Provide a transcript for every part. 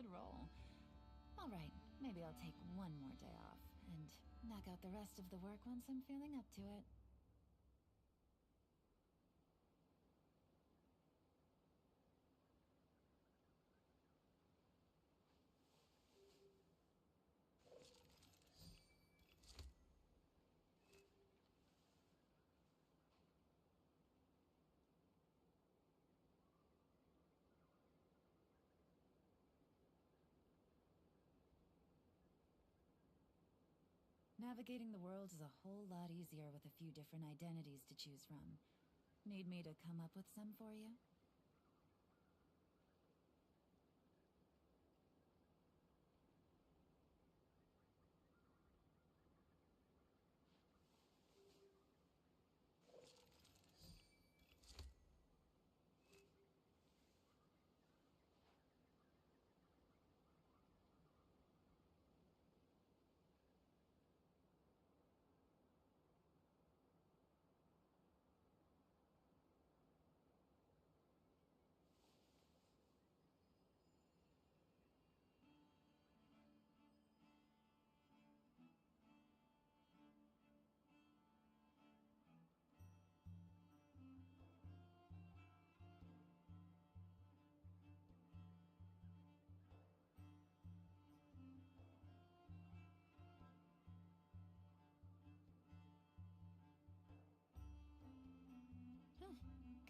good roll. Alright, maybe I'll take one more day off and knock out the rest of the work once I'm feeling up to it. Navigating the world is a whole lot easier with a few different identities to choose from. Need me to come up with some for you?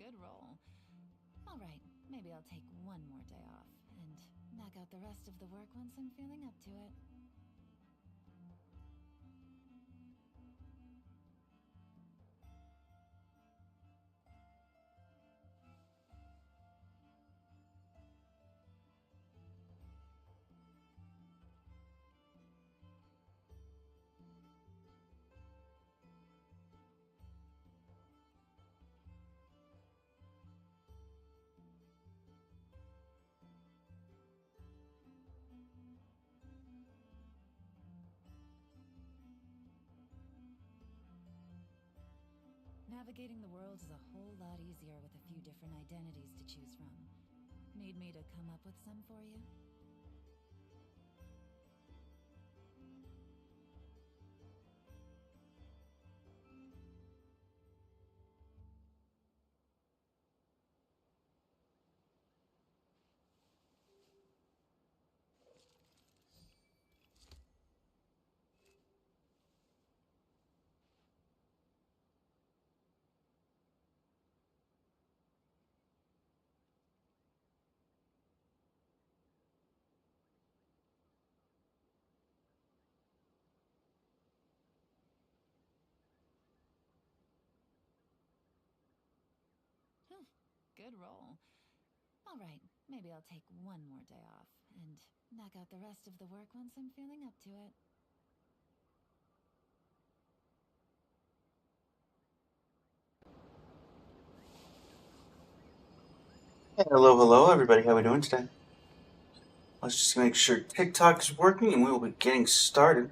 Good roll. Alright, maybe I'll take one more day off and knock out the rest of the work once I'm feeling up to it. Navigating the world is a whole lot easier with a few different identities to choose from. Need me to come up with some for you? Good roll. Alright, maybe I'll take one more day off and knock out the rest of the work once I'm feeling up to it. Hello, hello, everybody. How are we doing today? Let's just make sure TikTok is working and we will be getting started.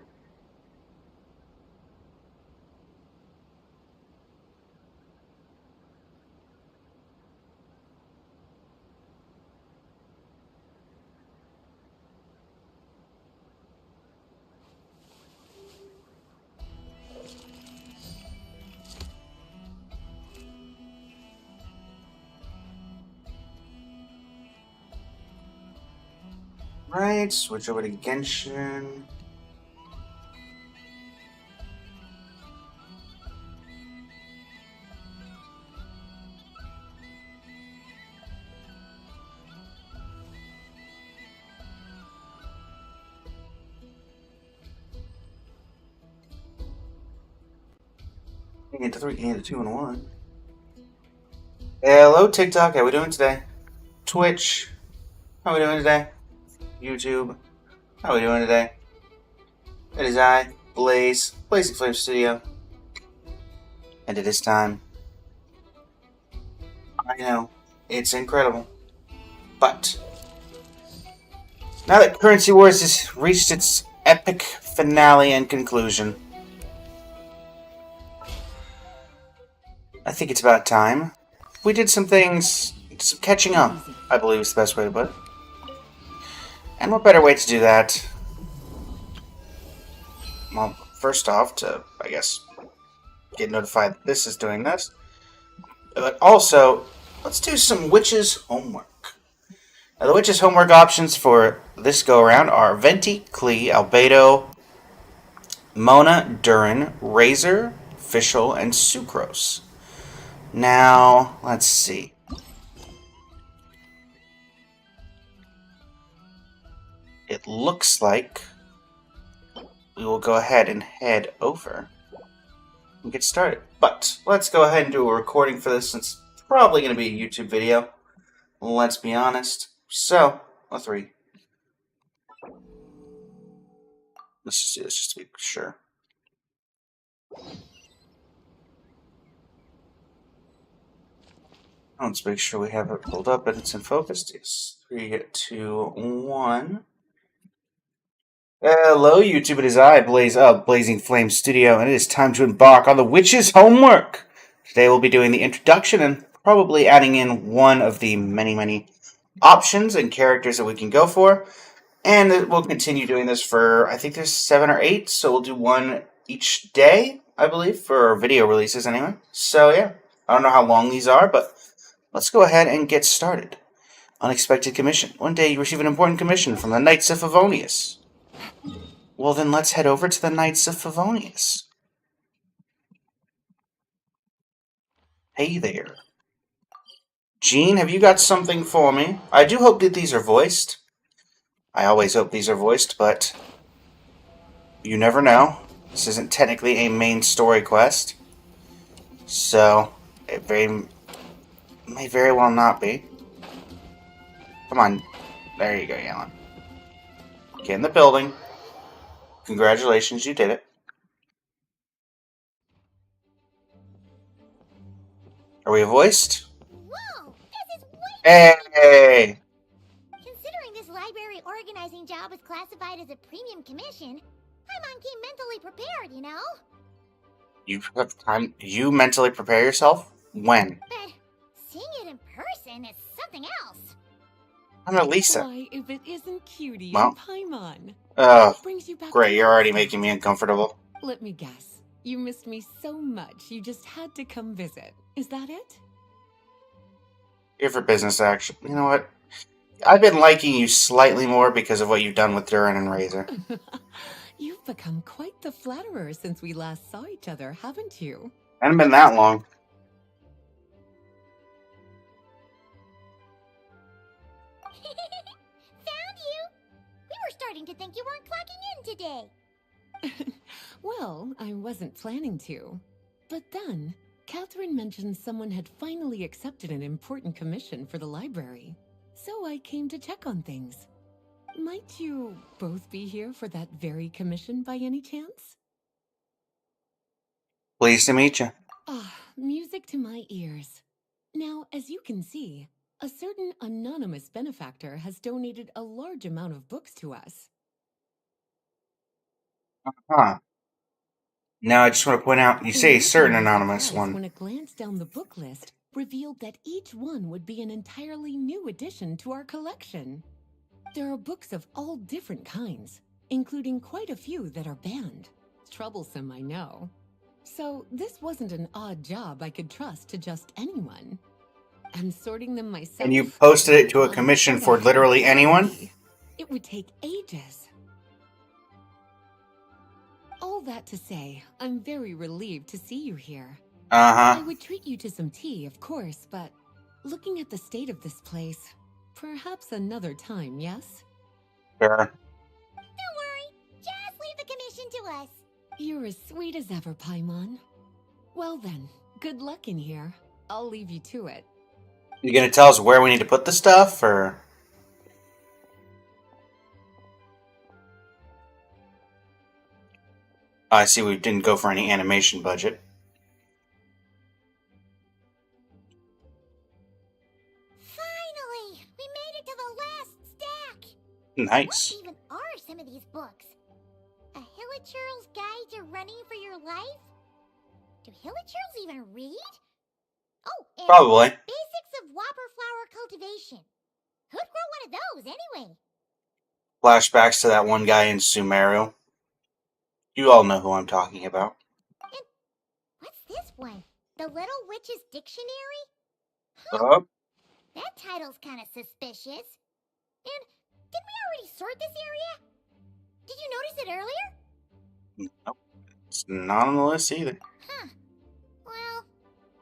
Right, switch over to Genshin. Get to 3 and a 2 and 1. Hello, TikTok. How we doing today? Twitch. How we doing today? YouTube. How we doing today? It is I, Blaze, Blazing Flame Studio. And it is time. I know, it's incredible. But now that Currency Wars has reached its epic finale and conclusion, I think it's about time. We did some things, some catching up, I believe is the best way to put it. And what better way to do that? Well, first off, to, I guess, get notified that this is doing this. But also, let's do some witches' homework. Now, the witches' homework options for this go-around are Venti, Klee, Albedo, Mona, Durin, Razor, Fischl, and Sucrose. Now, let's see. It looks like we will go ahead and head over and get started. But let's go ahead and do a recording for this since it's probably going to be a YouTube video. Let's be honest. So, let's read. Let's just do this just to be sure. Let's make sure we have it pulled up and it's in focus. Yes. 3, 2, 1. Hello, YouTube. It is I, Blazing Flame Studio, and it is time to embark on the witch's homework. Today we'll be doing the introduction and probably adding in one of the many options and characters that we can go for. And we'll continue doing this for, I think there's 7 or 8, so we'll do one each day, I believe, for video releases anyway. So yeah, I don't know how long these are, but let's go ahead and get started. Unexpected commission. One day you receive an important commission from the Knights of Favonius. Well, then let's head over to the Knights of Favonius. Hey there. Jean, have you got something for me? I do hope that these are voiced. I always hope these are voiced, but you never know. This isn't technically a main story quest, so it may very well not be. Come on. There you go, Yellen. Get in the building. Congratulations, you did it. Are we voiced? Whoa! This is way Hey! Considering this library organizing job is classified as a premium commission, Paimon came mentally prepared, you know? You have time. You mentally prepare yourself? When? But seeing it in person is something else. I'm Elisa. Why, if it isn't Cutie Well. and Paimon? Oh, What brings you back great. to You're already Alaska? making me uncomfortable. Let me guess. You missed me so much, you just had to come visit. Is that it? Here for business action. You know what? I've been liking you slightly more because of what you've done with Durin and Razor. You've become quite the flatterer since we last saw each other, haven't you? Hasn't been that long. Found you! We were starting to think you weren't clocking in today. Well, I wasn't planning to. But then, Catherine mentioned someone had finally accepted an important commission for the library. So I came to check on things. Might you both be here for that very commission by any chance? Pleased to meet you. Ah, music to my ears. Now, as you can see, a certain anonymous benefactor has donated a large amount of books to us. Huh. Now, I just want to point out, you say a certain anonymous one. When a glance down the book list revealed that each one would be an entirely new addition to our collection. There are books of all different kinds, including quite a few that are banned. Troublesome, I know. So this wasn't an odd job I could trust to just anyone. And sorting them myself... And you posted it to a commission for literally anyone? It would take ages. All that to say, I'm very relieved to see you here. I would treat you to some tea, of course, but looking at the state of this place, perhaps another time, yes? Sure. Don't worry, just leave the commission to us. You're as sweet as ever, Paimon. Well then, good luck in here. I'll leave you to it. You gonna tell us where we need to put the stuff, or...? I see we didn't go for any animation budget. Finally! We made it to the last stack! Nice. What even are some of these books? A Hilichurl's Guide to Running for Your Life? Do Hilichurls even read? Oh, and Probably. Basics of Whopper Flower Cultivation. Who'd grow one of those, anyway? Flashbacks to that one guy in Sumeru. You all know who I'm talking about. And what's this one? The Little Witch's Dictionary? Oh, That title's kind of suspicious. And did we already sort this area? Did you notice it earlier? nope. It's not on the list either. Huh. Well,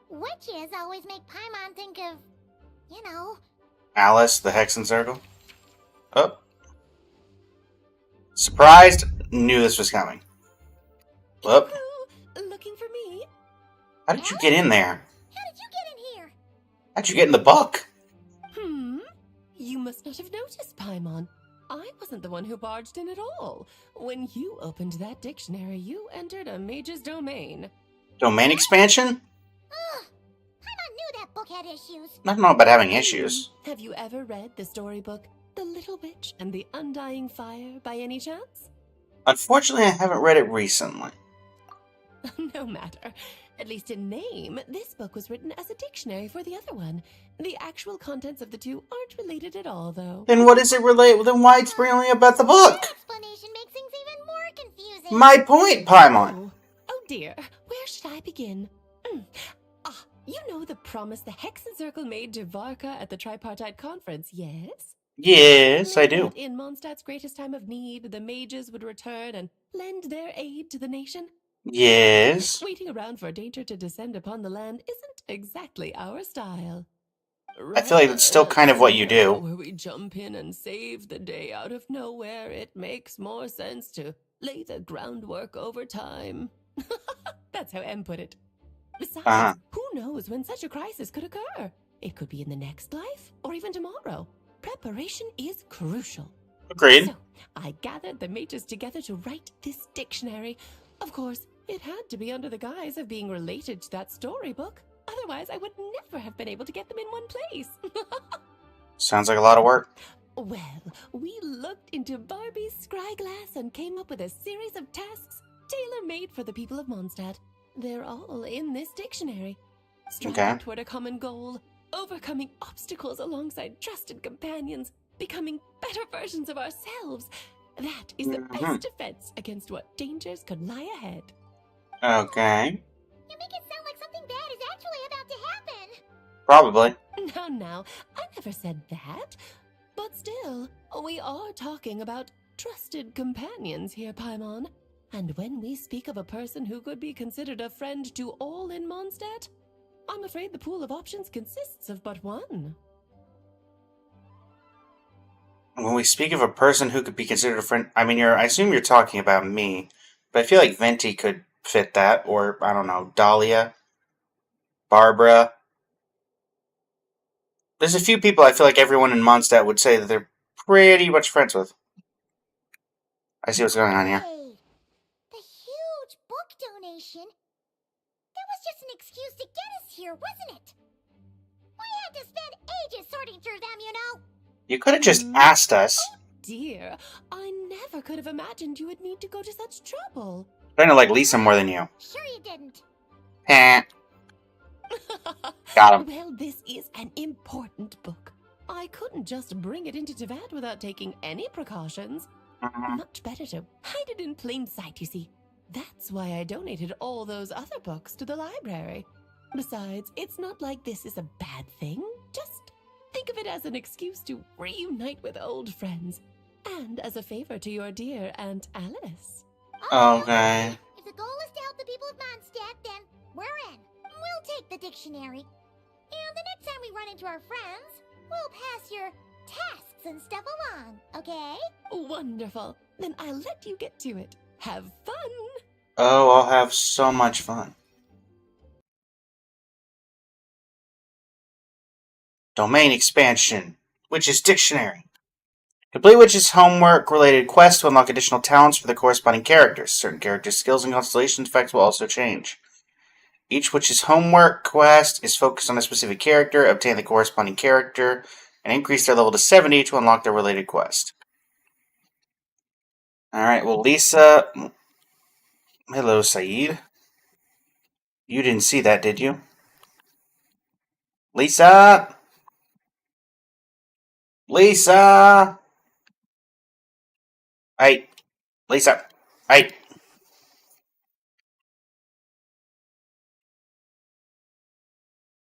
witches always make Paimon think of, you know. Alice, the Hexen Circle. Oh. Surprised. Knew this was coming. Whoop. Looking for me? How did you get in there? How did you get in here? How'd you get in the book? You must not have noticed, Paimon. I wasn't the one who barged in at all. When you opened that dictionary, you entered a mage's domain. Domain expansion? Ugh. Paimon knew that book had issues. I don't know about having issues. Have you ever read the storybook The Little Witch and the Undying Fire by any chance? Unfortunately, I haven't read it recently. No matter. At least in name, this book was written as a dictionary for the other one. The actual contents of the two aren't related at all, though. Then what does it relate? Then why it's really about the book? That explanation makes things even more confusing. My point, Paimon. Oh dear. Where should I begin? You know the promise the Hexen Circle made to Varka at the Tripartite Conference, yes? Yes, I do. That in Mondstadt's greatest time of need, the mages would return and lend their aid to the nation? Yes. Waiting around for danger to descend upon the land isn't exactly our style. I feel like it's still kind of what you do. Where we jump in and save the day out of nowhere, it makes more sense to lay the groundwork over time. That's how M put it. Besides, who knows when such a crisis could occur? It could be in the next life, or even tomorrow. Preparation is crucial. Agreed. So, I gathered the mages together to write this dictionary. Of course, it had to be under the guise of being related to that storybook. Otherwise, I would never have been able to get them in one place. Sounds like a lot of work. Well, we looked into Barbie's scryglass and came up with a series of tasks tailor-made for the people of Mondstadt. They're all in this dictionary. Striving toward a common goal, overcoming obstacles alongside trusted companions, becoming better versions of ourselves. That is the best defense against what dangers could lie ahead. Okay. You make it sound like something bad is actually about to happen. Probably. Now, I never said that. But still, we are talking about trusted companions here, Paimon. And when we speak of a person who could be considered a friend to all in Mondstadt, I'm afraid the pool of options consists of but one. When we speak of a person who could be considered a friend, I mean, I assume you're talking about me, but I feel like Venti could fit that, or, I don't know, Dahlia, Barbara. There's a few people I feel like everyone in Mondstadt would say that they're pretty much friends with. I see what's going on here. Hey, the huge book donation. That was just an excuse to get us here, wasn't it? We had to spend ages sorting through them, you know. You could have just asked us. Oh dear, I never could have imagined you would need to go to such trouble. Trying to like Lisa more than you. Sure you didn't. Eh. Got him. Well, this is an important book. I couldn't just bring it into Tevat without taking any precautions. Much better to hide it in plain sight, you see. That's why I donated all those other books to the library. Besides, it's not like this is a bad thing. Just think of it as an excuse to reunite with old friends. And as a favor to your dear Aunt Alice. Okay. If the goal is to help the people of Mondstadt, then we're in. We'll take the dictionary. And the next time we run into our friends, we'll pass your tasks and stuff along, okay? Wonderful. Then I'll let you get to it. Have fun! Oh, I'll have so much fun. Domain expansion. Witch's Dictionary. Complete Witch's homework-related quest to unlock additional talents for the corresponding characters. Certain characters' skills and constellation effects will also change. Each Witch's homework quest is focused on a specific character. Obtain the corresponding character and increase their level to 70 to unlock their related quest. Alright, well, Lisa... Hello, Saeed. You didn't see that, did you? Lisa! Lisa! Hey, Lisa. Hey.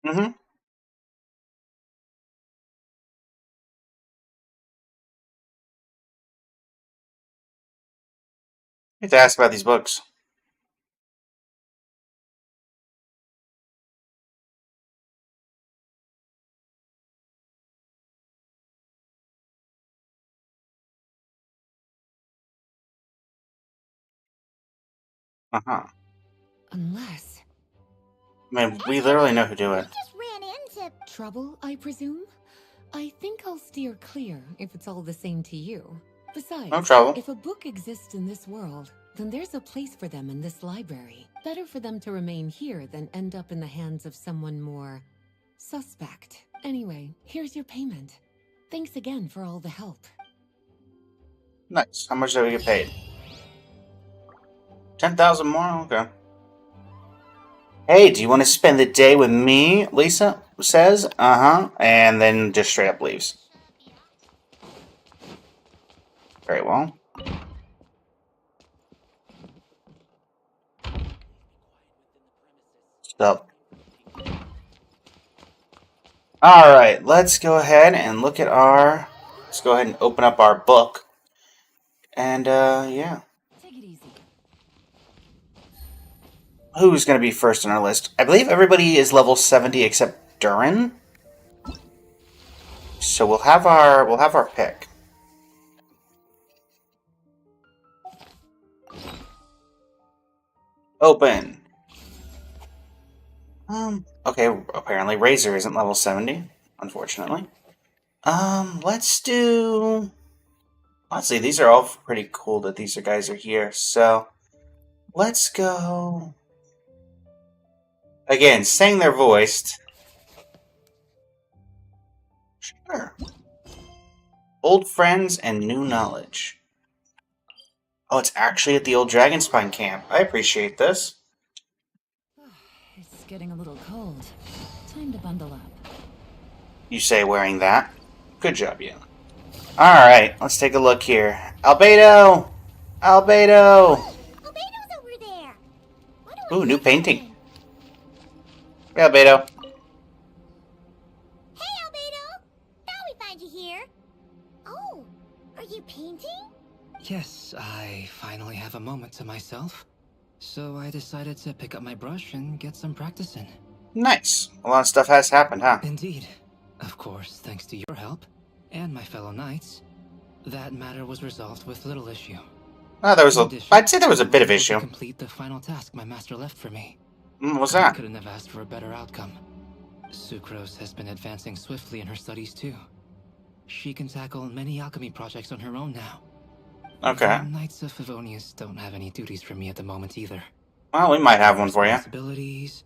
Mm-hmm. You have to ask about these books. Uh-huh. Unless... I mean, we literally know who do it. We just ran into... Trouble, I presume? I think I'll steer clear if it's all the same to you. Besides, No trouble. if a book exists in this world, then there's a place for them in this library. Better for them to remain here than end up in the hands of someone more suspect. Anyway, here's your payment. Thanks again for all the help. Nice. How much do we get paid? 10,000 more? Okay. Hey, do you want to spend the day with me? Lisa says. Uh-huh. And then just straight up leaves. Very well. So, alright, let's go ahead and look at our... Let's go ahead and open up our book. And, yeah. Take it easy. Who's going to be first on our list? I believe everybody is level 70 except Durin. So we'll have our pick. Open. Okay, apparently Razor isn't level 70, unfortunately. Let's do... Honestly, these are all pretty cool that these guys are here, so... Let's go... Again, saying they're voiced. Sure. Old friends and new knowledge. Oh, it's actually at the old Dragonspine camp. I appreciate this. It's getting a little cold. Time to bundle up. You say wearing that. Good job, you. Alright, let's take a look here. Albedo! Albedo! Albedo's over there! What do Ooh, I new miss painting. something? Hey, Albedo. Hey, Albedo! Now we find you here. Oh, are you painting? Yes, I finally have a moment to myself. So I decided to pick up my brush and get some practice in. Nice. A lot of stuff has happened, huh? Indeed. Of course, thanks to your help, and my fellow knights, that matter was resolved with little issue. Oh, there was In a... addition, I'd say there was a bit I of able to issue. complete the final task my master left for me. What's I that? couldn't have asked for a better outcome. Sucrose has been advancing swiftly in her studies too. She can tackle many alchemy projects on her own now. Okay. The Knights of Favonius don't have any duties for me at the moment either. Well, we might have one for you. Responsibilities,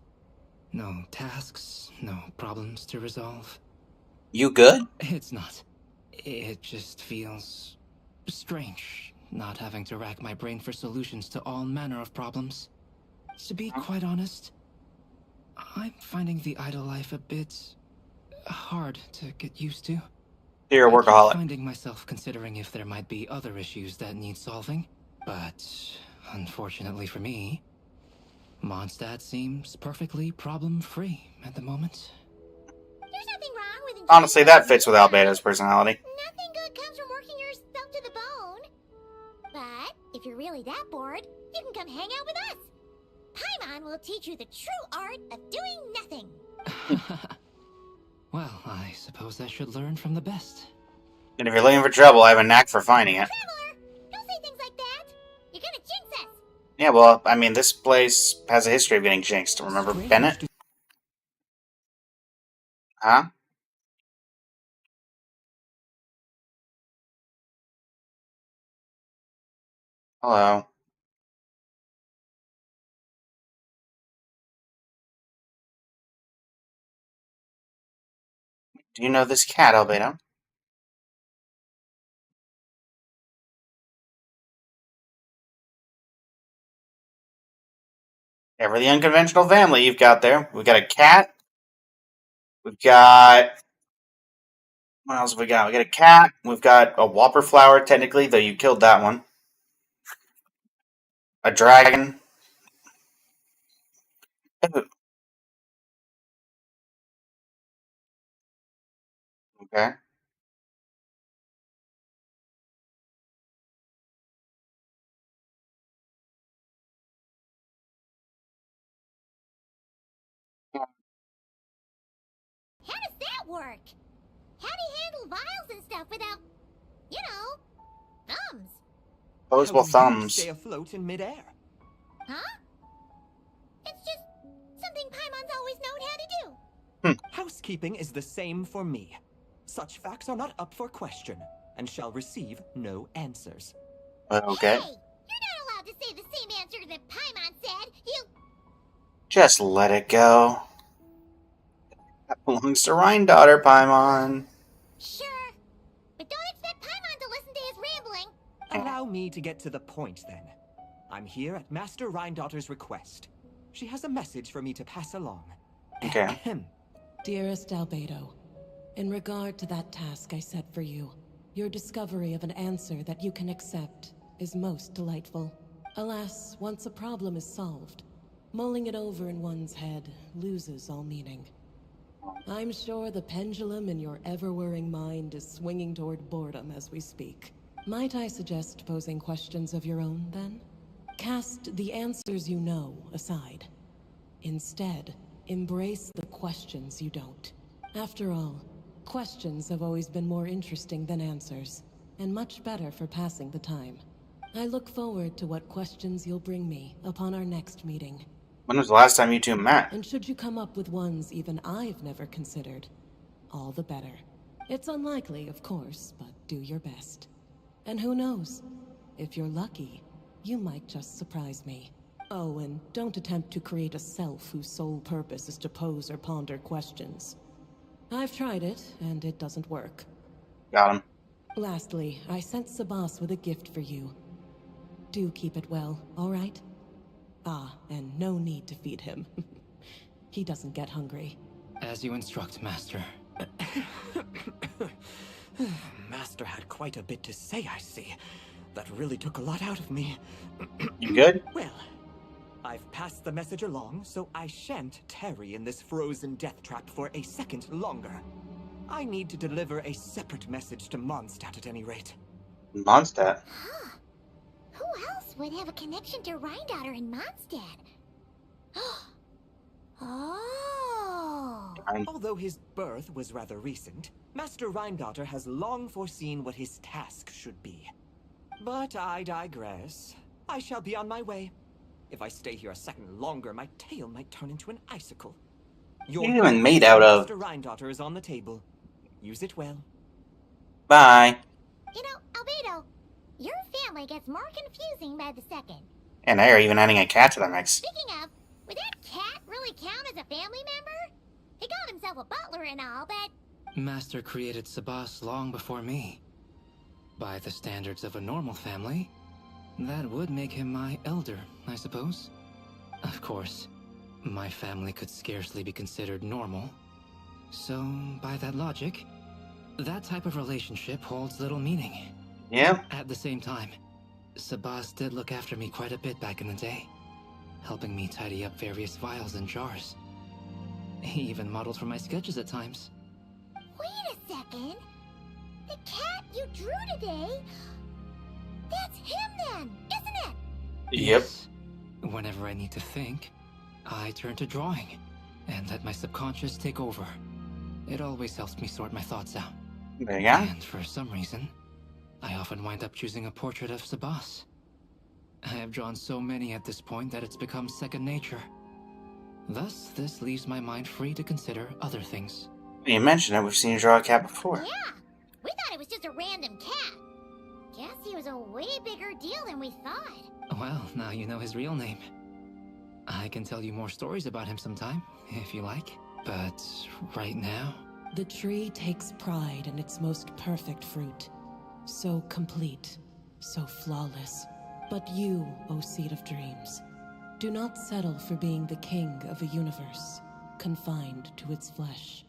no tasks, no problems to resolve. You good? It's not. It just feels strange, not having to rack my brain for solutions to all manner of problems. To be quite honest, I'm finding the idle life a bit hard to get used to. You're a I keep workaholic. finding myself considering if there might be other issues that need solving, but unfortunately for me, Mondstadt seems perfectly problem-free at the moment. There's nothing wrong with enjoying Honestly, that something fits with you like. Albedo's personality. Nothing good comes from working yourself to the bone. But if you're really that bored, you can come hang out with us. Paimon will teach you the true art of doing nothing. Well, I suppose I should learn from the best. And if you're looking for trouble, I have a knack for finding it. Traveler, don't say things like that. You're gonna jinx us. Yeah, well, I mean, this place has a history of getting jinxed. Remember Strange. Bennett? Huh? Hello. Do you know this cat, Albedo? Yeah, we're the unconventional family you've got there. We've got a cat. We've got... What else have we got? We got a cat. We've got a whopper flower, technically, though you killed that one. A dragon? Oh, okay. How does that work? How do you handle vials and stuff without, you know, thumbs? Opposable How do thumbs. you stay afloat in midair? Huh? It's just something Paimon's always known how to do. Housekeeping is the same for me. Such facts are not up for question, and shall receive no answers. Okay. Hey! You're not allowed to say the same answer that Paimon said. You... Just let it go. That belongs to Rhine-daughter, Paimon. Sure. But don't expect Paimon to listen to his rambling. Allow me to get to the point, then. I'm here at Master Rhine-daughter's request. She has a message for me to pass along. Okay. Ahem. Dearest Albedo, in regard to that task I set for you, your discovery of an answer that you can accept is most delightful. Alas, once a problem is solved, mulling it over in one's head loses all meaning. I'm sure the pendulum in your ever-whirring mind is swinging toward boredom as we speak. Might I suggest posing questions of your own, then? Cast the answers you know aside. Instead, embrace the questions you don't. After all, questions have always been more interesting than answers, and much better for passing the time. I look forward to what questions you'll bring me upon our next meeting. When was the last time you two met? And should you come up with ones even I've never considered, all the better. It's unlikely, of course, but do your best. And who knows? If you're lucky, you might just surprise me. Oh, and don't attempt to create a self whose sole purpose is to pose or ponder questions. I've tried it, and it doesn't work. Got him. Lastly, I sent Sabas with a gift for you. Do keep it well, all right? Ah, and no need to feed him. He doesn't get hungry. As you instruct, Master. Master had quite a bit to say, I see. That really took a lot out of me. You good? Well, I've passed the message along, so I shan't tarry in this frozen death trap for a second longer. I need to deliver a separate message to Mondstadt at any rate. Mondstadt? Huh. Who else would have a connection to Rhine-daughter and Mondstadt? Oh. Although his birth was rather recent, Master Rhine-daughter has long foreseen what his task should be. But I digress. I shall be on my way. If I stay here a second longer, my tail might turn into an icicle. What are you even made out of? Master Rhine-daughter is on the table. Use it well. Bye. You know, Albedo, your family gets more confusing by the second. And they are even adding a cat to the mix. Speaking of, would that cat really count as a family member? He got himself a butler and all, but... Master created Sabas long before me. By the standards of a normal family, that would make him my elder, I suppose. Of course, my family could scarcely be considered normal. So, by that logic, that type of relationship holds little meaning. Yeah? At the same time, Sabas did look after me quite a bit back in the day, helping me tidy up various vials and jars. He even modeled for my sketches at times. Wait a second. The cat you drew today... That's him then, isn't it? Yep. Yes. Whenever I need to think, I turn to drawing, and let my subconscious take over. It always helps me sort my thoughts out. There you go. And for some reason, I often wind up choosing a portrait of Sabas. I have drawn so many at this point that it's become second nature. Thus, this leaves my mind free to consider other things. You mentioned it. We've seen you draw a cat before. Yeah, we thought it was just a random cat. Guess he was a way bigger deal than we thought. Well, now you know his real name. I can tell you more stories about him sometime, if you like. But right now... The tree takes pride in its most perfect fruit. So complete, so flawless. But you, O Seed of Dreams, do not settle for being the king of a universe, confined to its flesh.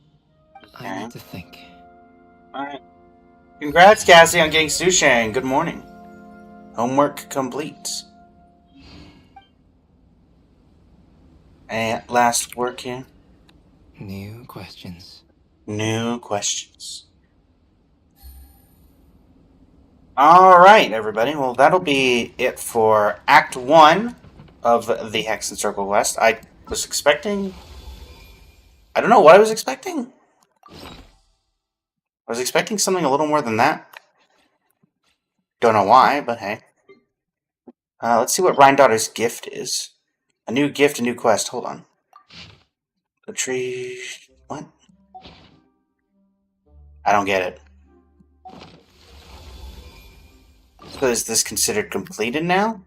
I need to think. Alright. Congrats, Cassie, on getting sushi. Good morning. Homework complete. Any last work here? New questions. New questions. Alright, everybody. Well, that'll be it for Act 1 of the Hex and Circle quest. I was expecting... I don't know what I was expecting. I was expecting something a little more than that. Don't know why, but hey. Let's see what Rhindaughter's gift is. A new gift, a new quest. Hold on. The tree... What? I don't get it. So is this considered completed now?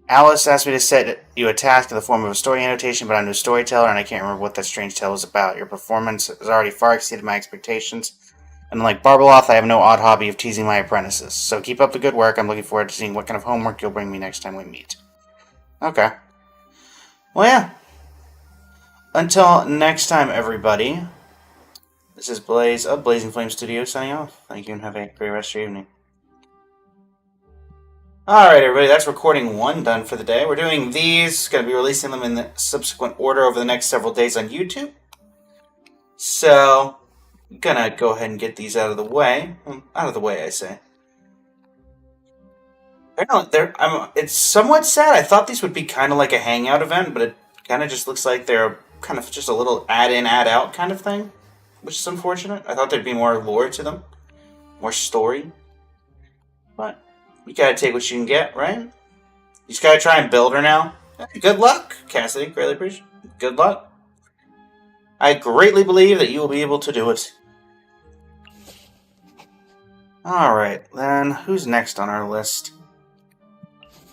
Alice asked me to set you a task in the form of a story annotation, but I'm no storyteller, and I can't remember what that strange tale was about. Your performance has already far exceeded my expectations. And like Barbeloth, I have no odd hobby of teasing my apprentices. So keep up the good work. I'm looking forward to seeing what kind of homework you'll bring me next time we meet. Okay. Well, yeah. Until next time, everybody. This is Blaze of Blazing Flame Studio signing off. Thank you and have a great rest of your evening. Alright, everybody, that's recording 1 done for the day. We're doing these, going to be releasing them in the subsequent order over the next several days on YouTube. So, I'm going to go ahead and get these out of the way. Out of the way, I say. It's somewhat sad. I thought these would be kind of like a hangout event, but it kind of just looks like they're kind of just a little add-in, add-out kind of thing, which is unfortunate. I thought there'd be more lore to them, more story. But you gotta take what you can get, right? You just gotta try and build her now. Good luck, Cassidy. Greatly appreciate it. Good luck. I greatly believe that you will be able to do it. Alright, then who's next on our list?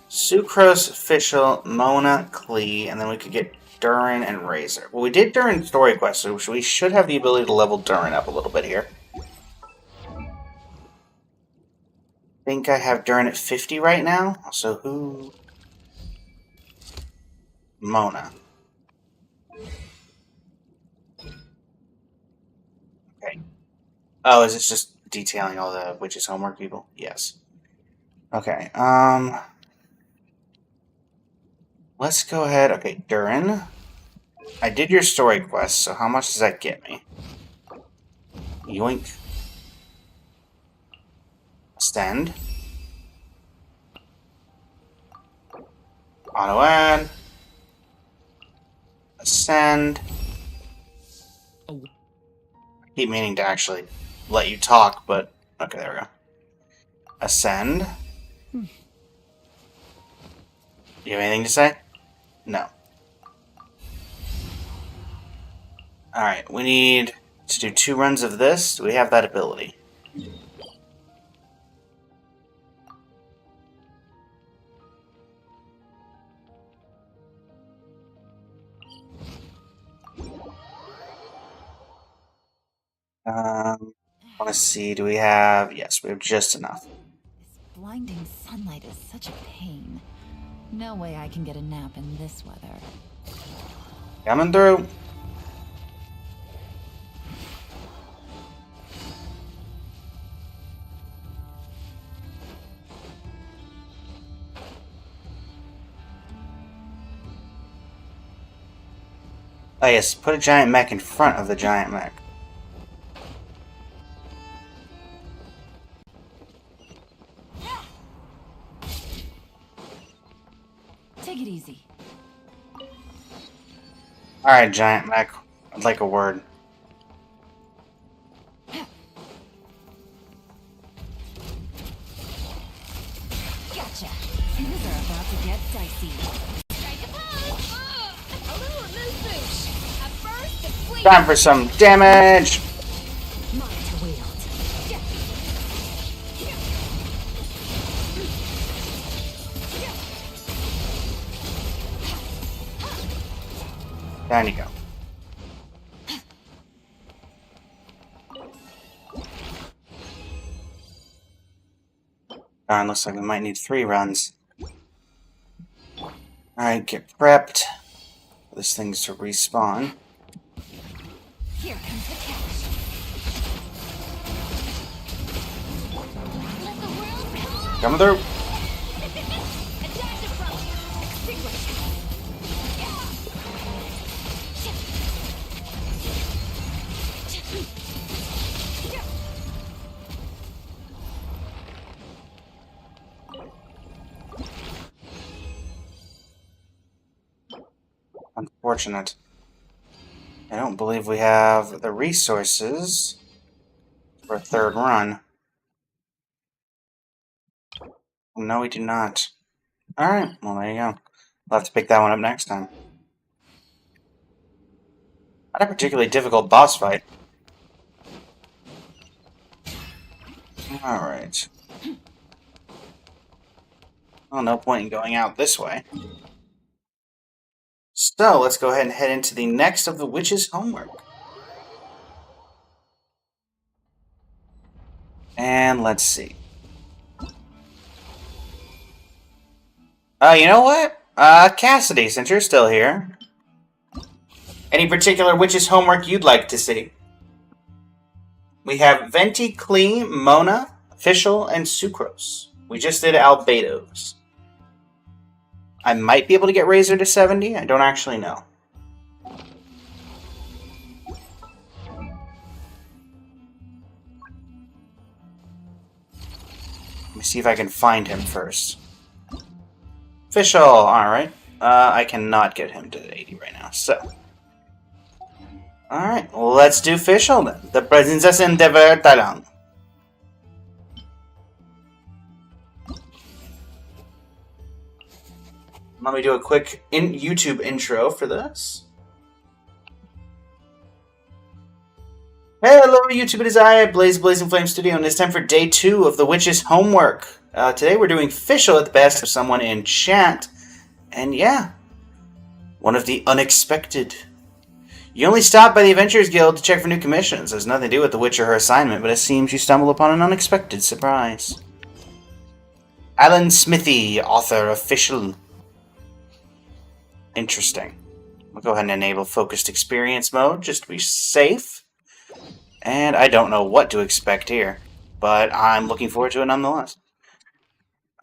Sucrose, Fischl, Mona, Klee, and then we could get Durin and Razor. Well, we did Durin story quest, so we should have the ability to level Durin up a little bit here. I think I have Durin at 50 right now. So who? Mona. Okay. Oh, is this just detailing all the witches' homework people? Yes. Okay, let's go ahead. Okay, Durin. I did your story quest, so how much does that get me? Yoink. Ascend. Auto add. Ascend. I keep meaning to actually let you talk, but okay, there we go. Ascend. Do you have anything to say? No. Alright, we need to do 2 runs of this. Do we have that ability? I want to see, do we have... Yes, we have just enough. This blinding sunlight is such a pain. No way I can get a nap in this weather. Coming through. Oh yes, put a giant mech in front of the giant mech. Take it easy. Alright, giant mech. I'd like a word. Gotcha. Things are about to get dicey. Time for some damage! Down you go. Darn, looks like we might need 3 runs. Alright, get prepped. This thing's to respawn. Here comes the catch. Coming through. Unfortunate. I don't believe we have the resources for a third run. No, we do not. Alright, well, there you go. We'll have to pick that one up next time. Not a particularly difficult boss fight. Alright. Well, no point in going out this way. So, let's go ahead and head into the next of the witch's homework. And let's see. You know what? Cassidy, since you're still here. Any particular witch's homework you'd like to see? We have Venti, Klee, Mona, Fischl, and Sucrose. We just did Albedo's. I might be able to get Razor to 70. I don't actually know. Let me see if I can find him first. Fischl, alright. I cannot get him to 80 right now, so. Alright, let's do Fischl then. The Prinzessin der Verteilung. Let me do a quick YouTube intro for this. Hello YouTube, it is I, Blazing Flame Studio, and it's time for day 2 of the Witch's homework. Today we're doing Fischl at the best of someone in chat. And yeah, one of the unexpected. You only stopped by the Adventurers Guild to check for new commissions. There's nothing to do with the witch or her assignment, but it seems you stumbled upon an unexpected surprise. Alan Smithy, author of Fischl. Interesting. We'll go ahead and enable focused experience mode just to be safe. And I don't know what to expect here, but I'm looking forward to it nonetheless.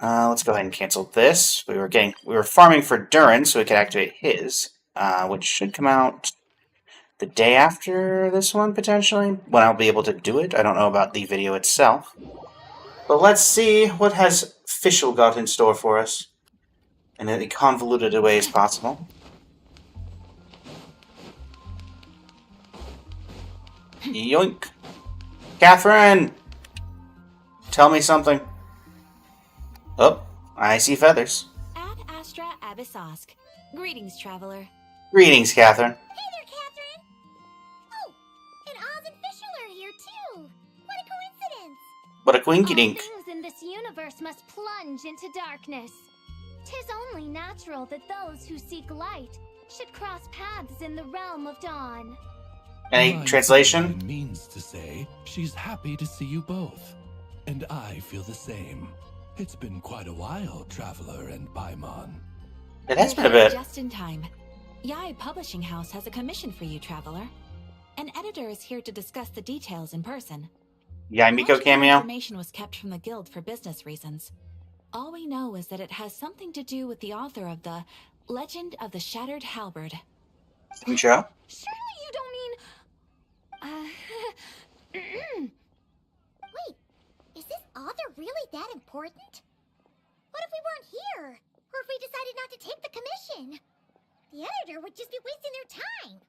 Let's go ahead and cancel this. We were farming for Durin so we could activate his, which should come out the day after this one, potentially, when I'll be able to do it. I don't know about the video itself. But let's see what has Fischl got in store for us in a convoluted a way as possible. Yoink! Catherine! Tell me something. Oh, I see feathers. Ad Astra Abyssosk. Greetings, traveler. Greetings, Catherine. Hey there, Catherine! Oh, and Oz and Fischl are here too! What a coincidence! What a quinky-dink. All things in this universe must plunge into darkness. 'Tis only natural that those who seek light should cross paths in the realm of dawn. Any translation? Means to say she's happy to see you both. And I feel the same. It's been quite a while, Traveler and Paimon. It has been a You're here bit. just in time. Yai Publishing House has a commission for you, traveler. An editor is here to discuss the details in person. Yeah, Miko Much of the cameo. information was kept from the guild for business reasons. All we know is that it has something to do with the author of the Legend of the Shattered Halberd. Intro. Surely you don't mean... Wait, is this author really that important? What if we weren't here? Or if we decided not to take the commission? The editor would just be wasting their time.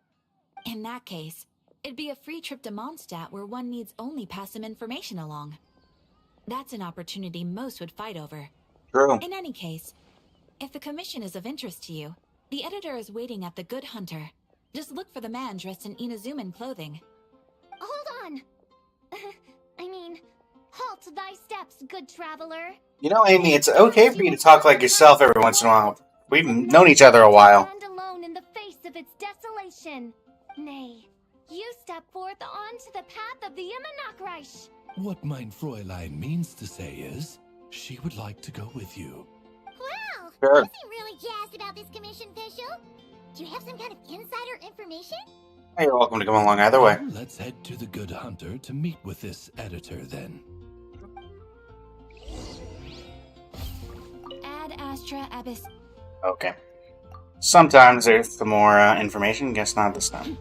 In that case, it'd be a free trip to Mondstadt where one needs only pass some information along. That's an opportunity most would fight over. True. In any case, if the commission is of interest to you, the editor is waiting at the Good Hunter. Just look for the man dressed in Inazuman clothing. Hold on. I mean, halt thy steps, good traveler. You know, Amy, it's okay for you to talk like yourself every once in a while. We've known each other a while. Stand alone in the face of its desolation. Nay, you step forth onto the path of the Immenachreich. What mein Fräulein means to say is, she would like to go with you. Wow, Sure. you seem really jazzed about this commission, Fischl. Do you have some kind of insider information? Hey, you're welcome to come along either way. Let's head to the Good Hunter to meet with this editor then. Ad Astra Abyss. Okay. Sometimes there's the more information. Guess not this time.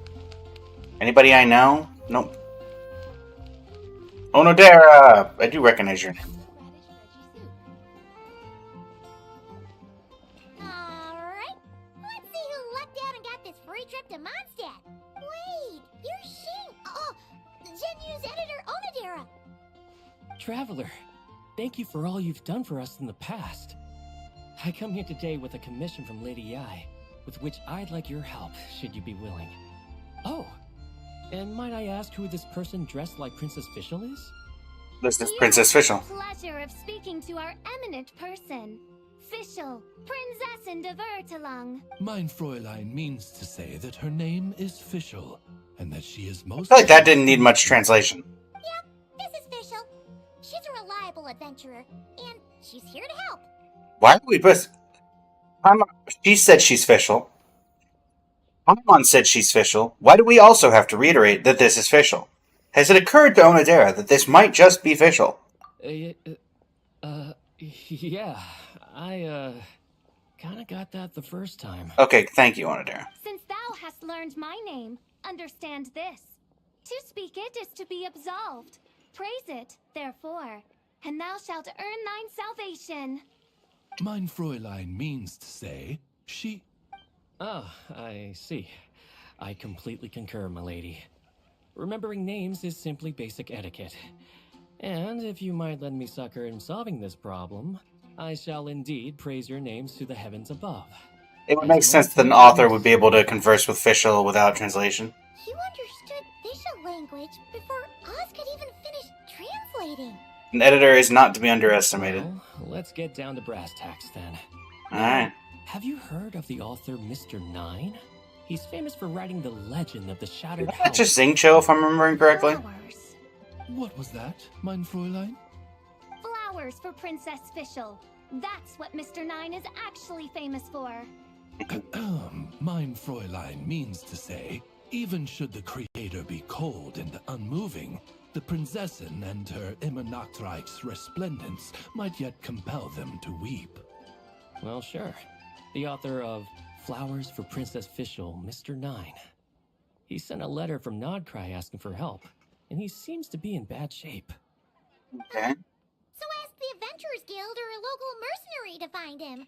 Anybody I know? Nope. Onodera! I do recognize your name. Alright, let's see who lucked out and got this free to Mondstadt. Wait, you're Shing. Oh, Genu's editor Onodera. Traveler, thank you for all you've done for us in the past. I come here today with a commission from Lady Yai, with which I'd like your help, should you be willing. Oh, and might I ask who this person dressed like Princess Fischl is? This is Princess Fischl. Pleasure of speaking to our eminent person, Fischl, Prinzessin of Ertelang. Mein Fräulein means to say that her name is Fischl, and that she is most... I feel like that didn't need much translation. Yep, this is Fischl. She's a reliable adventurer, and she's here to help. Why would we put... She said she's Fischl. Paimon said she's Fischl. Why do we also have to reiterate that this is Fischl? Has it occurred to Onodera that this might just be Fischl? Yeah, I, kinda got that the first time. Okay, thank you, Onodera. Since thou hast learned my name, understand this. To speak it is to be absolved. Praise it, therefore, and thou shalt earn thine salvation. Mein Fräulein means to say she... Ah, I see. I completely concur, milady. Remembering names is simply basic etiquette. And if you might lend me succor in solving this problem, I shall indeed praise your names to the heavens above. It would make sense that an author would be able to converse with Fischl without translation. You understood Fischl language before Oz could even finish translating. An editor is not to be underestimated. Well, let's get down to brass tacks then. Alright. Have you heard of the author Mr. Nine? He's famous for writing the legend of the Shattered Isn't that just Xingqiu, if I'm remembering correctly? Flowers. What was that, mein Fräulein? Flowers for Princess Fischl. That's what Mr. Nine is actually famous for. Mein Fräulein means to say, even should the creator be cold and unmoving, the Prinzessin and her immer Nachtreich's resplendence might yet compel them to weep. Well, sure. The author of Flowers for Princess Fischl, Mr. Nine. He sent a letter from Nodcry asking for help, and he seems to be in bad shape. Okay. So ask the Adventurers Guild or a local mercenary to find him.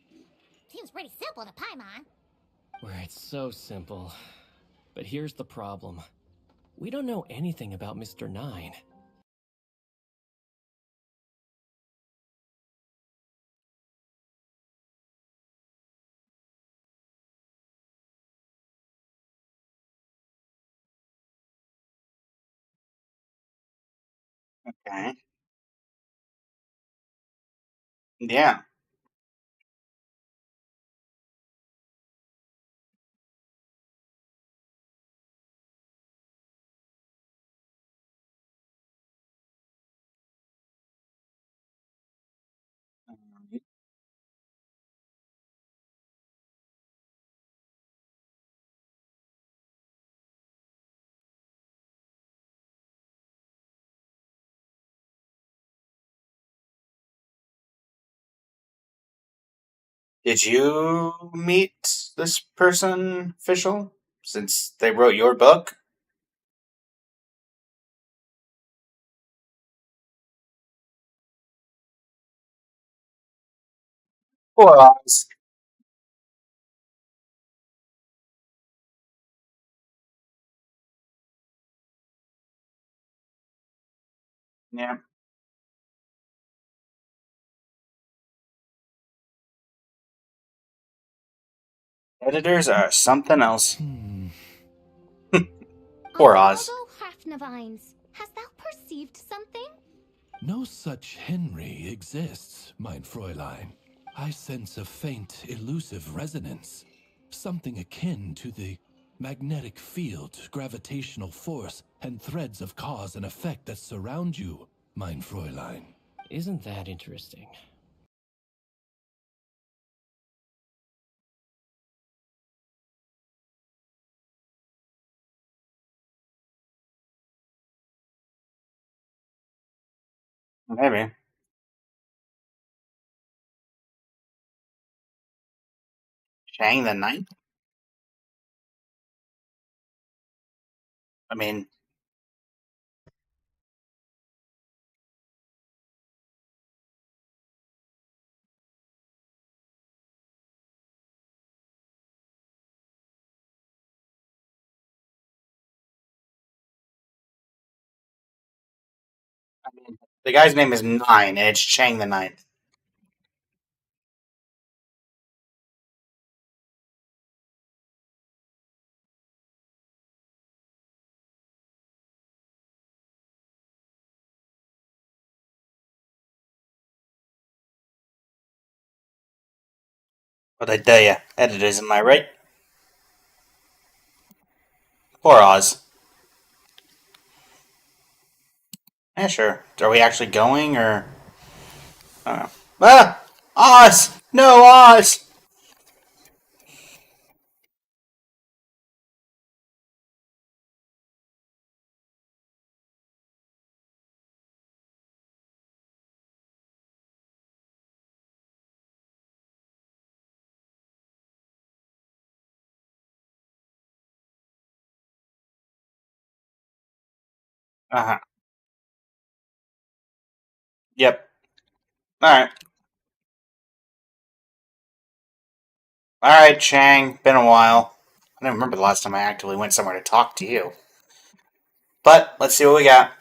Seems pretty simple to Paimon. Where it's so simple. But here's the problem. We don't know anything about Mr. Nine. Okay. Yeah. Did you meet this person, Fischl, since they wrote your book? Poor Oz. Yeah. Editors are something else. Poor Oz. Hafnavines, hast thou perceived something? No such Henry exists, mein Fräulein. I sense a faint, elusive resonance. Something akin to the magnetic field, gravitational force, and threads of cause and effect that surround you, mein Fräulein. Isn't that interesting? Maybe. Shang the Ninth? I mean, The guy's name is Nine, and it's Chang the Ninth. What I tell ya, editors, am I right? Poor Oz. Yeah, sure. Are we actually going, or... I don't know. Ah! Oz! No, Oz! Uh-huh. Yep. Alright. Alright, Chang. Been a while. I don't remember the last time I actively went somewhere to talk to you. But, let's see what we got.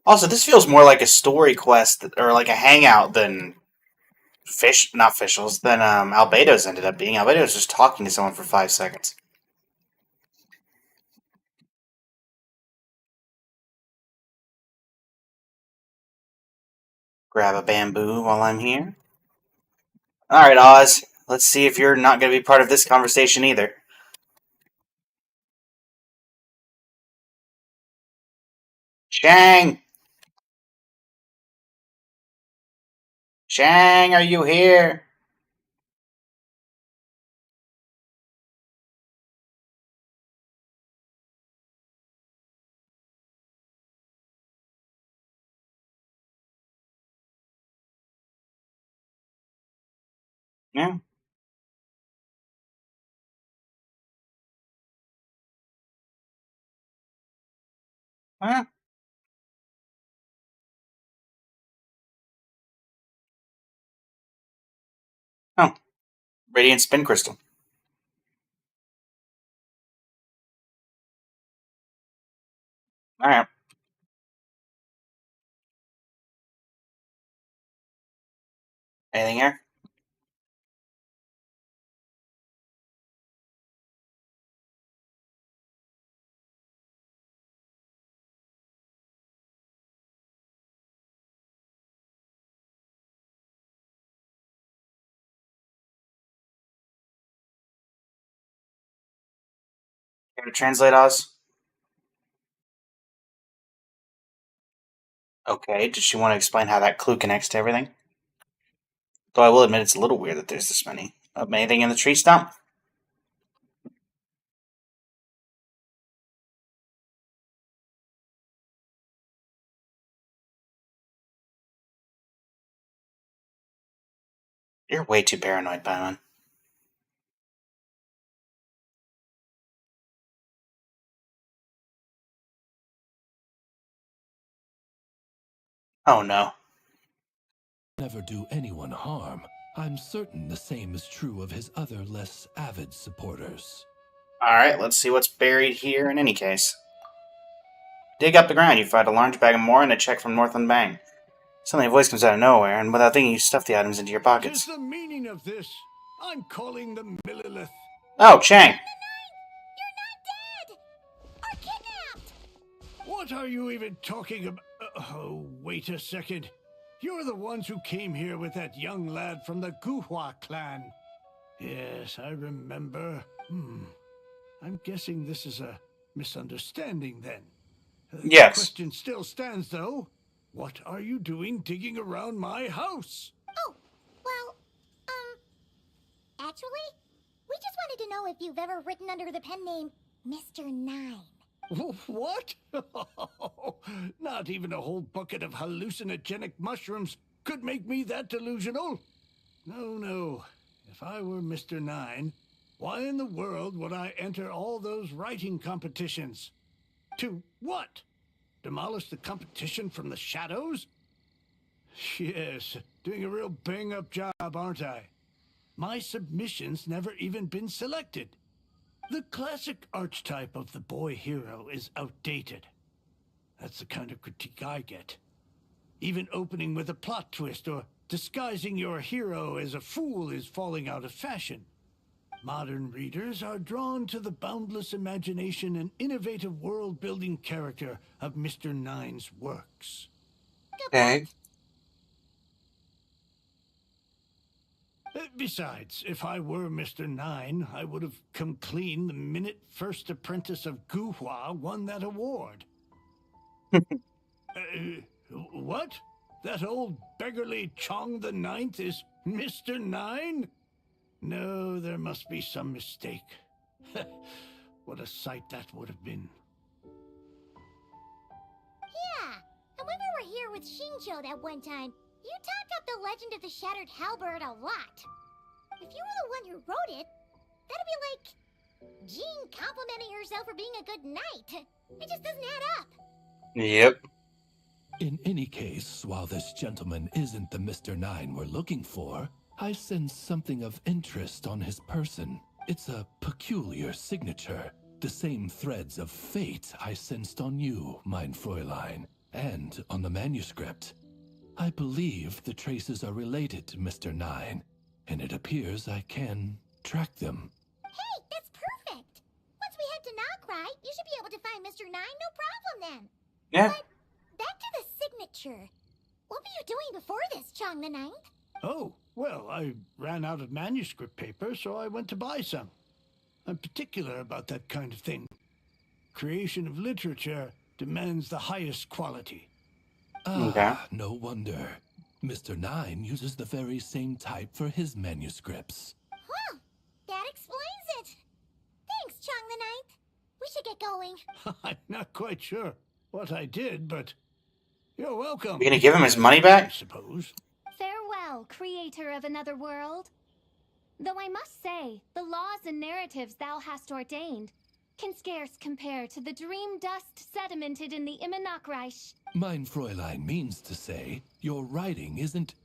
Also, this feels more like a story quest, or like a hangout than not officials, than Albedo's ended up being. Albedo's just talking to someone for 5 seconds. Grab a bamboo while I'm here. Alright, Oz. Let's see if you're not going to be part of this conversation either. Chang! Chang, are you here? Yeah. Huh? Oh. Radiant spin crystal. Alright. Anything here? Care to translate, Oz? Okay, does she want to explain how that clue connects to everything? Though I will admit it's a little weird that there's this many. Anything in the tree stump? You're way too paranoid, Paimon. Oh no. Never do anyone harm. I'm certain the same is true of his other less avid supporters. Alright, let's see what's buried here in any case. Dig up the ground, you find a large bag of more and a check from Northland Bank. Suddenly a voice comes out of nowhere, and without thinking, you stuff the items into your What pockets. is the meaning of this? I'm calling the Millilith. Oh, Chang! You're not dead! Or kidnapped! What are you even talking about? Oh, wait a second. You're the ones who came here with that young lad from the Guhua clan. Yes, I remember. I'm guessing this is a misunderstanding then. Yes. The question still stands, though. What are you doing digging around my house? Oh, well, actually, we just wanted to know if you've ever written under the pen name Mr. Nine. What? Not even a whole bucket of hallucinogenic mushrooms could make me that delusional. No. If I were Mr. Nine, why in the world would I enter all those writing competitions? To what? Demolish the competition from the shadows? Yes, doing a real bang-up job, aren't I? My submission's never even been selected. The classic archetype of the boy hero is outdated. That's the kind of critique I get. Even opening with a plot twist or disguising your hero as a fool is falling out of fashion. Modern readers are drawn to the boundless imagination and innovative world-building character of Mr. Nine's works. Okay. Besides, if I were Mr. Nine, I would have come clean the minute First Apprentice of Guhua won that award. What? That old beggarly Chong the Ninth is Mr. Nine? No, there must be some mistake. What a sight that would have been. Yeah, and when we were here with Shinjo that one time, you talked up the legend of the Shattered Halberd a lot. If you were the one who wrote it, that'd be like Jean complimenting herself for being a good knight. It just doesn't add up. Yep. In any case, while this gentleman isn't the Mr. Nine we're looking for, I sense something of interest on his person. It's a peculiar signature. The same threads of fate I sensed on you, mein Fräulein, and on the manuscript. I believe the traces are related to Mr. Nine, and it appears I can track them. Hey, that's perfect. Once we head to Nagrai, you should be able to find Mr. Nine, no problem then. Yeah. But back to the signature. What were you doing before this, Chong the Ninth? Oh, well, I ran out of manuscript paper, so I went to buy some. I'm particular about that kind of thing. Creation of literature demands the highest quality. Okay. No wonder. Mr. Nine uses the very same type for his manuscripts. Huh, that explains it. Thanks, Chong the Ninth. We should get going. I'm not quite sure what I did, but you're welcome. You gonna give him his money back? I suppose. Farewell, creator of another world. Though I must say, the laws and narratives thou hast ordained can scarce compare to the dream dust sedimented in the Immenachreich. Mein Fräulein means to say, your writing isn't...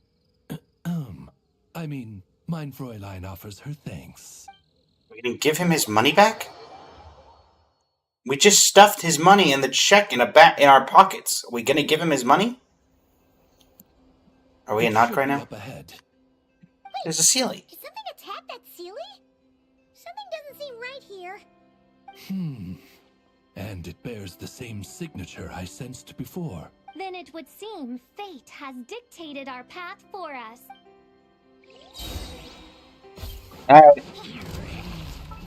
I mean, mein Fräulein offers her thanks. We didn't give him his money back? We just stuffed his money in the check in our pockets. Are we gonna give him his money? Are we in Nagrai now? Up ahead. There's a Sealy. Did something attack that Sealy? Something doesn't seem right here. And it bears the same signature I sensed before. Then it would seem fate has dictated our path for us.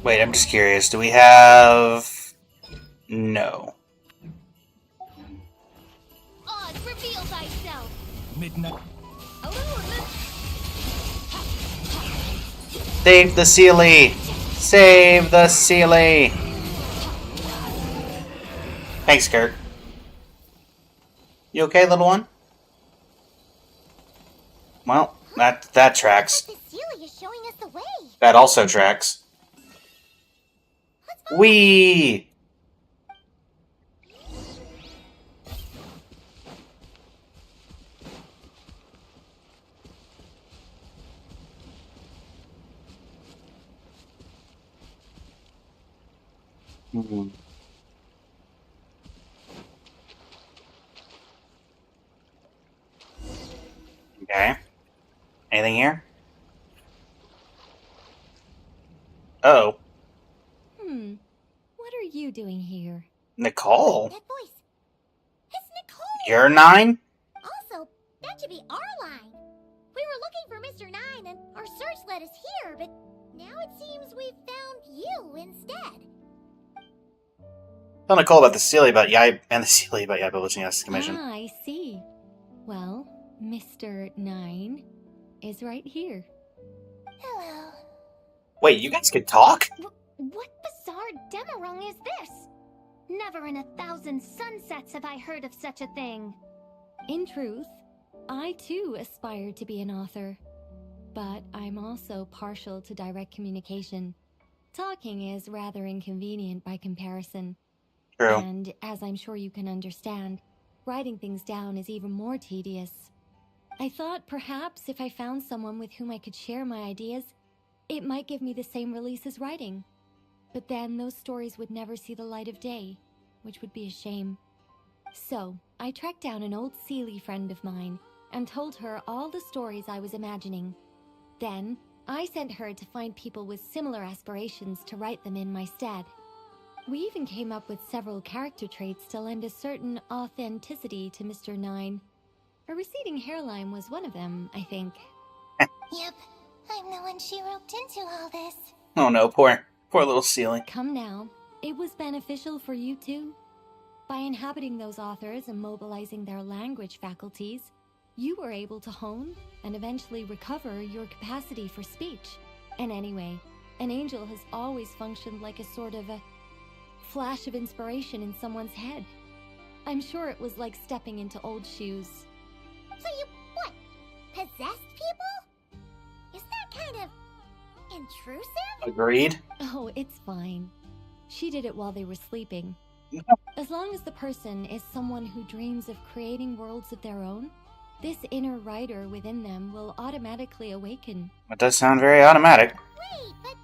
Wait, I'm just curious. Do we have... No. Oz, reveal thyself! Midnight. Save the Sealy! Save the Sealy! Thanks, Kurt. You okay, little one? Well, that tracks. The Sealy is showing us the way. That also tracks. Whee! Okay. Anything here? Oh. What are you doing here? Nicole? That voice. It's Nicole. You're 9? Also, that should be our line. We were looking for Mr. Nine and our search led us here, but now it seems we've found you instead. Tell Nicole about the Sealy about Yai and the Sealy about Yai publishing us commission. Ah, I see. Well, Mr. Nine is right here. Hello. Wait, you guys could talk? What bizarre Demerung is this? Never in 1,000 sunsets have I heard of such a thing. In truth, I too aspire to be an author. But I'm also partial to direct communication. Talking is rather inconvenient by comparison. True. And as I'm sure you can understand, writing things down is even more tedious. I thought perhaps if I found someone with whom I could share my ideas, it might give me the same release as writing. But then those stories would never see the light of day, which would be a shame. So, I tracked down an old Seelie friend of mine and told her all the stories I was imagining. Then, I sent her to find people with similar aspirations to write them in my stead. We even came up with several character traits to lend a certain authenticity to Mr. Nine. A receding hairline was one of them, I think. Yep, I'm the one she roped into all this. Oh no, poor little Seelie. Come now, it was beneficial for you too. By inhabiting those authors and mobilizing their language faculties, you were able to hone and eventually recover your capacity for speech. And anyway, an angel has always functioned like a sort of a flash of inspiration in someone's head. I'm sure it was like stepping into old shoes. So you, what, possessed people? Isn't that kind of intrusive? Agreed. Oh, it's fine. She did it while they were sleeping. As long as the person is someone who dreams of creating worlds of their own, this inner writer within them will automatically awaken. That does sound very automatic. Wait, but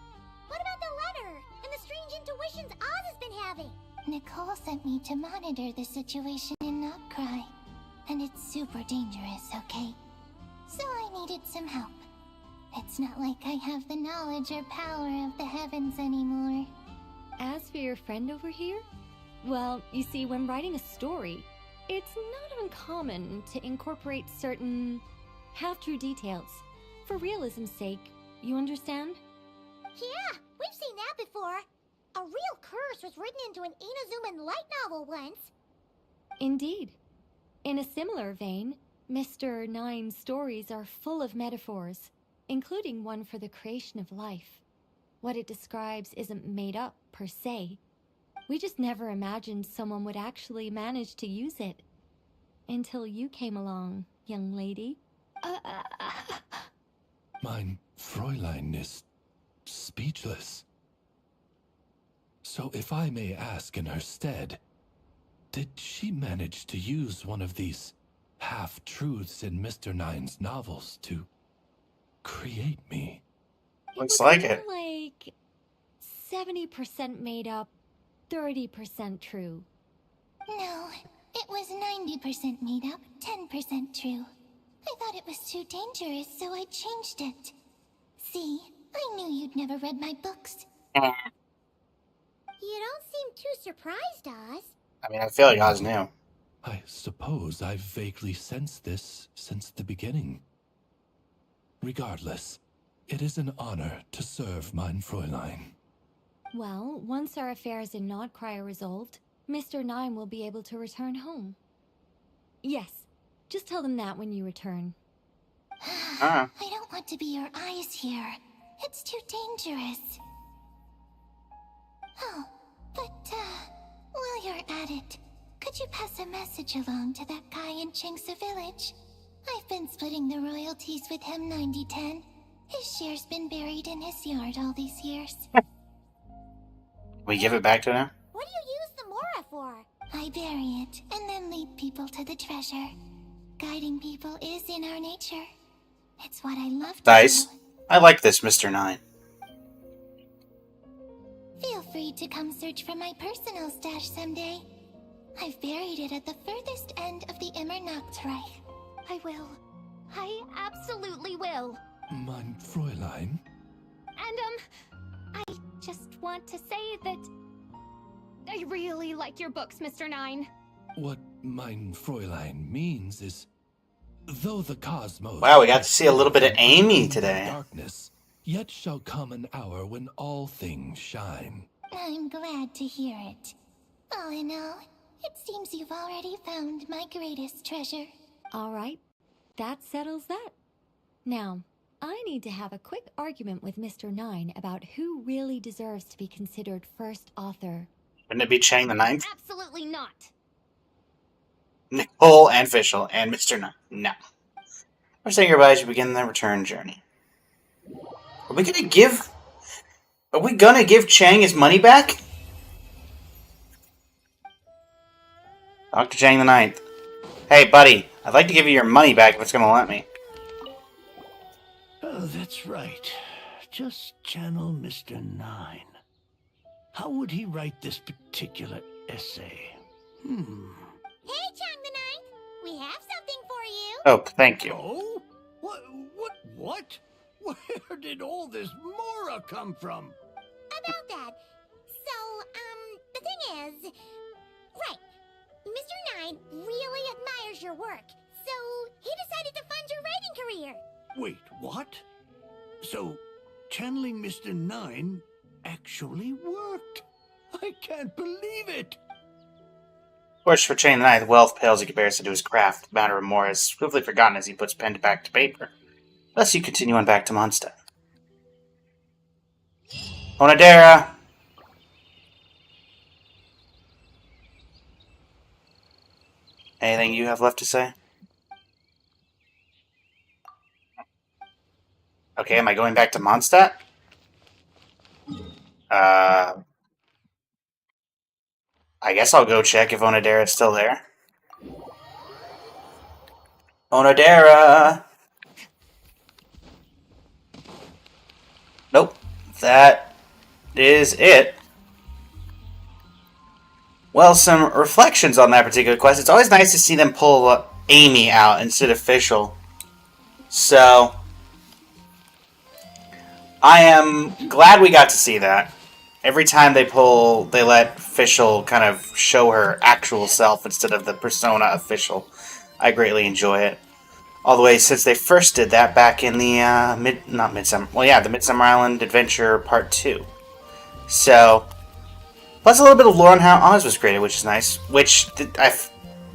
what about the letter and the strange intuitions Oz has been having? Nicole sent me to monitor the situation and not cry. And it's super dangerous, okay? So I needed some help. It's not like I have the knowledge or power of the heavens anymore. As for your friend over here, well, you see, when writing a story, it's not uncommon to incorporate certain half-true details. For realism's sake, you understand? Yeah, we've seen that before. A real curse was written into an Inazuman light novel once. Indeed. In a similar vein, Mr. Nine's stories are full of metaphors, including one for the creation of life. What it describes isn't made up, per se. We just never imagined someone would actually manage to use it. Until you came along, young lady. Mein Fräulein is speechless. So if I may ask in her stead, did she manage to use one of these half-truths in Mr. Nine's novels to create me? Looks like it. Like 70% made up, 30% true. No, it was 90% made up, 10% true. I thought it was too dangerous, so I changed it. See, I knew you'd never read my books. You don't seem too surprised, Oz. I mean, I feel like Oz knew. I suppose I've vaguely sensed this since the beginning. Regardless, it is an honor to serve mein Fräulein. Well, once our affairs in Nodcry are resolved, Mr. Nine will be able to return home. Yes, just tell them that when you return. I don't want to be your eyes here. It's too dangerous. Oh, but, while you're at it, could you pass a message along to that guy in Chingsa village? I've been splitting the royalties with him 90-10. His share's been buried in his yard all these years. We give it back to him? What do you use the Mora for? I bury it, and then lead people to the treasure. Guiding people is in our nature. It's what I love to Nice. do. I like this, Mr. Nine. Feel free to come search for my personal stash someday. I've buried it at the furthest end of the Immer Nachtreich. I will. I absolutely will. Mein Fräulein? And, I just want to say that I really like your books, Mr. Nine. What mein Fräulein means is, though the cosmos... Wow, we got to see a little bit of Amy today. Darkness, yet shall come an hour when all things shine. I'm glad to hear it. All in all, it seems you've already found my greatest treasure. All right, that settles that. Now, I need to have a quick argument with Mr. Nine about who really deserves to be considered first author. Wouldn't it be Chang the Ninth? Absolutely not. Nicole and Fischl and Mr. Nine. No. We're saying goodbye as we begin the return journey. Are we gonna give Chang his money back? Dr. Chang the Ninth. Hey, buddy, I'd like to give you your money back if it's gonna let me. Oh, that's right. Just channel Mr. Nine. How would he write this particular essay? Hey, Oh, thank you. Oh? What? Where did all this Mora come from? About that. So, the thing is... Right. Mr. Nine really admires your work, so he decided to fund your writing career. Wait, what? So, channeling Mr. Nine actually worked. I can't believe it. Of course, for Chain the Ninth, wealth pales in comparison to his craft. The matter of more is swiftly forgotten as he puts pen back to paper. Thus, you continue on back to Mondstadt. Onodera! Anything you have left to say? Okay, am I going back to Mondstadt? I guess I'll go check if Onodera is still there. Onodera! Nope. That is it. Well, some reflections on that particular quest. It's always nice to see them pull Amy out instead of Fischl. So, I am glad we got to see that. Every time they let Fischl kind of show her actual self instead of the persona of Fischl. I greatly enjoy it. All the way since they first did that back in the, the Midsummer Island Adventure Part 2. So, plus a little bit of lore on how Oz was created, which is nice. Which,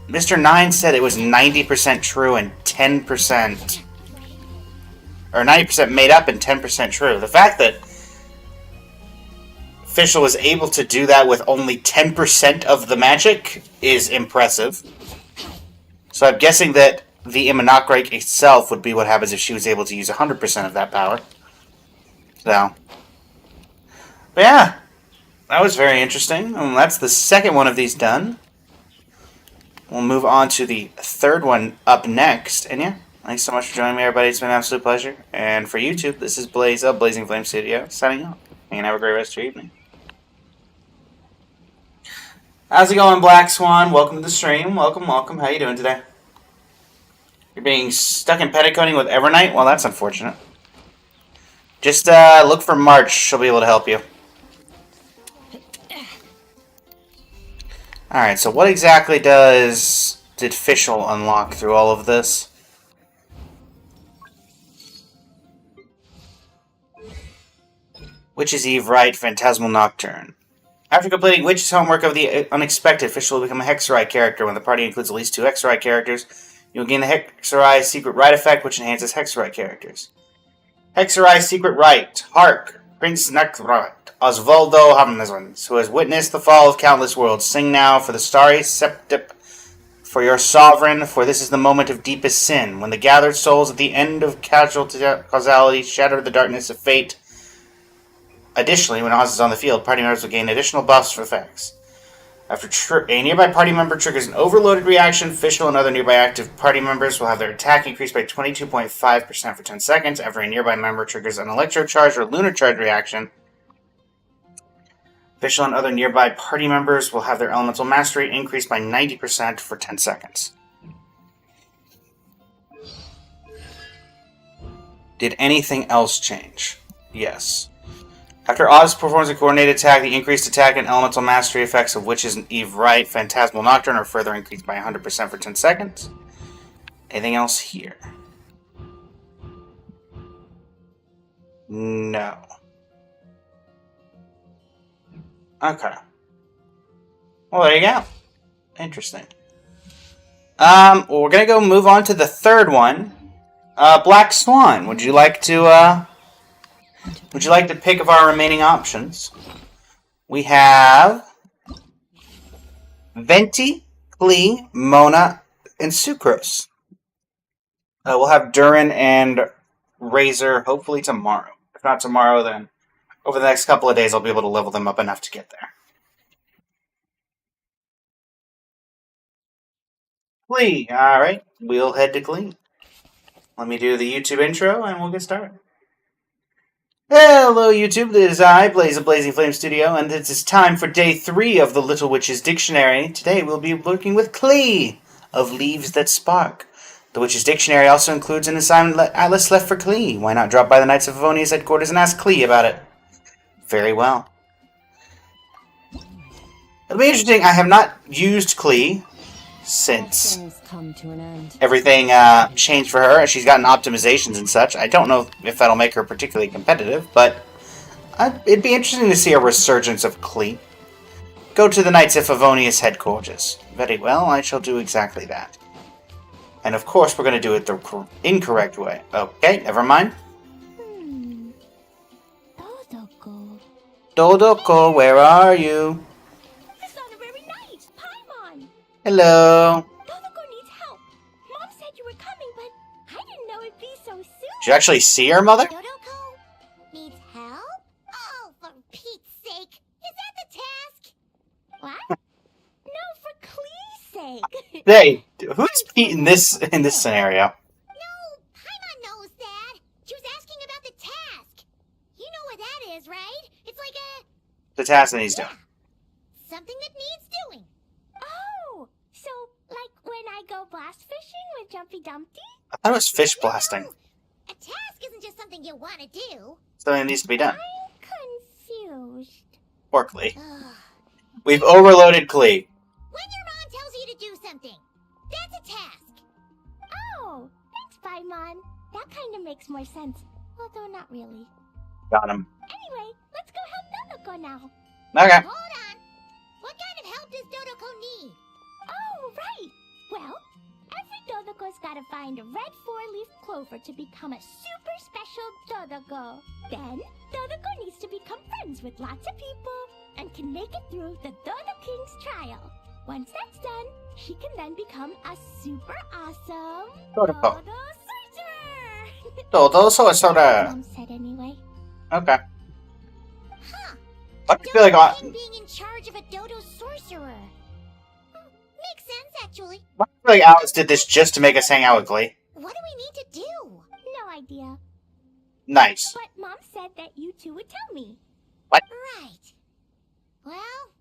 Mr. Nine said it was 90% true and 10%... Or 90% made up and 10% true. The fact that Fischl was able to do that with only 10% of the magic is impressive. So I'm guessing that the Immonocrake itself would be what happens if she was able to use 100% of that power. So. But yeah. That was very interesting. And that's the second one of these done. We'll move on to the third one up next. And yeah, thanks so much for joining me, everybody. It's been an absolute pleasure. And for YouTube, this is Blaze of Blazing Flame Studio, signing off. And have a great rest of your evening. How's it going, Black Swan? Welcome to the stream. Welcome, welcome. How you doing today? You're being stuck in petticoating with Evernight? Well, that's unfortunate. Just look for March. She'll be able to help you. Alright, so what exactly did Fischl unlock through all of this? Witch's Eve Rite, Phantasmal Nocturne. After completing Witch's homework of the unexpected, Fischl will become a Hexerei character. When the party includes at least 2 Hexerei characters, you will gain the Hexerei Secret Rite effect, which enhances Hexerei characters. Hexerei Secret Rite. Hark! Prince Nakrat, Osvaldo Hamnesons, who has witnessed the fall of countless worlds. Sing now for the starry septip for your sovereign, for this is the moment of deepest sin, when the gathered souls at the end of causality shatter the darkness of fate. Additionally, when Oz is on the field, party members will gain additional buffs for effects. After a nearby party member triggers an overloaded reaction, Fischl and other nearby active party members will have their attack increased by 22.5% for 10 seconds. After a nearby member triggers an electro charge or lunar charge reaction, Fischl and other nearby party members will have their elemental mastery increased by 90% for 10 seconds. Did anything else change? Yes. After Oz performs a coordinated attack, the increased attack and elemental mastery effects of Witch's Eve Rite, Phantasmal Nocturne are further increased by 100% for 10 seconds. Anything else here? No. Okay. Well, there you go. Interesting. Well, we're gonna go move on to the third one. Black Swan, would you like to pick of our remaining options? We have Venti, Klee, Mona, and Sucrose. We'll have Durin and Razor hopefully tomorrow. If not tomorrow, then over the next couple of days I'll be able to level them up enough to get there. Klee, alright. We'll head to Klee. Let me do the YouTube intro and we'll get started. Hello YouTube, it is I, Blaze of Blazing Flame Studio, and it is time for day 3 of the Little Witch's Dictionary. Today we'll be working with Klee of Leaves That Spark. The Witch's Dictionary also includes an assignment atlas left for Klee. Why not drop by the Knights of Favonia's headquarters and ask Klee about it? Very well. It'll be interesting. I have not used Klee since Come to an end. everything changed for her. She's gotten optimizations and such. I don't know if that'll make her particularly competitive, but it'd be interesting to see a resurgence of Klee. Go to the Knights of Favonia's headquarters. Very well, I shall do exactly that. And of course, we're going to do it the incorrect way. Okay, never mind. Dodoko. Dodoko, where are you? It's not a very nice. Paimon. Hello. Dodoko needs help. Mom said you were coming, but I didn't know it'd be so soon. Did you actually see her mother? Dodoko needs help? Oh, for Pete's sake. Is that the task? What? No, for Klee's sake. Hey, who's Pete in this scenario? No, Paimon knows that. She was asking about the task. You know what that is, right? It's like The task that he's doing. something that needs doing. Oh, so like when I go blast fishing with Jumpy Dumpty? I thought it was fish blasting. A task isn't just something you want to do. Something that needs to be done. I'm confused. Poor Klee. We've overloaded Klee. When your mom tells you to do something, that's a task. Oh, thanks, Paimon. That kind of makes more sense. Although not really. Got him. Anyway, let's go help Dodoko now. Okay. Hold on. What kind of help does Dodoko need? Oh, right. Well, every Dodoko's gotta find a red four-leaf clover to become a super special Dodoko. Then, Dodoko needs to become friends with lots of people and can make it through the Dodo King's trial. Once that's done, she can then become a super awesome Dodoko. Dodo Sorcerer! Dodo Sorcerer. Mom said anyway. Okay. Huh. I feel like Dodo King being in charge of a Dodo Sorcerer. Makes sense, actually. I feel like Alice did this just to make us hang out with Klee. What do we need to do? No idea. Nice. But Mom said that you two would tell me. What? Right. Well,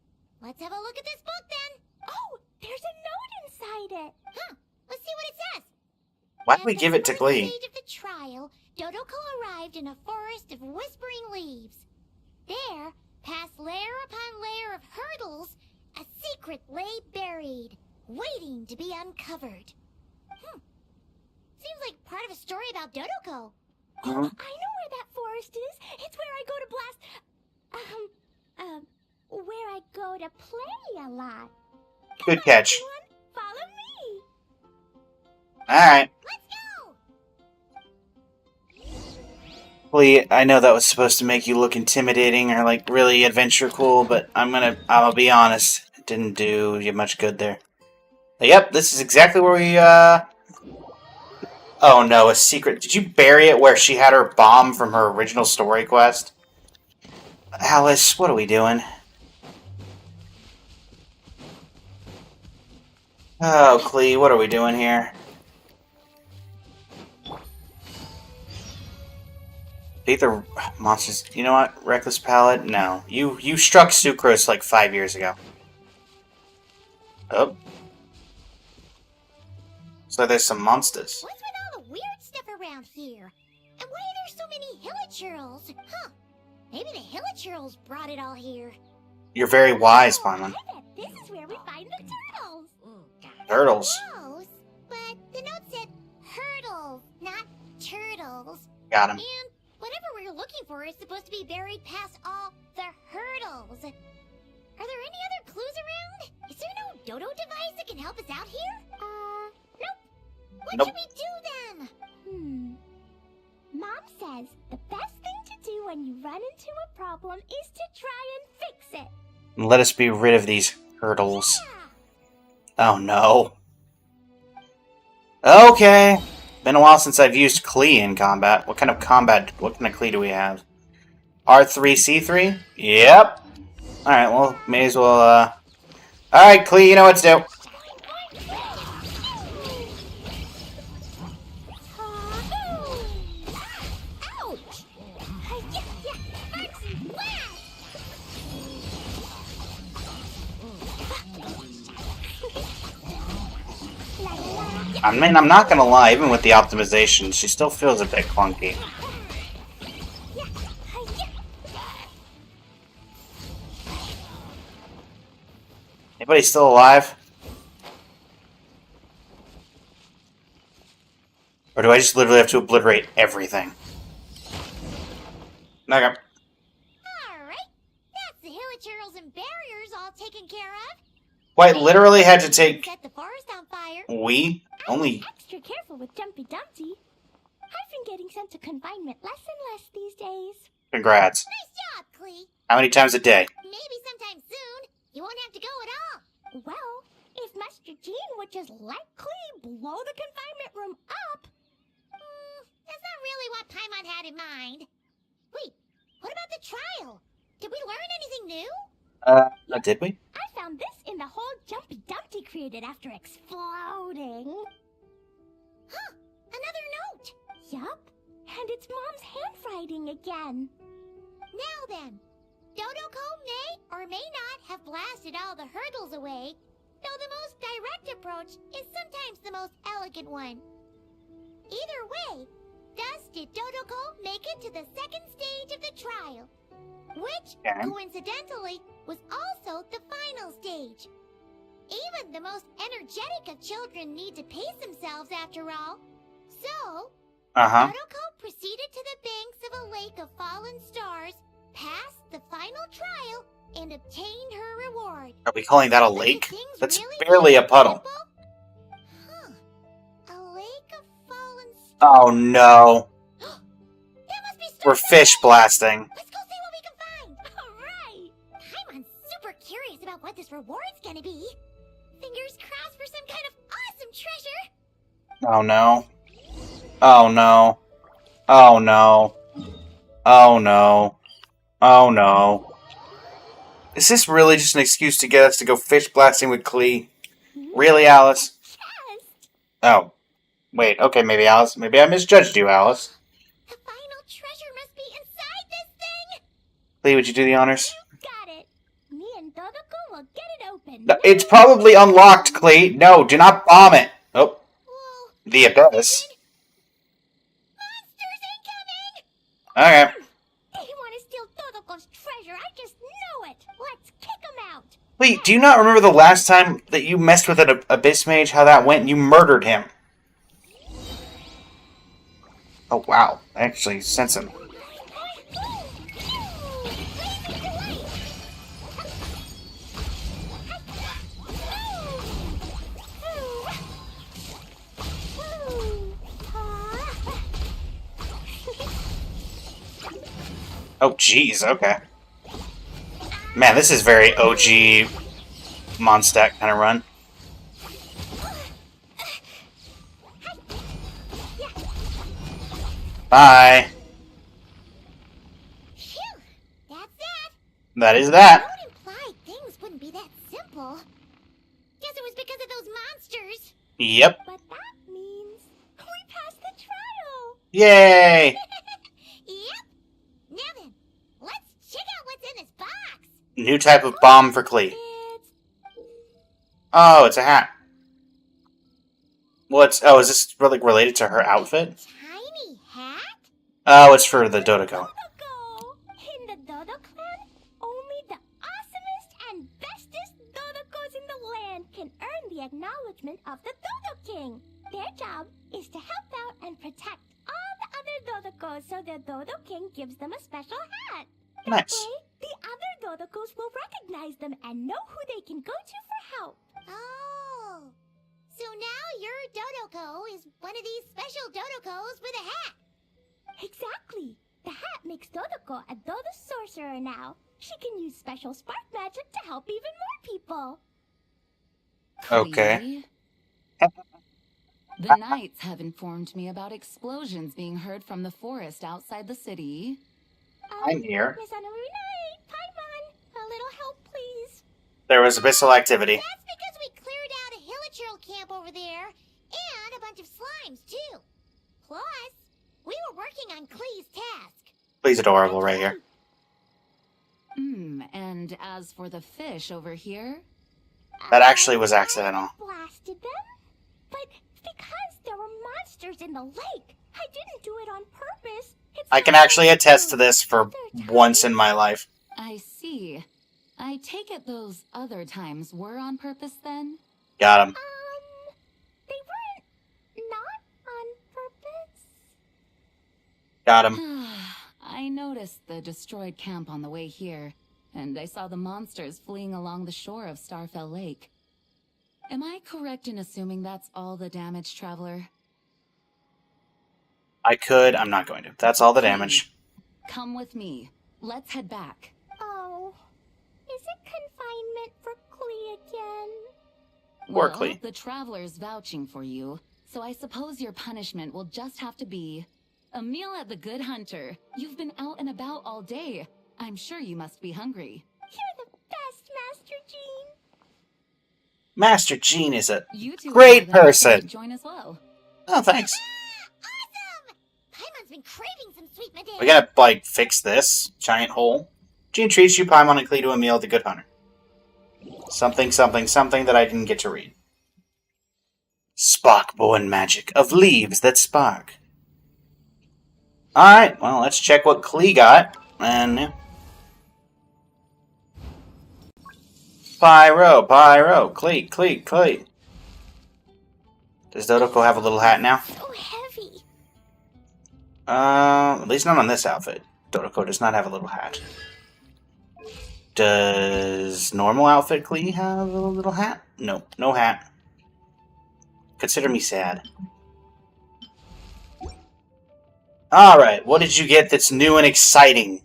let's have a look at this book then. Oh, there's a note inside it. Huh. Let's see what it says. Why did we give it to Klee? At the stage of the trial, Dodoko arrived in a forest of whispering leaves. There, past layer upon layer of hurdles, a secret lay buried, waiting to be uncovered. Seems like part of a story about Dodoko. Oh, I know where that forest is. It's where I go to blast... where I go to play a lot. Good catch. Everyone, follow me. Alright. Let's go. Klee, I know that was supposed to make you look intimidating or like really adventure cool, but I'll be honest. It didn't do you much good there. Yep, this is exactly where we, Oh no, a secret. Did you bury it where she had her bomb from her original story quest? Alice, what are we doing? Oh, Klee, what are we doing here? Beat the monsters. You know what? Reckless Palette? No. You struck Sucrose like 5 years ago. Oh. So there's some monsters. What's with all the weird stuff around here? And why are there so many Hilichurls? Huh. Maybe the Hilichurls brought it all here. You're very wise, Paimon. I bet this is where we find the turtles. Turtles. Close, but the note said hurdles, not turtles. Got him. And whatever we're looking for is supposed to be buried past all the hurdles. Are there any other clues around? Is there no dodo device that can help us out here? Nope. What Nope. should we do then? Mom says the best thing to do when you run into a problem is to try and fix it. Let us be rid of these hurdles. Oh no. Okay. Been a while since I've used Klee in combat. What kind of Klee do we have? R3C3? Yep. Alright, well, may as well, Alright, Klee, you know what to do. I mean, I'm not gonna lie, even with the optimization, she still feels a bit clunky. Anybody still alive? Or do I just literally have to obliterate everything? Okay. Alright, that's the hilichurls and barriers all taken care of. Well, I literally had to take... Set the forest on fire. We? Only... Extra careful with Jumpy Dumpty. I've been getting sent to confinement less and less these days. Congrats. Nice job, Clee. How many times a day? Maybe sometime soon, you won't have to go at all. Well, if Master Jean would just let Clee blow the confinement room up... That's not really what Paimon had in mind. Wait, what about the trial? Did we learn anything new? Did we? I found this in the hole Jumpy Dumpty created after exploding. Huh, another note. Yup, and it's Mom's handwriting again. Now then, Dodoko may or may not have blasted all the hurdles away, though the most direct approach is sometimes the most elegant one. Either way, thus did Dodoko make it to the second stage of the trial, which, coincidentally, was also the final stage. Even the most energetic of children need to pace themselves after all. So, Dodoko proceeded to the banks of a lake of fallen stars, passed the final trial, and obtained her reward. Are we calling that a lake? That's barely a puddle. Huh. A lake of fallen stars. Oh no. That must be We're fish blasting. Let's go see what we can find. Alright. Paimon's super curious about what this reward's gonna be. Fingers crossed for some kind of awesome treasure. Oh no. Oh no. Oh no. Oh no. Oh no. Is this really just an excuse to get us to go fish blasting with Clee? Really, Alice? Oh. Wait, okay, maybe Alice. Maybe I misjudged you, Alice. The final treasure must be inside this thing. Clee, would you do the honors? Got it. Me and Dodoko will get it open. No, it's probably unlocked, Clee. No, do not bomb it. Oh. Whoa. The abyss. Monsters incoming! Okay. They want to steal Dodoko's treasure. I just know it. Let's kick them out. Wait, do you not remember the last time that you messed with an abyss mage, how that went? You murdered him. Oh, wow. I actually sense him. Oh, jeez, okay. Man, this is very OG Mondstadt kind of run. Bye. Phew, that's that. That is that. That would imply things wouldn't be that simple. Guess it was because of those monsters. Yep. But that means we passed the trial. Yay! Yep. Now then, let's check out what's in this box. New type of bomb for Clee. Oh, it's a hat. What's... Oh, is this really related to her outfit? Tiny hat? Oh, it's for the Dodoko. In the Dodo clan, only the awesomest and bestest Dodokos in the land can earn the acknowledgement of the Dodo King. Their job is to help out and protect all the other Dodokos so the Dodo King gives them a special hat. That Nice. way, the other Dodokos will recognize them and know who they can go to for help. Oh. So now your Dodoko is one of these special Dodokos with a hat. Exactly. The hat makes Dodoko a Dodo sorcerer now. She can use special spark magic to help even more people. Okay. The knights have informed me about explosions being heard from the forest outside the city. I'm here. Miss Anna-Renee, Paimon, a little help, please. There was abyssal activity. That's because we cleared out a hilichurl camp over there, and a bunch of slimes, too. Plus, we were working on Clee's task. Clee's adorable right here. And as for the fish over here? That actually was accidental. Blasted them, but because there were monsters in the lake. I didn't do it on purpose. I can actually attest to this for once in my life. I see. I take it those other times were on purpose then? Got him. They weren't not on purpose. Got him. I noticed the destroyed camp on the way here, and I saw the monsters fleeing along the shore of Starfell Lake. Am I correct in assuming that's all the damage, Traveler? I could. I'm not going to. That's all the damage. Come with me. Let's head back. Oh, is it confinement for Klee again? Or Well, Klee. the Traveler's vouching for you, so I suppose your punishment will just have to be a meal at the Good Hunter. You've been out and about all day. I'm sure you must be hungry. You're the best, Master Jean. Master Jean is a You two great are gonna person. join as well. Oh, thanks. Awesome! Paimon's been craving some sweet Madeira. We gotta, like, fix this giant hole. Jean treats you, Paimon, and Klee to a meal at the Good Hunter. Something, something, something that I didn't get to read. Spark-born magic of leaves that spark. Alright, well, let's check what Klee got. And, yeah. Pyro, Klee. Does Dodoko have a little hat now? So heavy. At least not on this outfit. Dodoko does not have a little hat. Does normal outfit Klee have a little hat? No, no hat. Consider me sad. Alright, what did you get that's new and exciting?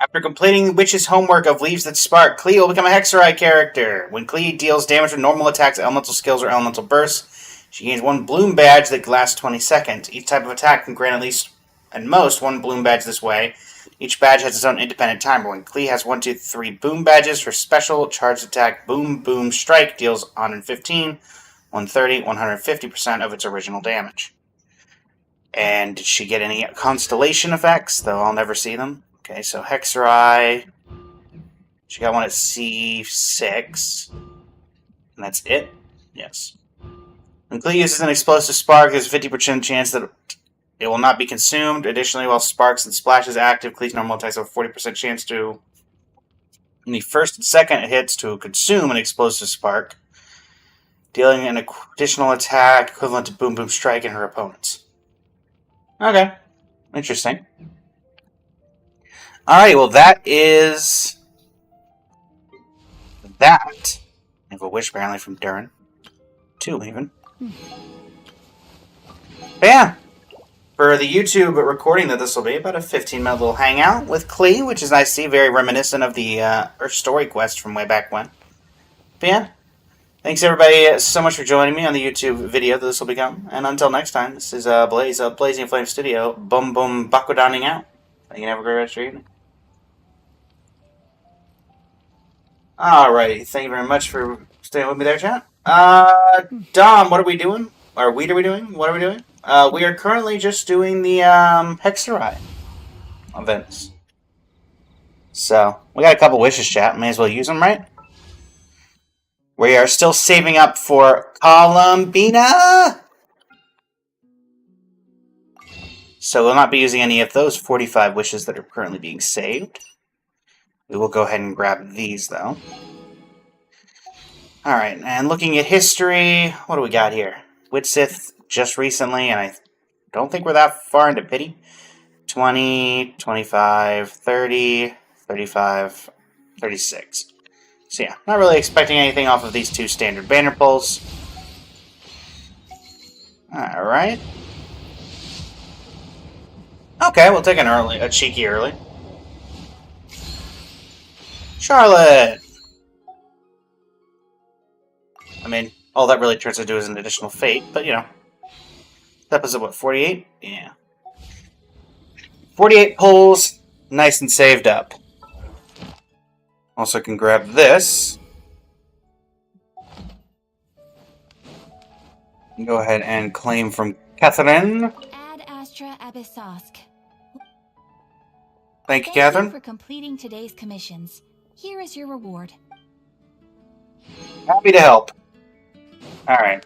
After completing the Witch's homework of Leaves That Spark, Klee will become a Hexerei character. When Klee deals damage with normal attacks, elemental skills, or elemental bursts, she gains one bloom badge that lasts 20 seconds. Each type of attack can grant at least, at most, one bloom badge this way. Each badge has its own independent timer. When Klee has 1, 2, 3 boom badges, her special charged attack Boom Boom Strike deals 115, 130, 150% of its original damage. And did she get any constellation effects? Though I'll never see them. Okay, so Hexerei. She got one at C6. And that's it? Yes. When Klee uses an explosive spark, there's a 50% chance that it will not be consumed. Additionally, while sparks and splashes active, Klee's normal attacks have a 40% chance to, in the first and second hits, to consume an explosive spark, dealing an additional attack equivalent to Boom Boom Strike in her opponents. Okay. Interesting. Alright, well that is that. I have a wish apparently from Durin. 2 even. But yeah. For the YouTube recording that this will be, about a 15-minute little hangout with Klee, which is nice to see, very reminiscent of the her story quest from way back when. But yeah. Thanks everybody so much for joining me on the YouTube video that this will become. And until next time, this is Blaze of Blazing Flame Studio. Boom boom bakudaning out. You can have a great rest of your evening. Alrighty, thank you very much for staying with me there, chat. Dom, what are we doing? Or what are we doing? What are we doing? We are currently just doing the Hexerei events. So, we got a couple wishes, chat. May as well use them, right? We are still saving up for Columbina! So we'll not be using any of those 45 wishes that are currently being saved. We will go ahead and grab these, though. Alright, and looking at history, what do we got here? Witsith just recently, and I don't think we're that far into pity. 20, 25, 30, 35, 36. So yeah, not really expecting anything off of these 2 standard banner pulls. Alright. Okay, we'll take a cheeky early. Charlotte! I mean, all that really turns into is an additional fate, but you know. That was at what, 48? Yeah. 48 pulls, nice and saved up. Also can grab this. Go ahead and claim from Catherine. Ad Astra Abyssosk. Thank you, Catherine. Thank you for completing today's commissions. Here is your reward. Happy to help. Alright.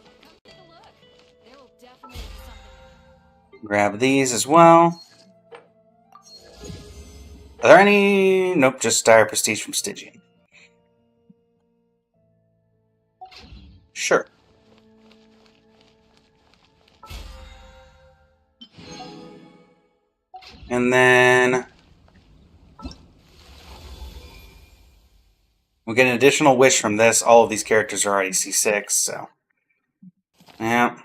Grab these as well. Are there any? Nope, just dire prestige from Stygian. Sure. And then we get an additional wish from this. All of these characters are already C6, so yeah.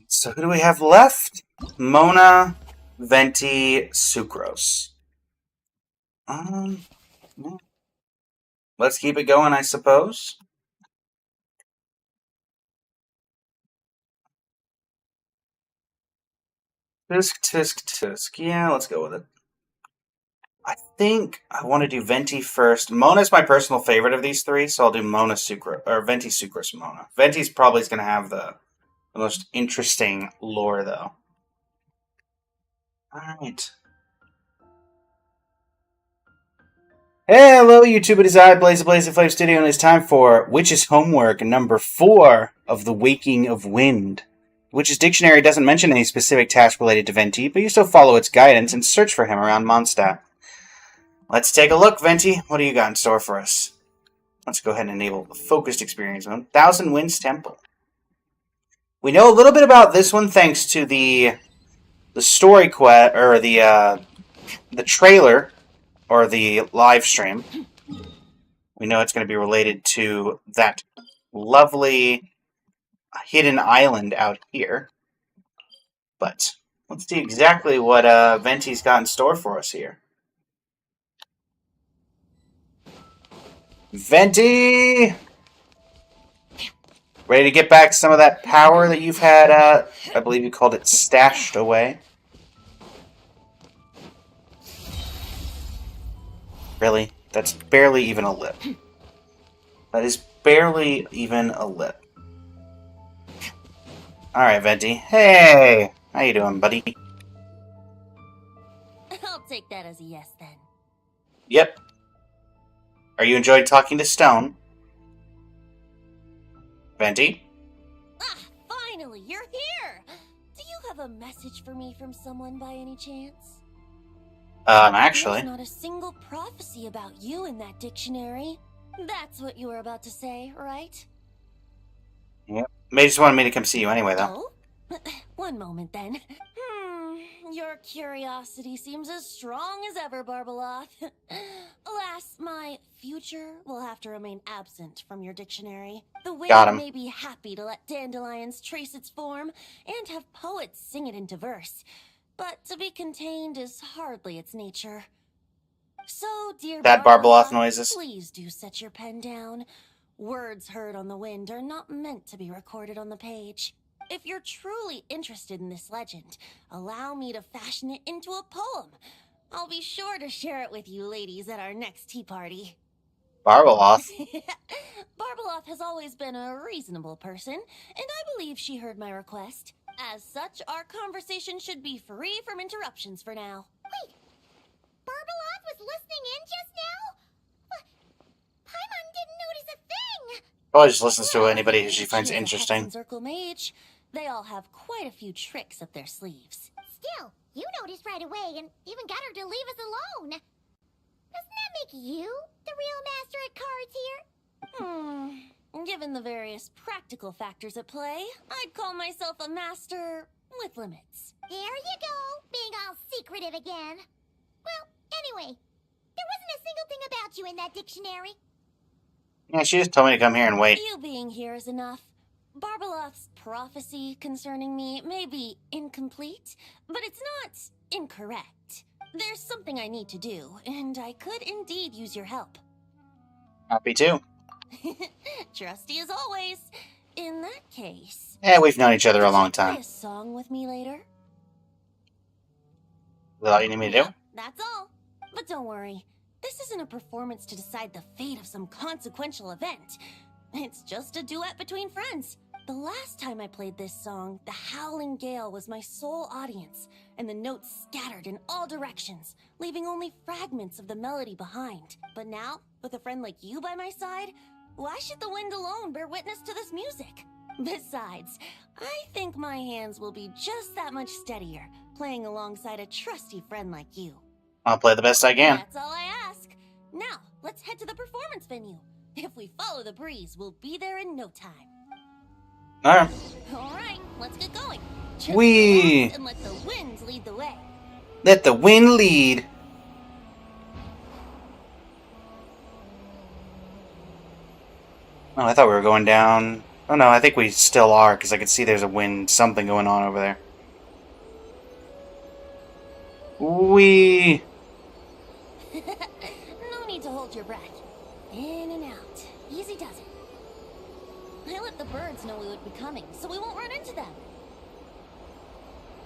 So who do we have left? Mona, Venti, Sucrose. Let's keep it going, I suppose. Tisk, tisk, tisk. Yeah, let's go with it. I think I want to do Venti first. Mona's my personal favorite of these three, so I'll do Mona Sucrose, or Venti Sucrose Mona. Venti's probably going to have the most interesting lore, though. Alright. Hello, YouTube. It is I, Blaze Flame Studio, and it's time for Witch's Homework, number 4 of The Waking of Wind. Witch's Dictionary doesn't mention any specific task related to Venti, but you still follow its guidance and search for him around Mondstadt. Let's take a look, Venti. What do you got in store for us? Let's go ahead and enable the focused experience mode. Thousand Winds Temple. We know a little bit about this one thanks to the story quest, or the trailer, or the live stream. We know it's going to be related to that lovely hidden island out here. But let's see exactly what Venti's got in store for us here. Venti! Ready to get back some of that power that you've had, I believe you called it stashed away. Really? That's barely even a lip. That is barely even a lip. Alright, Venti. Hey! How you doing, buddy? I'll take that as a yes, then. Yep. Are you enjoying talking to Stone? Venti? Ah, finally, you're here! Do you have a message for me from someone by any chance? Actually. There's not a single prophecy about you in that dictionary. That's what you were about to say, right? Yep. They just wanted me to come see you anyway, though. Oh? One moment, then. Your curiosity seems as strong as ever, Barbeloth. Alas, my future will have to remain absent from your dictionary. The wind may be happy to let dandelions trace its form and have poets sing it into verse, but to be contained is hardly its nature. So, dear Barbeloth noises. Please do set your pen down. Words heard on the wind are not meant to be recorded on the page. If you're truly interested in this legend, allow me to fashion it into a poem. I'll be sure to share it with you ladies at our next tea party. Barbeloth? Barbeloth has always been a reasonable person, and I believe she heard my request. As such, our conversation should be free from interruptions for now. Wait, Barbeloth was listening in just now? Paimon didn't notice a thing! Probably just listens to anybody who she finds interesting. Circle Mage. They all have quite a few tricks up their sleeves. Still, you noticed right away and even got her to leave us alone. Doesn't that make you the real master at cards here? Given the various practical factors at play, I'd call myself a master with limits. There you go, being all secretive again. Well, anyway, there wasn't a single thing about you in that dictionary. Yeah, she just told me to come here and wait. You being here is enough. Barbeloth's prophecy concerning me may be incomplete, but it's not incorrect. There's something I need to do, and I could indeed use your help. Happy to. Trusty as always. In that case... Yeah, we've known each other a long play time. a song with me later? Is that all you need me to do? That's all. But don't worry. This isn't a performance to decide the fate of some consequential event. It's just a duet between friends. The last time I played this song, the howling gale was my sole audience, and the notes scattered in all directions, leaving only fragments of the melody behind. But now, with a friend like you by my side, why should the wind alone bear witness to this music? Besides, I think my hands will be just that much steadier, playing alongside a trusty friend like you. I'll play the best I can. That's all I ask. Now, let's head to the performance venue. If we follow the breeze, we'll be there in no time. Alright. Alright, let's get going. Just Whee! relax and let the wind lead the way. Let the wind lead. Oh, I thought we were going down. Oh no, I think we still are, because I can see there's a wind, something going on over there. Whee! No need to hold your breath. In and out. Easy does it. I let the birds know we would be coming, so we won't run into them.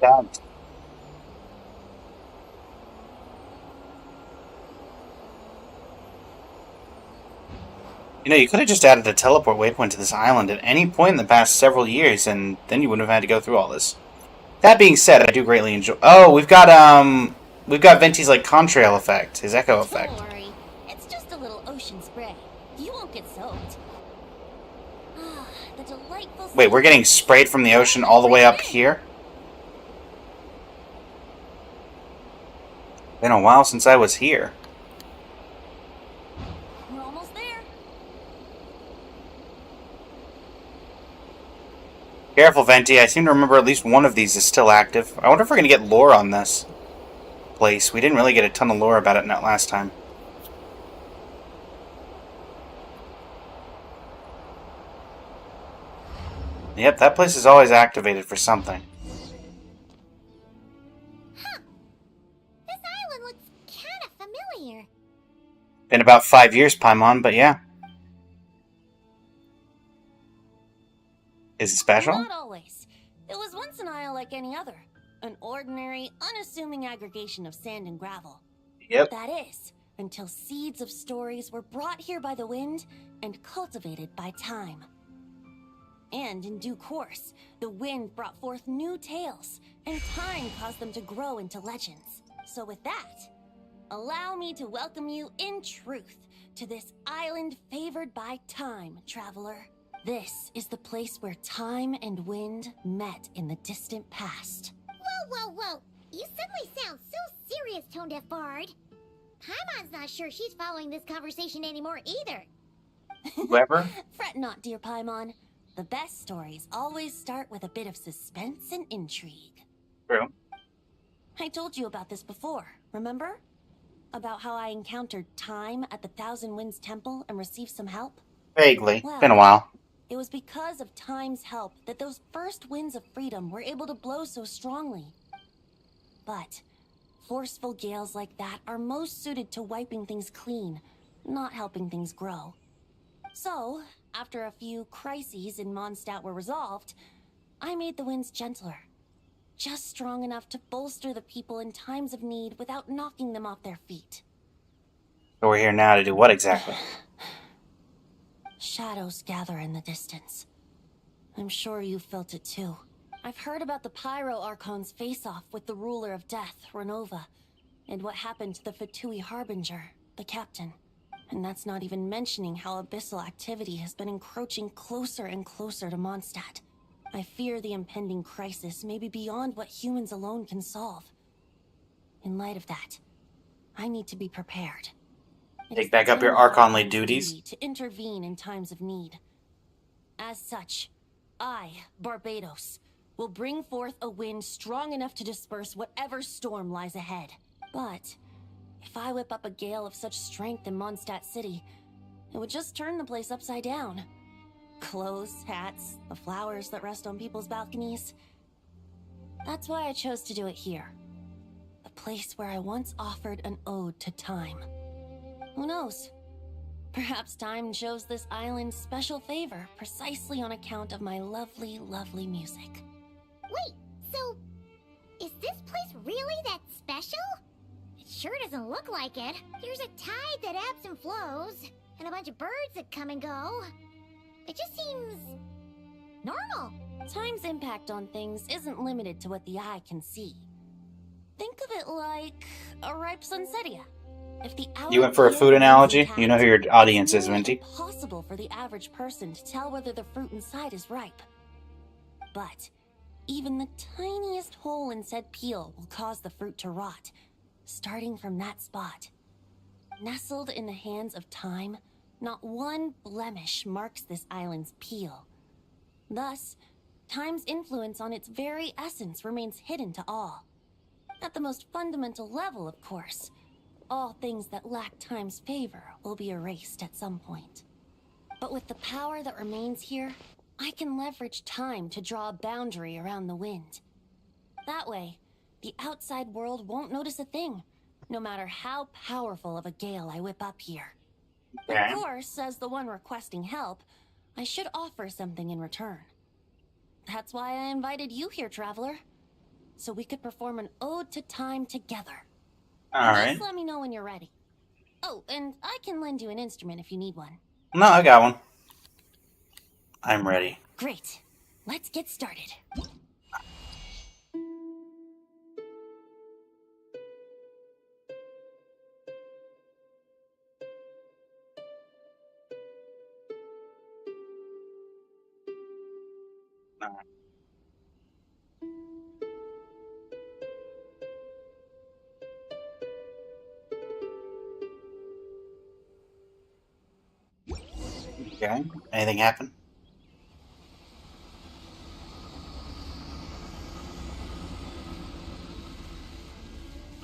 Down. You know, you could have just added a teleport waypoint to this island at any point in the past several years, and then you wouldn't have had to go through all this. That being said, I do greatly enjoy... Oh, we've got Venti's, like, contrail effect, his echo effect. Don't worry. It's just a little ocean spray. You won't get soaked. The delightful... Wait, we're getting sprayed from the ocean all the way up here? Been a while since I was here. We're almost there. Careful, Venti. I seem to remember at least one of these is still active. I wonder if we're going to get lore on this place. We didn't really get a ton of lore about it last time. Yep, that place is always activated for something. Huh. This island looks kind of familiar. Been about 5 years, Paimon, but yeah. Is it special? Not always. It was once an isle like any other. An ordinary, unassuming aggregation of sand and gravel. Yep. That is, until seeds of stories were brought here by the wind and cultivated by time. And in due course, the wind brought forth new tales, and time caused them to grow into legends. So with that, allow me to welcome you in truth to this island favored by time, traveler. This is the place where time and wind met in the distant past. Whoa. You suddenly sound so serious, Tone Deaf Bard. Paimon's not sure she's following this conversation anymore either. Whoever? Fret not, dear Paimon. The best stories always start with a bit of suspense and intrigue. True. I told you about this before, remember? About how I encountered time at the Thousand Winds Temple and received some help? Vaguely. Well, Been a while. It was because of time's help that those first winds of freedom were able to blow so strongly. But forceful gales like that are most suited to wiping things clean, not helping things grow. So, after a few crises in Mondstadt were resolved, I made the winds gentler. Just strong enough to bolster the people in times of need without knocking them off their feet. So we're here now to do what exactly? Shadows gather in the distance. I'm sure you felt it too. I've heard about the Pyro Archon's face-off with the ruler of death, Renova, and what happened to the Fatui Harbinger, the captain. And that's not even mentioning how abyssal activity has been encroaching closer and closer to Mondstadt. I fear the impending crisis may be beyond what humans alone can solve. In light of that, I need to be prepared. Take back up your Archonly duties. To intervene in times of need. As such, I, Barbados, will bring forth a wind strong enough to disperse whatever storm lies ahead. But if I whip up a gale of such strength in Mondstadt City, it would just turn the place upside down. Clothes, hats, the flowers that rest on people's balconies. That's why I chose to do it here. The place where I once offered an ode to time. Who knows? Perhaps time shows this island special favor precisely on account of my lovely, lovely music. Wait, so is this place really that special? It sure doesn't look like it. There's a tide that ebbs and flows, and a bunch of birds that come and go. It just seems normal. Time's impact on things isn't limited to what the eye can see. Think of it like a ripe sunsetia. If the You went for a food analogy? You know who your audience is, Venti. It's impossible for the average person to tell whether the fruit inside is ripe. but even the tiniest hole in said peel will cause the fruit to rot, starting from that spot. Nestled in the hands of time, not one blemish marks this island's peel. Thus, time's influence on its very essence remains hidden to all. At the most fundamental level, of course, all things that lack time's favor will be erased at some point. But with the power that remains here, I can leverage time to draw a boundary around the wind. That way, the outside world won't notice a thing, no matter how powerful of a gale I whip up here. Okay. Of course, as the one requesting help, I should offer something in return. That's why I invited you here, Traveler. So we could perform an ode to time together. Alright. Just let me know when you're ready. Oh, and I can lend you an instrument if you need one. No, I got one. I'm ready. Great. Let's get started. Okay. Anything happen?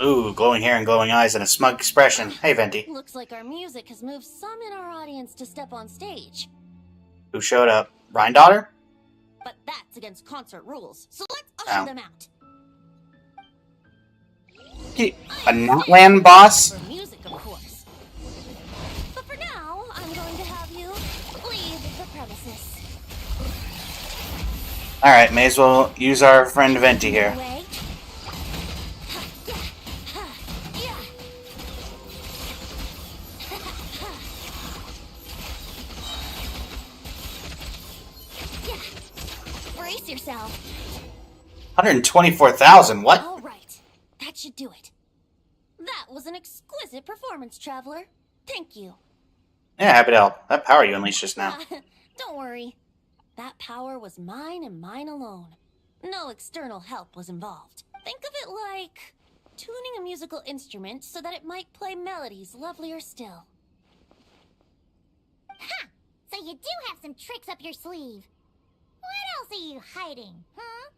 Ooh, glowing hair and glowing eyes and a smug expression. Hey, Venti. Looks like our music has moved some in our audience to step on stage. Who showed up? Rhine-daughter? But that's against concert rules, so let's Oh. usher them out. A Notland boss? For music, of course. But for now, I'm going to have you leave the premises. Alright, may as well use our friend Venti here. Away. Brace yourself. 124,000, what? All right, that should do it. That was an exquisite performance, Traveler. Thank you. Yeah, happy to help. That power you unleashed just now. Don't worry. That power was mine and mine alone. No external help was involved. Think of it like tuning a musical instrument so that it might play melodies lovelier still. Ha! So you do have some tricks up your sleeve. What else are you hiding, huh?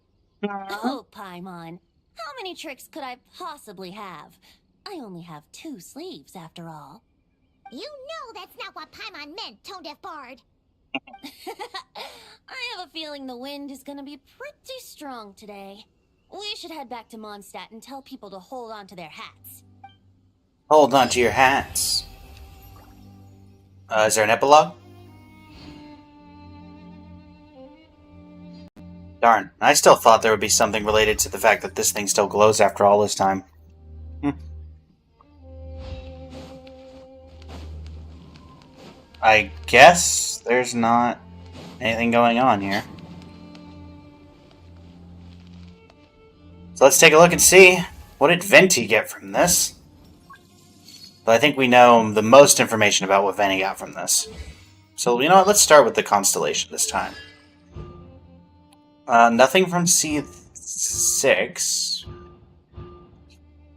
Oh, Paimon. How many tricks could I possibly have? I only have 2 sleeves, after all. You know that's not what Paimon meant, tone-deaf bard. I have a feeling the wind is gonna be pretty strong today. We should head back to Mondstadt and tell people to hold on to their hats. Hold on to your hats. Is there an epilogue? Darn, I still thought there would be something related to the fact that this thing still glows after all this time. I guess there's not anything going on here. So let's take a look and see, what did Venti get from this? But I think we know the most information about what Venti got from this. So, you know what, let's start with the constellation this time. Nothing from C6.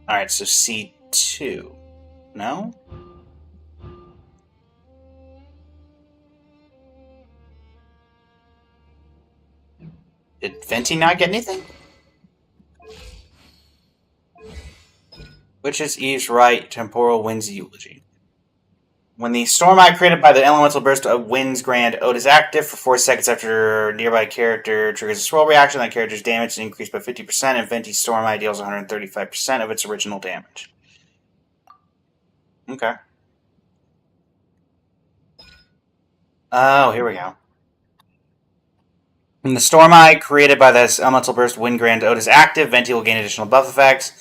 Alright, so C2. No? Did Venti not get anything? Which is Eve's right, temporal wind's eulogy. When the storm eye created by the elemental burst of wind's grand ode is active for 4 seconds after a nearby character triggers a swirl reaction, that character's damage is increased by 50%, and Venti's storm eye deals 135% of its original damage. Okay. Oh, here we go. When the storm eye created by this elemental burst wind grand ode is active, Venti will gain additional buff effects.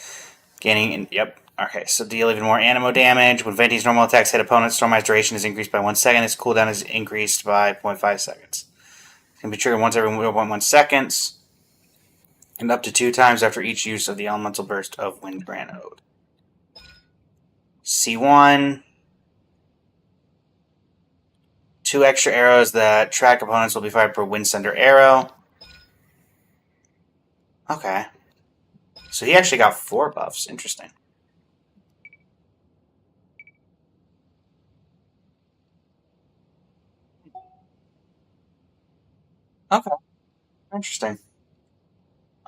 Yep. Okay, so deal even more animo damage. When Venti's normal attacks hit opponents, Storm Eye's duration is increased by 1 second. Its cooldown is increased by 0.5 seconds. It can be triggered once every 1.1 seconds, and up to 2 times after each use of the elemental burst of Wind Grand Ode. C1. 2 extra arrows that track opponents will be fired per Wind Sunder arrow. Okay. So he actually got 4 buffs. Interesting. Okay. Interesting.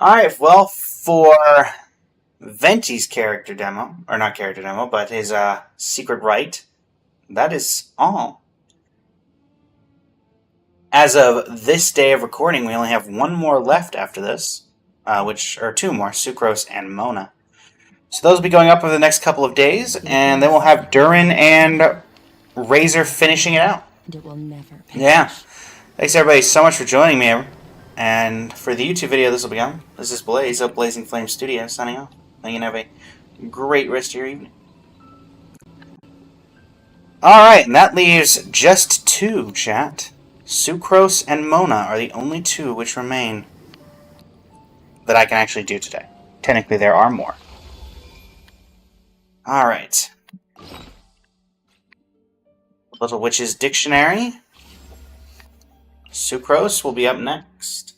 Alright, well, for Venti's character demo, or not character demo, but his secret right, that is all. As of this day of recording, we only have 1 more left after this, or 2 more, Sucrose and Mona. So those will be going up over the next couple of days, and then we'll have Durin and Razor finishing it out. It will never perish. Yeah. Thanks everybody so much for joining me. And for the YouTube video, this will be on. This is Blaze of Blazing Flame Studio signing off. Thank you and have a great rest of your evening. Alright, and that leaves just 2, chat. Sucrose and Mona are the only 2 which remain that I can actually do today. Technically, there are more. Alright. Little Witch's Dictionary. Sucrose will be up next.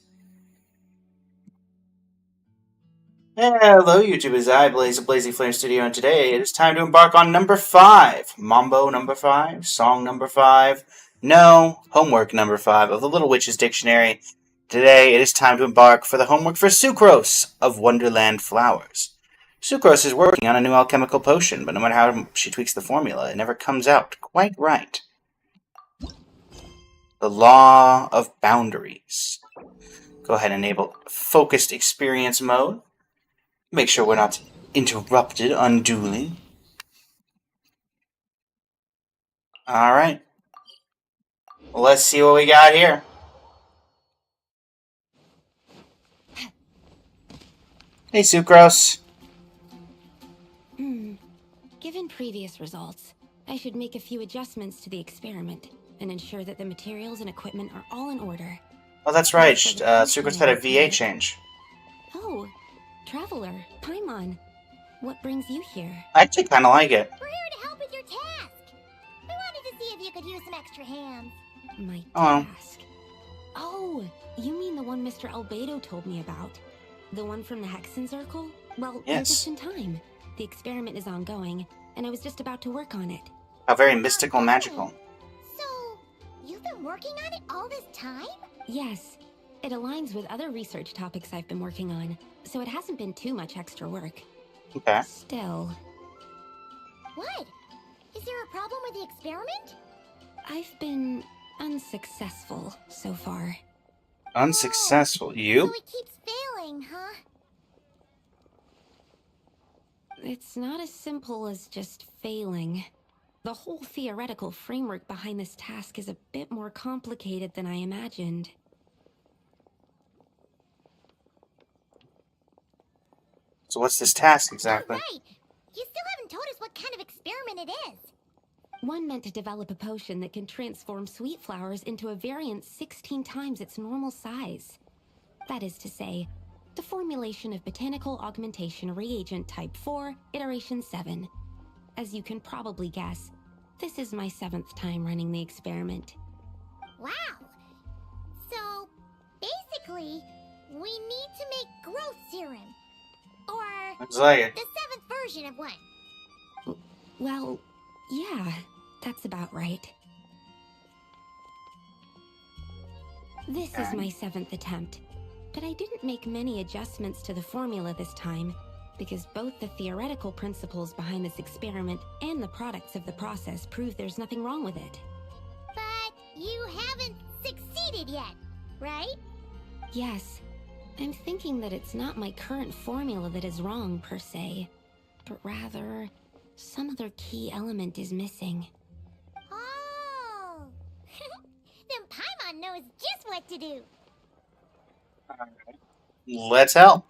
Hello YouTube, it's I, Blaze of Blazing Flame Studio, and today it is time to embark on number 5. Mambo number 5, song number 5, no, homework number 5 of the Little Witch's Dictionary. Today it is time to embark for the homework for Sucrose of Wonderland Flowers. Sucrose is working on a new alchemical potion, but no matter how she tweaks the formula, it never comes out quite right. The Law of Boundaries. Go ahead and enable Focused Experience Mode. Make sure we're not interrupted unduly. Alright. Let's see what we got here. Hey, Sucrose. Given previous results, I should make a few adjustments to the experiment and ensure that the materials and equipment are all in order. Oh, that's right. Sucrose had a VA change. Oh, Traveler, Paimon, what brings you here? I actually kind of like it. We're here to help with your task. We wanted to see if you could use some extra hands. My Oh. task. Oh, you mean the one Mr. Albedo told me about? The one from the Hexen Circle? Well, you're Yes. just in time. The experiment is ongoing, and I was just about to work on it. How very mystical, magical. So, you've been working on it all this time? Yes, it aligns with other research topics I've been working on, so it hasn't been too much extra work. Okay. Still, What? Is there a problem with the experiment? I've been unsuccessful so far. Unsuccessful. So You? it keeps failing, huh? It's not as simple as just failing. The whole theoretical framework behind this task is a bit more complicated than I imagined. So what's this task exactly? Right. You still haven't told us what kind of experiment it is. One meant to develop a potion that can transform sweet flowers into a variant 16 times its normal size. That is to say, the formulation of Botanical Augmentation Reagent Type 4, Iteration 7. As you can probably guess, this is my 7th time running the experiment. Wow. So, basically, we need to make growth serum. Or Looks like it. the 7th version of one. Well, yeah, that's about right. This is my 7th attempt, but I didn't make many adjustments to the formula this time, because both the theoretical principles behind this experiment and the products of the process prove there's nothing wrong with it. But you haven't succeeded yet, right? Yes, I'm thinking that it's not my current formula that is wrong, per se, but rather, some other key element is missing. Oh. Then Paimon knows just what to do. Let's help.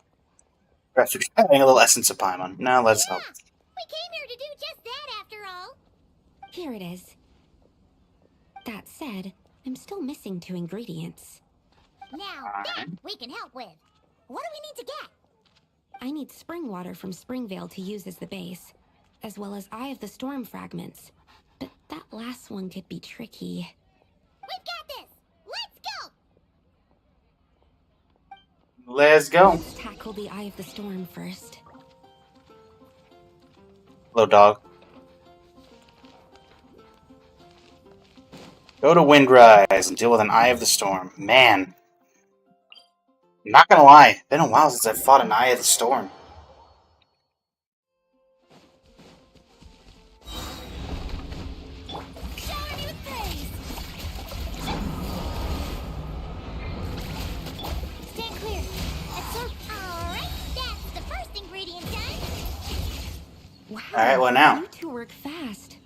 Perhaps we're having a little essence of Paimon. Now let's help. We came here to do just that after all. Here it is. That said, I'm still missing 2 ingredients. Now, that we can help with. What do we need to get? I need spring water from Springvale to use as the base, as well as Eye of the Storm fragments. But that last one could be tricky. We've got this! Let's go! Let's go. Let's tackle the Eye of the Storm first. Hello, dog. Go to Windrise and deal with an Eye of the Storm. Man, I'm not gonna lie, it's been a while since I've fought an Eye of the Storm. Stand clear. Alright, that's the first ingredient done. Wow. Alright, what now? You two work fast.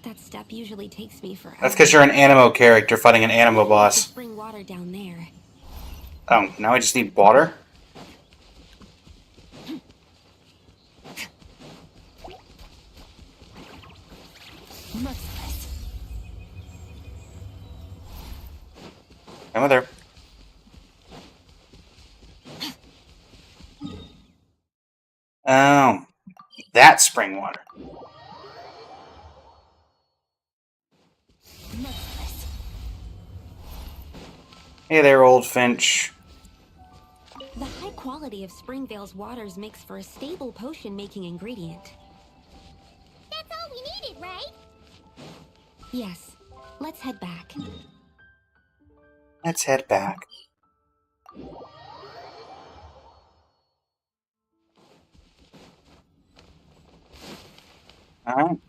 That step usually takes me forever. That's because you're an Animo character fighting an Animo boss. Spring water down there. Oh, now I just need water? Merciless. I'm with her. Oh, that's spring water. Merciless. Hey there, old Finch. The high quality of Springvale's waters makes for a stable potion-making ingredient. That's all we needed, right? Yes. Let's head back. Let's head back. Alright.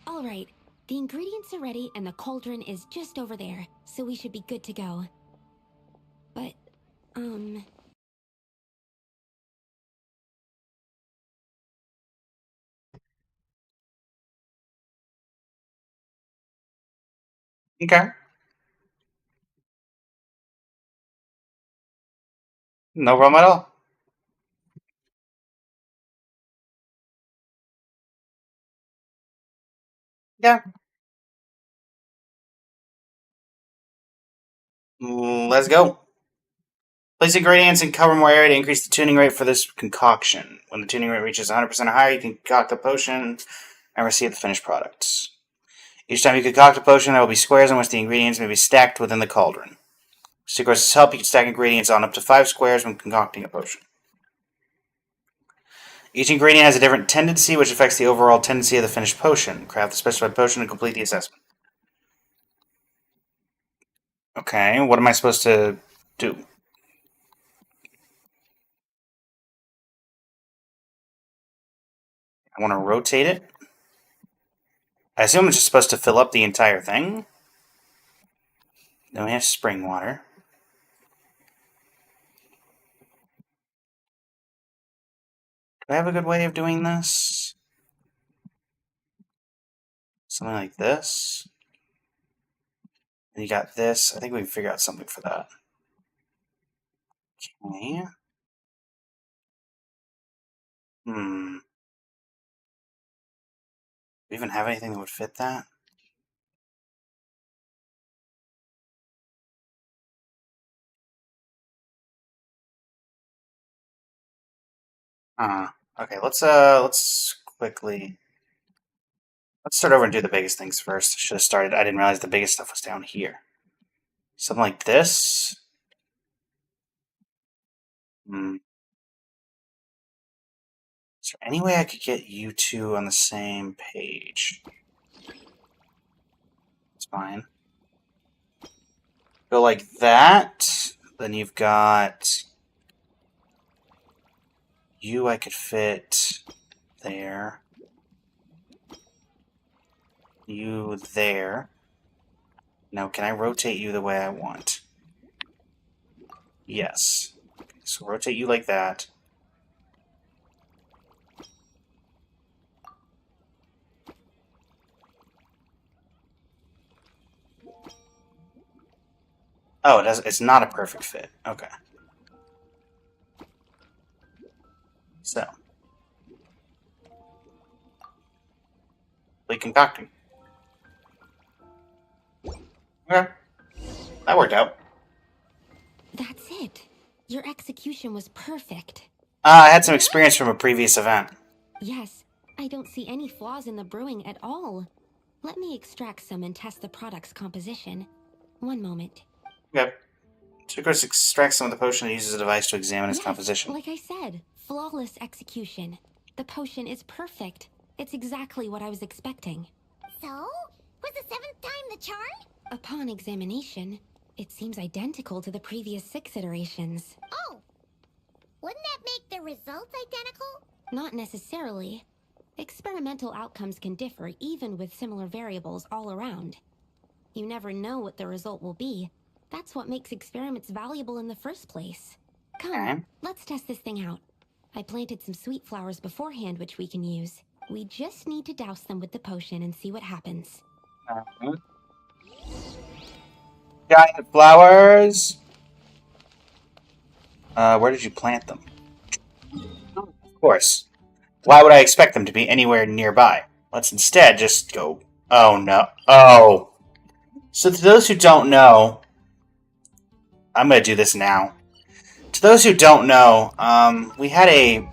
All right. The ingredients are ready and the cauldron is just over there, so we should be good to go. But, Okay. No problem at all. Yeah. Let's go. Place ingredients and cover more area to increase the tuning rate for this concoction. When the tuning rate reaches 100% or higher, you can concoct the potion and receive the finished products. Each time you concoct a potion, there will be squares on which the ingredients may be stacked within the cauldron. Secret's help, you can stack ingredients on up to 5 squares when concocting a potion. Each ingredient has a different tendency, which affects the overall tendency of the finished potion. Craft the specified potion and complete the assessment. Okay, what am I supposed to do? I want to rotate it. I assume it's just supposed to fill up the entire thing. Then we have spring water. Do I have a good way of doing this? Something like this. And you got this. I think we can figure out something for that. Okay. Do we even have anything that would fit that? Okay, let's quickly... Let's start over and do the biggest things first. Should have started... I didn't realize the biggest stuff was down here. Something like this. Is there any way I could get you two on the same page? It's fine. Go like that. Then you've got... You I could fit there. You there. Now, can I rotate you the way I want? Yes. Okay, so rotate you like that. Oh, it's not a perfect fit. Okay. So. Concocting. Okay. That worked out. That's it. Your execution was perfect. I had some experience from a previous event. Yes, I don't see any flaws in the brewing at all. Let me extract some and test the product's composition. One moment. Okay. Sucrose extracts some of the potion and uses a device to examine its composition. Like I said, flawless execution. The potion is perfect. It's exactly what I was expecting. So? Was the 7th time the charm? Upon examination, it seems identical to the previous 6 iterations. Oh! Wouldn't that make the results identical? Not necessarily. Experimental outcomes can differ even with similar variables all around. You never know what the result will be. That's what makes experiments valuable in the first place. Come, let's test this thing out. I planted some sweet flowers beforehand which we can use. We just need to douse them with the potion and see what happens. Giant flowers! Where did you plant them? Of course. Why would I expect them to be anywhere nearby? Let's instead just go... Oh, no. Oh! So to those who don't know... I'm gonna do this now. To those who don't know, we had an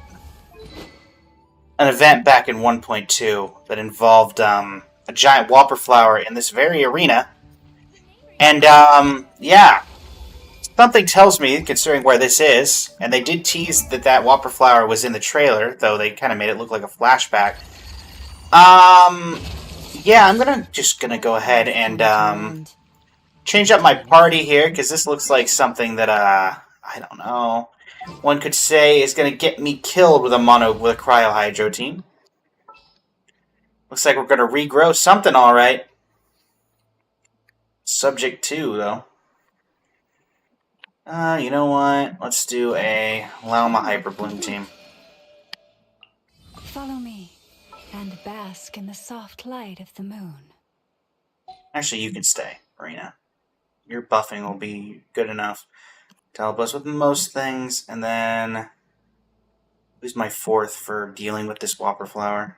event back in 1.2 that involved a giant whopper flower in this very arena. And, yeah. Something tells me, considering where this is, and they did tease that whopper flower was in the trailer, though they kind of made it look like a flashback. Yeah, I'm just gonna go ahead and, change up my party here, because this looks like something that, I don't know, one could say is gonna get me killed with a cryohydro team. Looks like we're gonna regrow something, alright. Subject 2, though. You know what? Let's do a Llama Hyper Bloom team. Follow me, and bask in the soft light of the moon. Actually, you can stay, Marina. Your buffing will be good enough to help us with most things, and then... Who's my 4th for dealing with this whopper flower?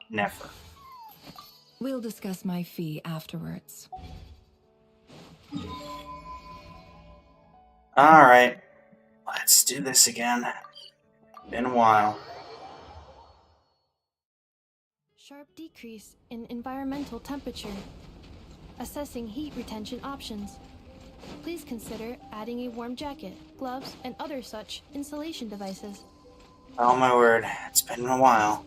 Never. We'll discuss my fee afterwards. Alright. Let's do this again. Been a while. Sharp decrease in environmental temperature. Assessing heat retention options. Please consider adding a warm jacket, gloves, and other such insulation devices. Oh my word, it's been a while.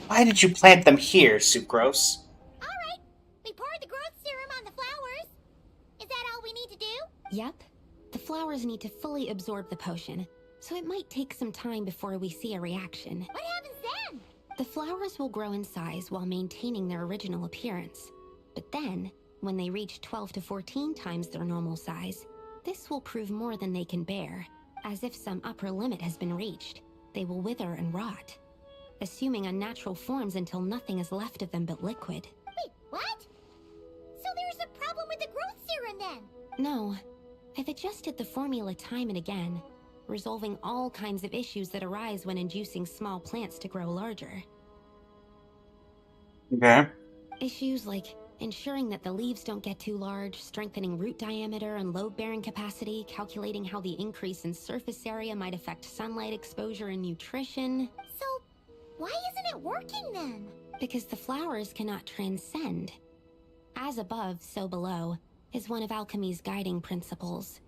Why did you plant them here, Sucrose? Alright, we poured the growth serum on the flowers. Is that all we need to do? Yep. The flowers need to fully absorb the potion, so it might take some time before we see a reaction. What happens then? The flowers will grow in size while maintaining their original appearance. But then, when they reach 12 to 14 times their normal size, this will prove more than they can bear. As if some upper limit has been reached, they will wither and rot, assuming unnatural forms until nothing is left of them but liquid. Wait, what? So there's a problem with the growth serum then? No. I've adjusted the formula time and again, resolving all kinds of issues that arise when inducing small plants to grow larger. Okay. Issues like ensuring that the leaves don't get too large, strengthening root diameter and load-bearing capacity, calculating how the increase in surface area might affect sunlight exposure and nutrition. So, why isn't it working then? Because the flowers cannot transcend. As above, so below, is one of alchemy's guiding principles.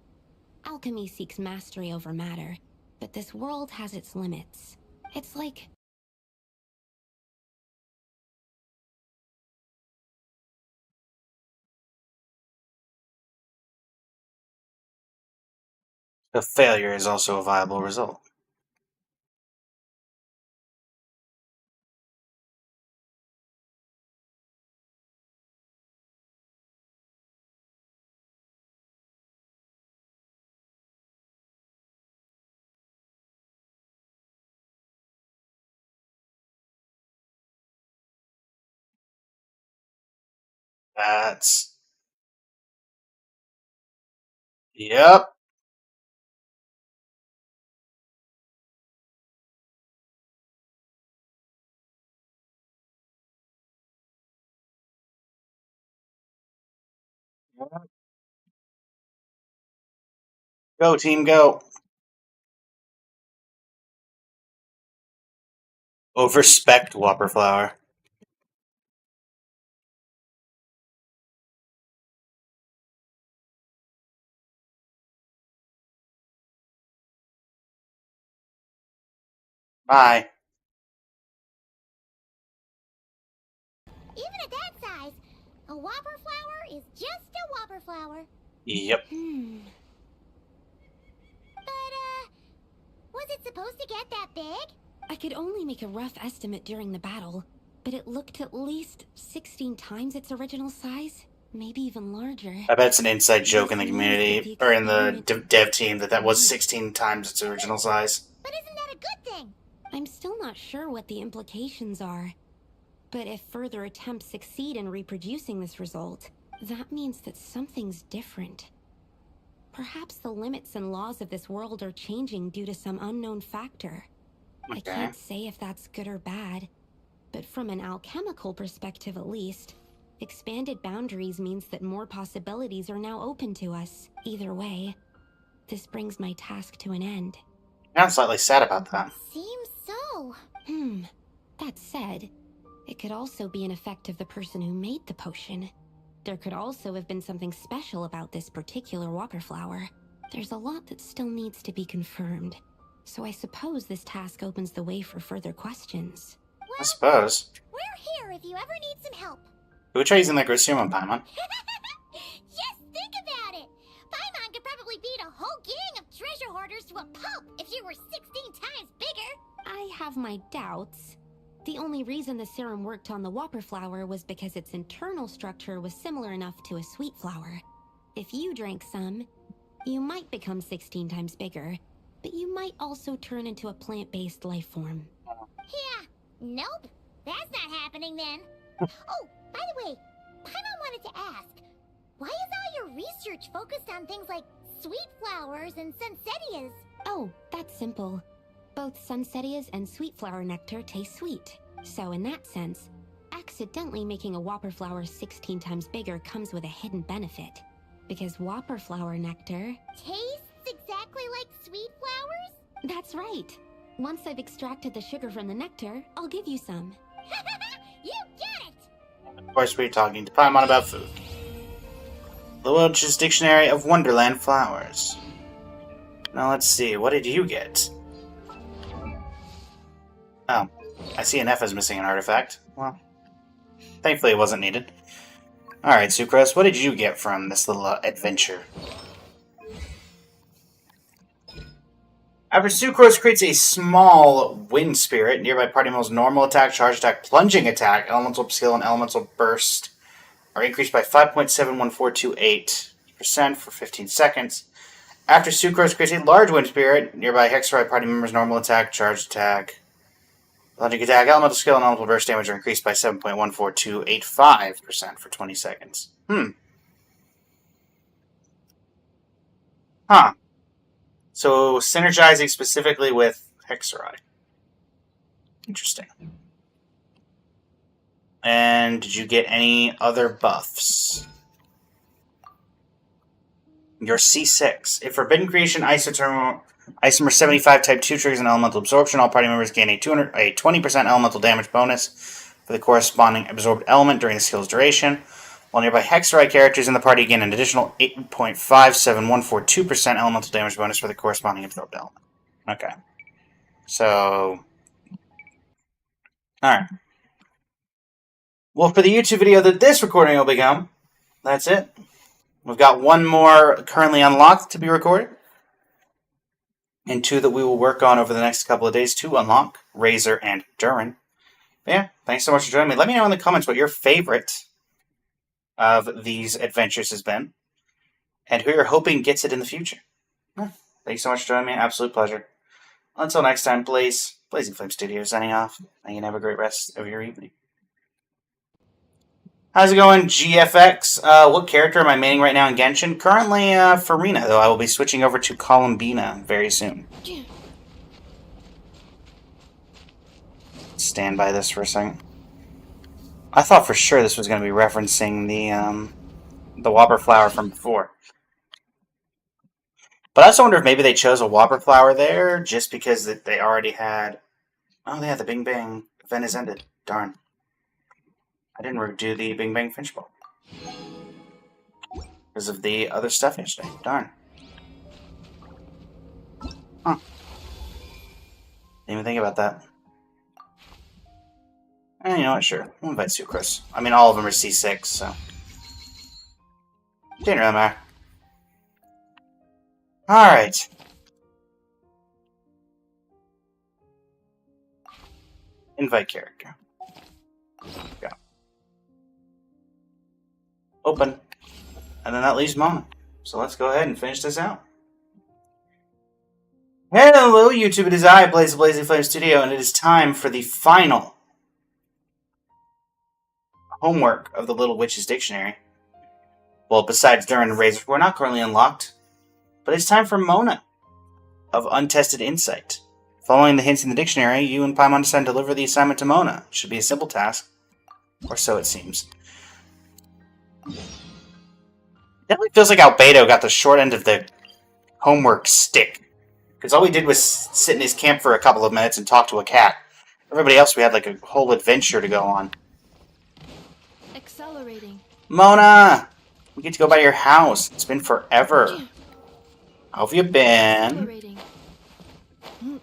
Alchemy seeks mastery over matter, but this world has its limits. It's like... A failure is also a viable result. That's... Yep. Go, team, go. Overspec Whopper Flower. Bye. Even at that size, a whopper flower is just a whopper flower. Yep. But, was it supposed to get that big? I could only make a rough estimate during the battle, but it looked at least 16 times its original size, maybe even larger. I bet it's an inside joke in the community, or in the dev team, that was 16 times its original size. But isn't that a good thing? I'm still not sure what the implications are. But if further attempts succeed in reproducing this result, that means that something's different. Perhaps the limits and laws of this world are changing due to some unknown factor. I can't say if that's good or bad, but from an alchemical perspective at least, expanded boundaries means that more possibilities are now open to us. Either way, this brings my task to an end. I'm slightly sad about that. Seems so. That said, it could also be an effect of the person who made the potion. There could also have been something special about this particular whopper flower. There's a lot that still needs to be confirmed, so I suppose this task opens the way for further questions. Well, I suppose. We're here if you ever need some help. Who tries using that Grosuma, Paimon? Just think about it. Paimon could probably beat a whole gang of treasure hoarders to a pulp if you were 16 times bigger. I have my doubts. The only reason the serum worked on the whopper flower was because its internal structure was similar enough to a sweet flower. If you drank some, you might become 16 times bigger, but you might also turn into a plant-based life form. Yeah, nope. That's not happening then. Oh, by the way, Paimon wanted to ask, why is all your research focused on things like sweet flowers and sunsettias? Oh, that's simple. Both sunsettias and sweet flower nectar taste sweet. So in that sense, accidentally making a whopper flower 16 times bigger comes with a hidden benefit. Because whopper flower nectar... Tastes exactly like sweet flowers? That's right. Once I've extracted the sugar from the nectar, I'll give you some. You got it! Of course, we're talking to Paimon about food. The Welch's Dictionary of Wonderland Flowers. Now let's see, what did you get? Oh, I see an F is missing an artifact. Well, thankfully it wasn't needed. Alright, Sucrose, what did you get from this little adventure? After Sucrose creates a small wind spirit, nearby party members' normal attack, charge attack, plunging attack, elemental skill, and elemental burst are increased by 5.71428% for 15 seconds. After Sucrose creates a large wind spirit, nearby Hexerite party members' normal attack, charge attack, plunging attack, elemental skill, and elemental burst damage are increased by 7.14285% for 20 seconds. Huh. So, synergizing specifically with Hexerite. Interesting. And did you get any other buffs? Your C6. If Forbidden Creation Isomer 75 Type 2 triggers an elemental absorption, all party members gain a 20% elemental damage bonus for the corresponding absorbed element during the skill's duration, while nearby Hexerite characters in the party gain an additional 8.57142% elemental damage bonus for the corresponding absorbed element. Okay. So... Alright. Well, for the YouTube video that this recording will become, that's it. We've got one more currently unlocked to be recorded, and two that we will work on over the next couple of days to unlock, Razor and Durin. But yeah, thanks so much for joining me. Let me know in the comments what your favorite of these adventures has been, and who you're hoping gets it in the future. Thanks so much for joining me. Absolute pleasure. Until next time, Blazing Flame Studios signing off. And you can have a great rest of your evening. How's it going, GFX? What character am I maining right now in Genshin? Currently, Farina, though I will be switching over to Columbina very soon. Stand by this for a second. I thought for sure this was going to be referencing the Whopper flower from before. But I also wonder if maybe they chose a Whopper flower there just because they already had... Oh, yeah, the Bing Bang event has ended. Darn. I didn't do the Bing Bang Finch Bowl because of the other stuff yesterday. Darn. Huh. Didn't even think about that. And you know what? Sure. We'll invite Sucrose. I mean, all of them are C6, so. Didn't really matter. Alright. Invite character. Go. Open. And then that leaves Mona. So let's go ahead and finish this out. Hello, YouTube. It is I, Blaze the Blazing Flame Studio, and it is time for the final homework of the Little Witch's Dictionary. Well, besides Durin and Razor, we're not currently unlocked. But it's time for Mona of Untested Insight. Following the hints in the dictionary, you and Paimon-san deliver the assignment to Mona. It should be a simple task. Or so it seems. Definitely feels like Albedo got the short end of the homework stick. Because all we did was sit in his camp for a couple of minutes and talk to a cat. Everybody else, we had like a whole adventure to go on. Accelerating. Mona! We get to go by your house. It's been forever. How have you been?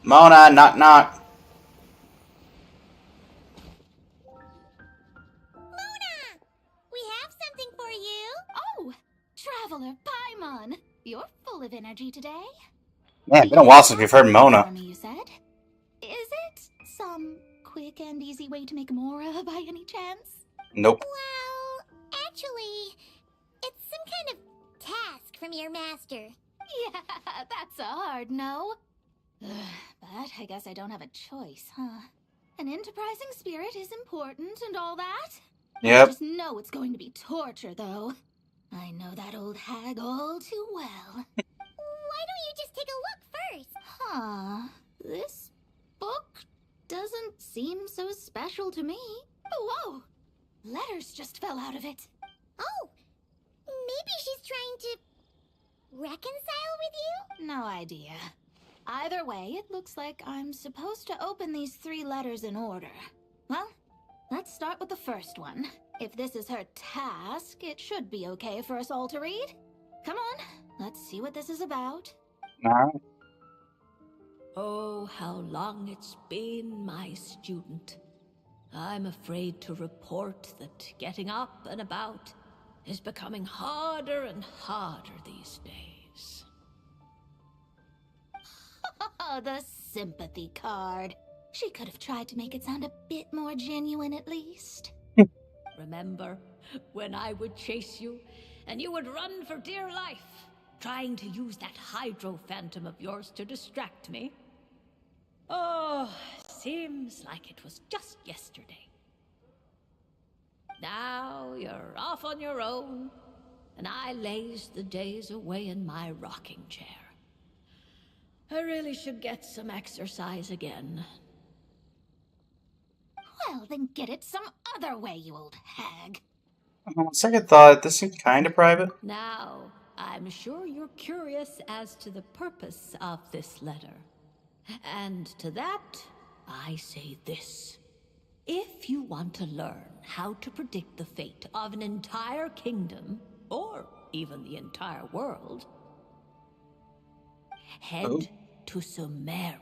Mona, knock knock. Mona! We have something for you. Oh, Traveler Paimon. You're full of energy today. Man, it's been a while since we've heard Mona. For me, you said. Is it some quick and easy way to make Mora by any chance? Nope. Well, actually, it's some kind of task from your master. Yeah, that's a hard no. But I guess I don't have a choice, huh? An enterprising spirit is important and all that. Yep. I just know it's going to be torture, though. I know that old hag all too well. Why don't you just take a look first? Huh. This book doesn't seem so special to me. Oh, whoa! Letters just fell out of it. Oh, maybe she's trying to reconcile with you? No idea. Either way, it looks like I'm supposed to open these 3 letters in order. Well, let's start with the first one. If this is her task, it should be okay for us all to read. Come on, let's see what this is about. Alright. Oh, how long it's been, my student. I'm afraid to report that getting up and about is becoming harder and harder these days. The sympathy card. She could have tried to make it sound a bit more genuine at least. Remember when I would chase you and you would run for dear life, trying to use that hydro phantom of yours to distract me? Oh, seems like it was just yesterday. Now you're off on your own, and I laze the days away in my rocking chair. I really should get some exercise again. Well, then get it some other way, you old hag. On second thought, this seems kind of private. Now, I'm sure you're curious as to the purpose of this letter. And to that, I say this. If you want to learn how to predict the fate of an entire kingdom, or even the entire world, head to Sumeru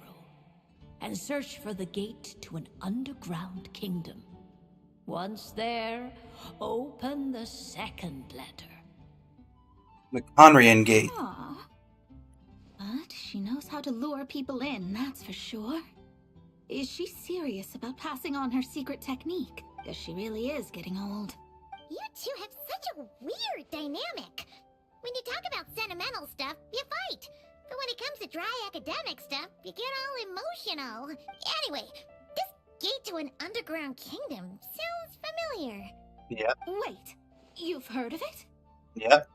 and search for the gate to an underground kingdom. Once there, open the second letter. The Conrian Gate. Aw. But she knows how to lure people in, that's for sure. Is she serious about passing on her secret technique? Because she really is getting old. You two have such a weird dynamic. When you talk about sentimental stuff, you fight. But when it comes to dry academic stuff, you get all emotional. Anyway, this gate to an underground kingdom sounds familiar. Yep. Wait, you've heard of it? Yep.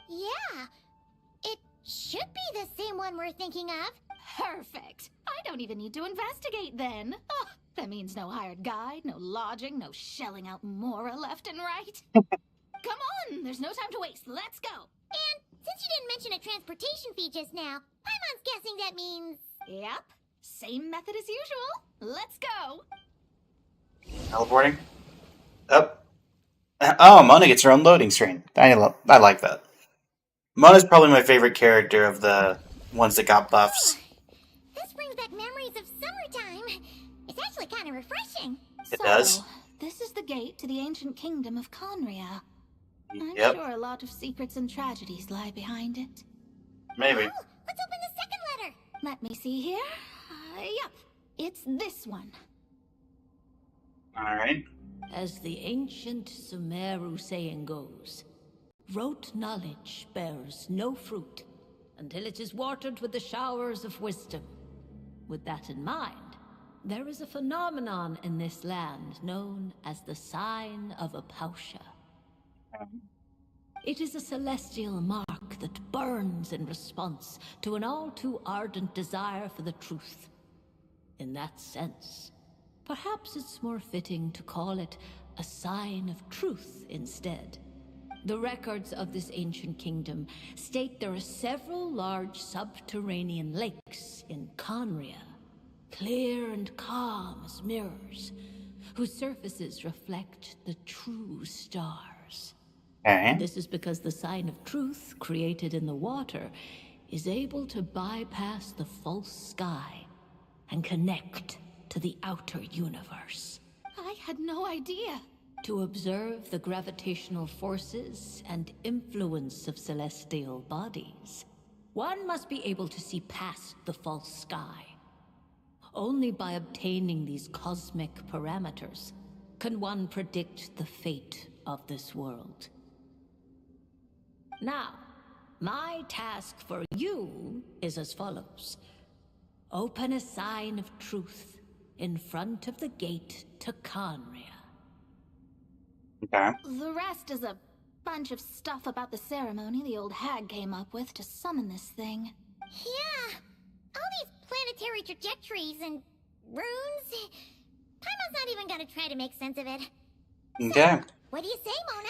Yeah. It should be the same one we're thinking of. Perfect. I don't even need to investigate then. Oh, that means no hired guide, no lodging, no shelling out Mora left and right. Come on, there's no time to waste. Let's go. And since you didn't mention a transportation fee just now, Paimon's guessing that means... Yep. Same method as usual. Let's go. Teleporting. Up. Oh, Mona gets her own loading screen. I like that. Mona's probably my favorite character of the ones that got buffs. This brings brings back memories of summertime. It's actually kind of refreshing. It does. This is the gate to the ancient kingdom of Conria. I'm Yep. sure a lot of secrets and tragedies lie behind it. Maybe. Oh, let's open the second letter. Let me see here. Yep, it's this one. Alright. As the ancient Sumeru saying goes, rote knowledge bears no fruit until it is watered with the showers of wisdom. With that in mind, there is a phenomenon in this land known as the Sign of Apausha. It is a celestial mark that burns in response to an all too ardent desire for the truth. In that sense, perhaps it's more fitting to call it a sign of truth instead. The records of this ancient kingdom state there are several large subterranean lakes in Conria, clear and calm as mirrors, whose surfaces reflect the true stars. Okay. This is because the sign of truth created in the water is able to bypass the false sky and connect to the outer universe. I had no idea. To observe the gravitational forces and influence of celestial bodies, one must be able to see past the false sky. Only by obtaining these cosmic parameters can one predict the fate of this world. Now, my task for you is as follows. Open a sign of truth in front of the gate to Conria. Okay. The rest is a bunch of stuff about the ceremony the old hag came up with to summon this thing. Yeah, all these planetary trajectories and runes. Paimon's not even gonna try to make sense of it. Okay. What do you say, Mona?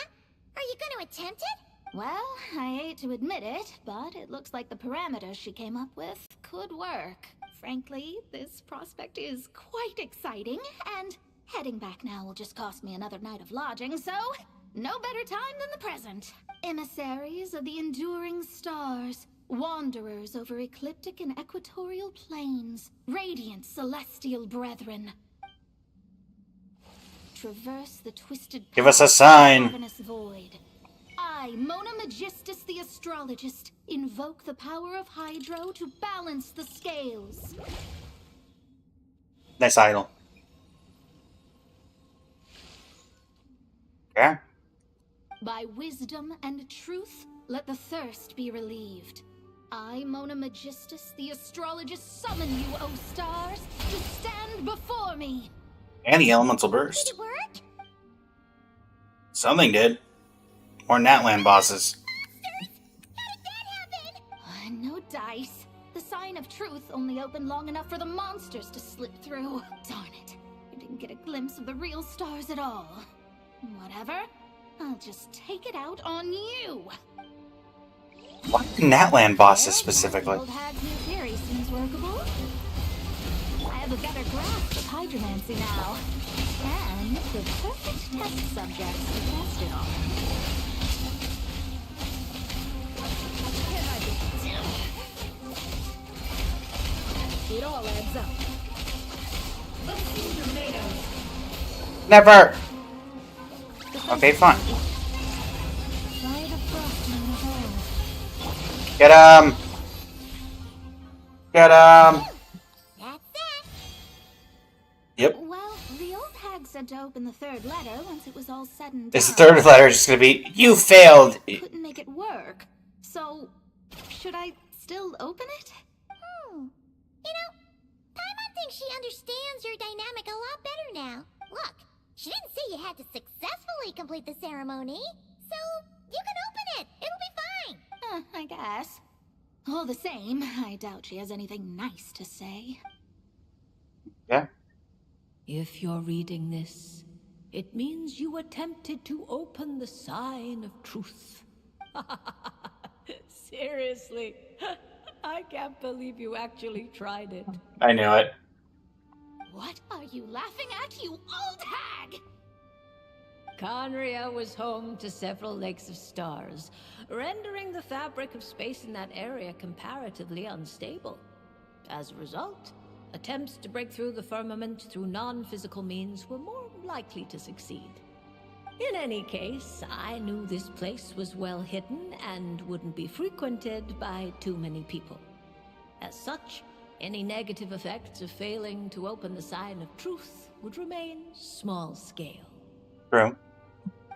Are you gonna attempt it? Well, I hate to admit it, but it looks like the parameters she came up with could work. Frankly, this prospect is quite exciting, and heading back now will just cost me another night of lodging, so no better time than the present. Emissaries of the enduring stars, wanderers over ecliptic and equatorial planes, radiant celestial brethren. Traverse the twisted Give us a paths of sign. the cavernous void. I, Mona Magistus the astrologist, invoke the power of Hydro to balance the scales. Nice idol. Okay. By wisdom and truth, let the thirst be relieved. I, Mona Magistus the astrologist, summon you, O stars, to stand before me. And the elemental burst. Did it work? Something did. Or Natland bosses. No dice. The sign of truth only opened long enough for the monsters to slip through. Darn it. I didn't get a glimpse of the real stars at all. Whatever. I'll just take it out on you. What Natland bosses specifically? Old hag's new theory seems workable. I have a better grasp of hydromancy now. And the perfect test subjects to test it on. It all adds up. Never! Okay, fine. Get him! Get him! That's it. Yep. Well, the old hag said to open the third letter once it was all said and done. This third letter is just gonna be, you failed! Couldn't make it work. So, should I still open it? You know, Paimon thinks she understands your dynamic a lot better now. Look, she didn't say you had to successfully complete the ceremony, so you can open it. It'll be fine. I guess. All the same, I doubt she has anything nice to say. Yeah. If you're reading this, it means you attempted to open the sign of truth. Seriously, I can't believe you actually tried it. I knew it. What are you laughing at, you old hag? Conria was home to several lakes of stars, rendering the fabric of space in that area comparatively unstable. As a result, attempts to break through the firmament through non-physical means were more likely to succeed. In any case, I knew this place was well hidden and wouldn't be frequented by too many people. As such, any negative effects of failing to open the sign of truth would remain small scale. True.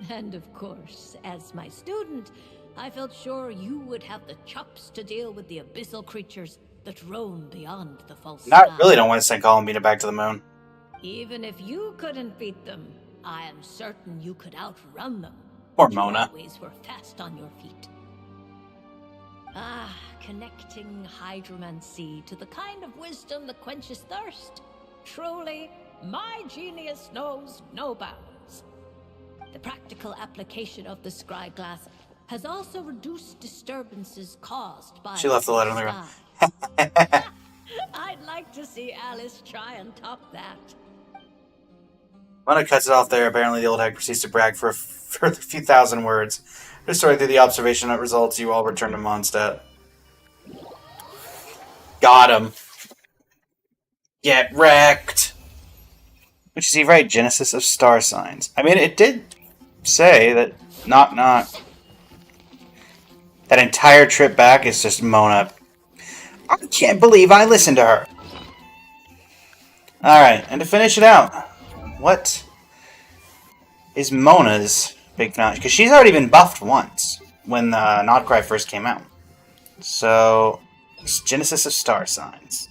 And of course, as my student, I felt sure you would have the chops to deal with the abyssal creatures that roam beyond the false sky. I really don't want to send Columbina back to the moon. Even if you couldn't beat them, I am certain you could outrun them. Or Mona. You always were fast on your feet. Connecting hydromancy to the kind of wisdom that quenches thirst. Truly, my genius knows no bounds. The practical application of the scry glass has also reduced disturbances caused by... She left the letter in the room. I'd like to see Alice try and top that. Mona cuts it off there. Apparently the old hag proceeds to brag for a further few thousand words. Just sorting through the observation that results, you all return to Mondstadt. Got him. Get wrecked. Which is the right genesis of star signs. I mean, it did say that knock knock. That entire trip back is just Mona. I can't believe I listened to her. Alright, and to finish it out, what is Mona's big finale? Because she's already been buffed once when Notcry first came out. So, it's Genesis of Star Signs.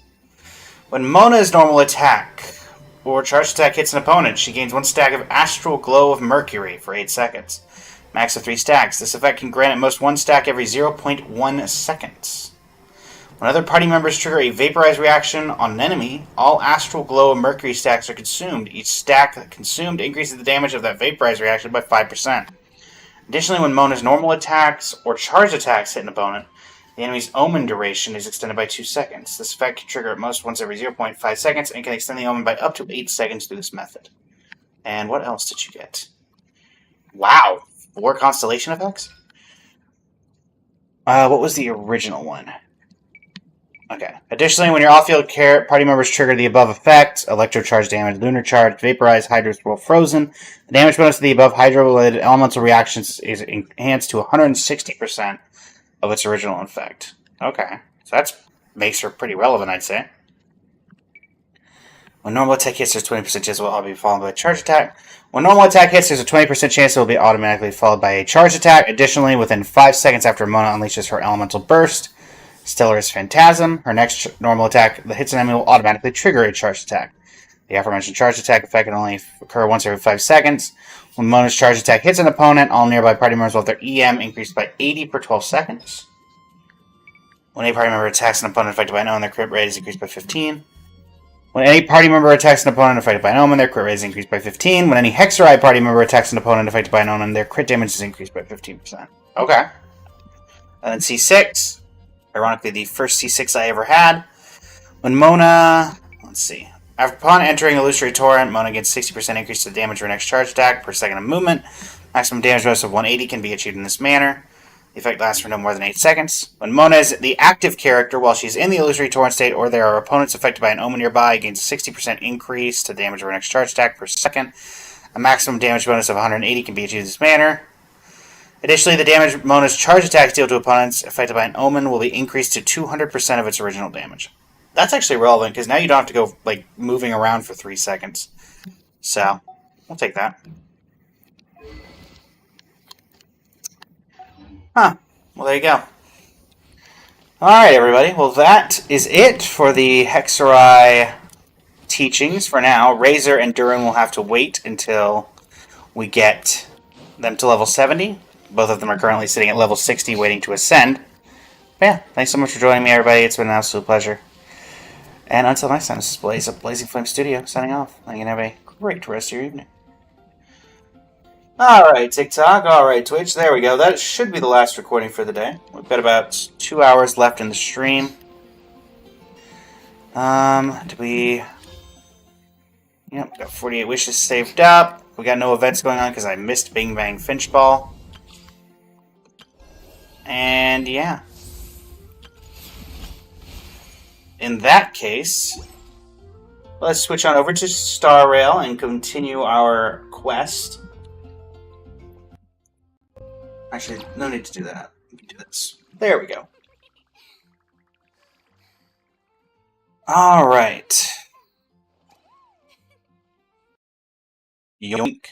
When Mona's normal attack or charge attack hits an opponent, she gains 1 stack of Astral Glow of Mercury for 8 seconds. Max of 3 stacks. This effect can grant at most 1 stack every 0.1 seconds. When other party members trigger a Vaporize reaction on an enemy, all Astral Glow of Mercury stacks are consumed. Each stack consumed increases the damage of that Vaporize reaction by 5%. Additionally, when Mona's normal attacks or charge attacks hit an opponent, the enemy's Omen duration is extended by 2 seconds. This effect can trigger at most once every 0.5 seconds and can extend the Omen by up to 8 seconds through this method. And what else did you get? Wow! 4 constellation effects? What was the original one? Okay. Additionally, when your off-field party members trigger the above effects, Electro Charge damage, Lunar Charge, Vaporize, Hydro Swirl, Frozen, the damage bonus to the above Hydro-related elemental reactions is enhanced to 160% of its original effect. Okay. So that makes her pretty relevant, I'd say. When normal attack hits, there's 20% chance it will be followed by a charge attack. When normal attack hits, there's a 20% chance it will be automatically followed by a charge attack. Additionally, within 5 seconds after Mona unleashes her elemental burst, Stellaris Phantasm, her next normal attack that hits an enemy will automatically trigger a charge attack. The aforementioned charge attack effect can only occur once every 5 seconds. When Mona's charge attack hits an opponent, all nearby party members will have their EM increased by 80 per 12 seconds. When a party member attacks an opponent affected by an omen, their crit rate is increased by 15. When any party member attacks an opponent affected by an omen, their crit rate is increased by 15. When any Hexerei party member attacks an opponent affected by an omen, their crit damage is increased by 15%. Okay. And then C6. Ironically, the first C6 I ever had. When Mona... Let's see. Upon entering Illusory Torrent, Mona gets 60% increase to the damage of her next charge attack per second of movement. Maximum damage bonus of 180 can be achieved in this manner. The effect lasts for no more than 8 seconds. When Mona is the active character while she's in the Illusory Torrent state or there are opponents affected by an omen nearby, gains 60% increase to the damage of her next charge attack per second. A maximum damage bonus of 180 can be achieved in this manner. Additionally, the damage Mona's charge attacks deal to opponents affected by an omen will be increased to 200% of its original damage. That's actually relevant, because now you don't have to go, like, moving around for 3 seconds. So, we'll take that. Huh. Well, there you go. Alright, everybody. Well, that is it for the Hexerei teachings for now. Razor and Durin will have to wait until we get them to level 70. Both of them are currently sitting at level 60 waiting to ascend. But yeah, thanks so much for joining me, everybody. It's been an absolute pleasure. And until next time, this is Blaze of Blazing Flame Studio, signing off. I can have a great rest of your evening. Alright, TikTok. Alright, Twitch. There we go. That should be the last recording for the day. We've got about 2 hours left in the stream. Yep, got 48 wishes saved up. We got no events going on because I missed Bing Bang Finchball. And yeah. In that case, Let's switch on over to Star Rail and continue our quest. Actually, no need to do that. We can do this. There we go. All right. Yoink.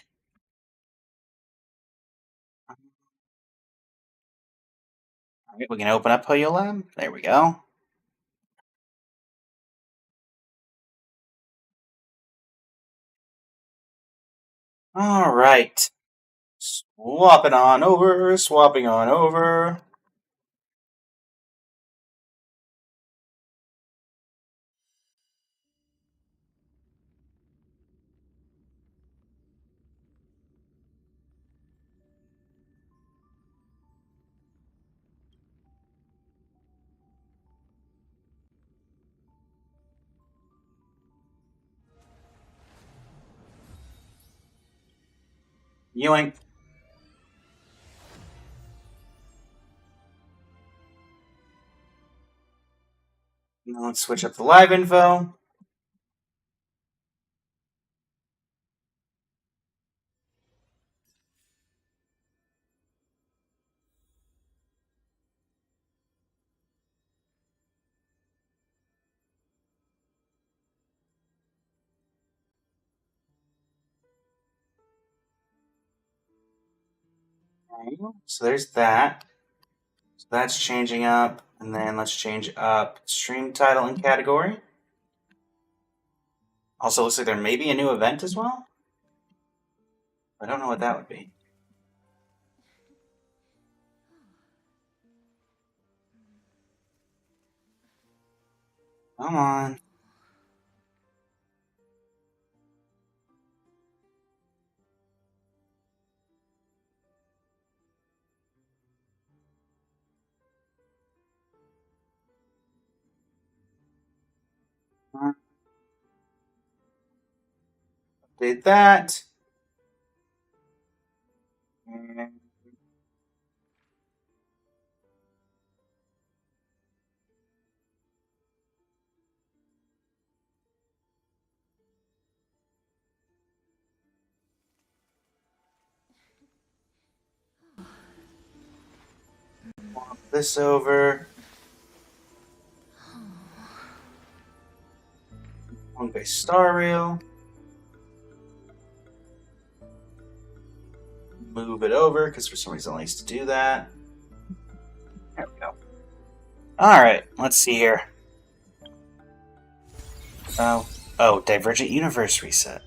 All right, we can open up OWLBERT. There we go. All right. Swapping on over, swapping on over. Yoink. Now let's switch up the live info. So there's that. So that's changing up. And then let's change up stream title and category. Also, looks like there may be a new event as well. I don't know what that would be. Come on. Update that. And swap this over. Home-based Star Rail. Move it over, because for some reason it likes to do that. There we go. Alright, let's see here. Oh, Divergent Universe reset.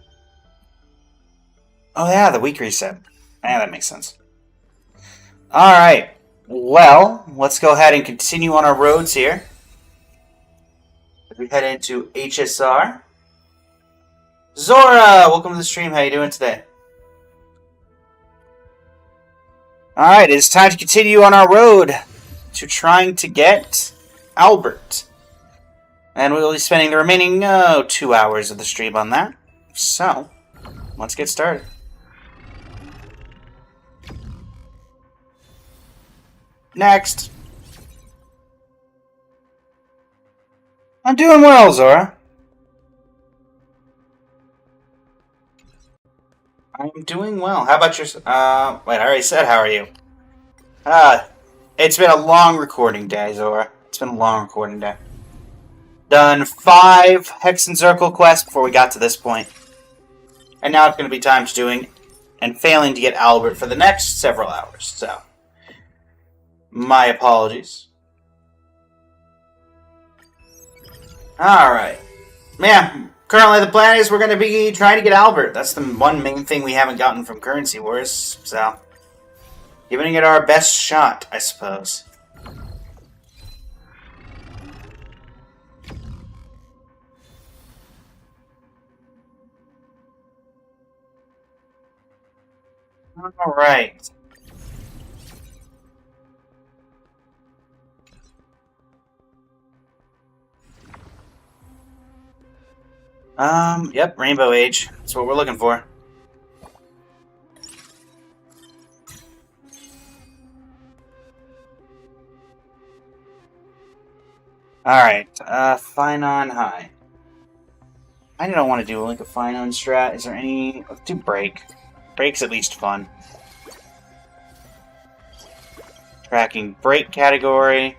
Oh yeah, the week reset. Yeah, that makes sense. Alright, well, let's go ahead and continue on our roads here. As we head into HSR. Zora, welcome to the stream. How you doing today? Alright, it's time to continue on our road to trying to get Albert. And we'll be spending the remaining 2 hours of the stream on that. So, let's get started. Next. I'm doing well, Zora. I'm doing well. How about your... wait, I already said how are you. It's been a long recording day, Zora. It's been a long recording day. Done 5 Hex and Circle quests before we got to this point. And now it's going to be time to doing and failing to get Albert for the next several hours, so... my apologies. Alright. Yeah, currently the plan is we're going to be trying to get Albert. That's the one main thing we haven't gotten from Currency Wars, so... giving it our best shot, I suppose. Alright. Yep, Rainbow Age. That's what we're looking for. Alright, Fine on High. I don't want to do like a fine on strat. Is there any? Let's do break. Break's at least fun. Tracking break category.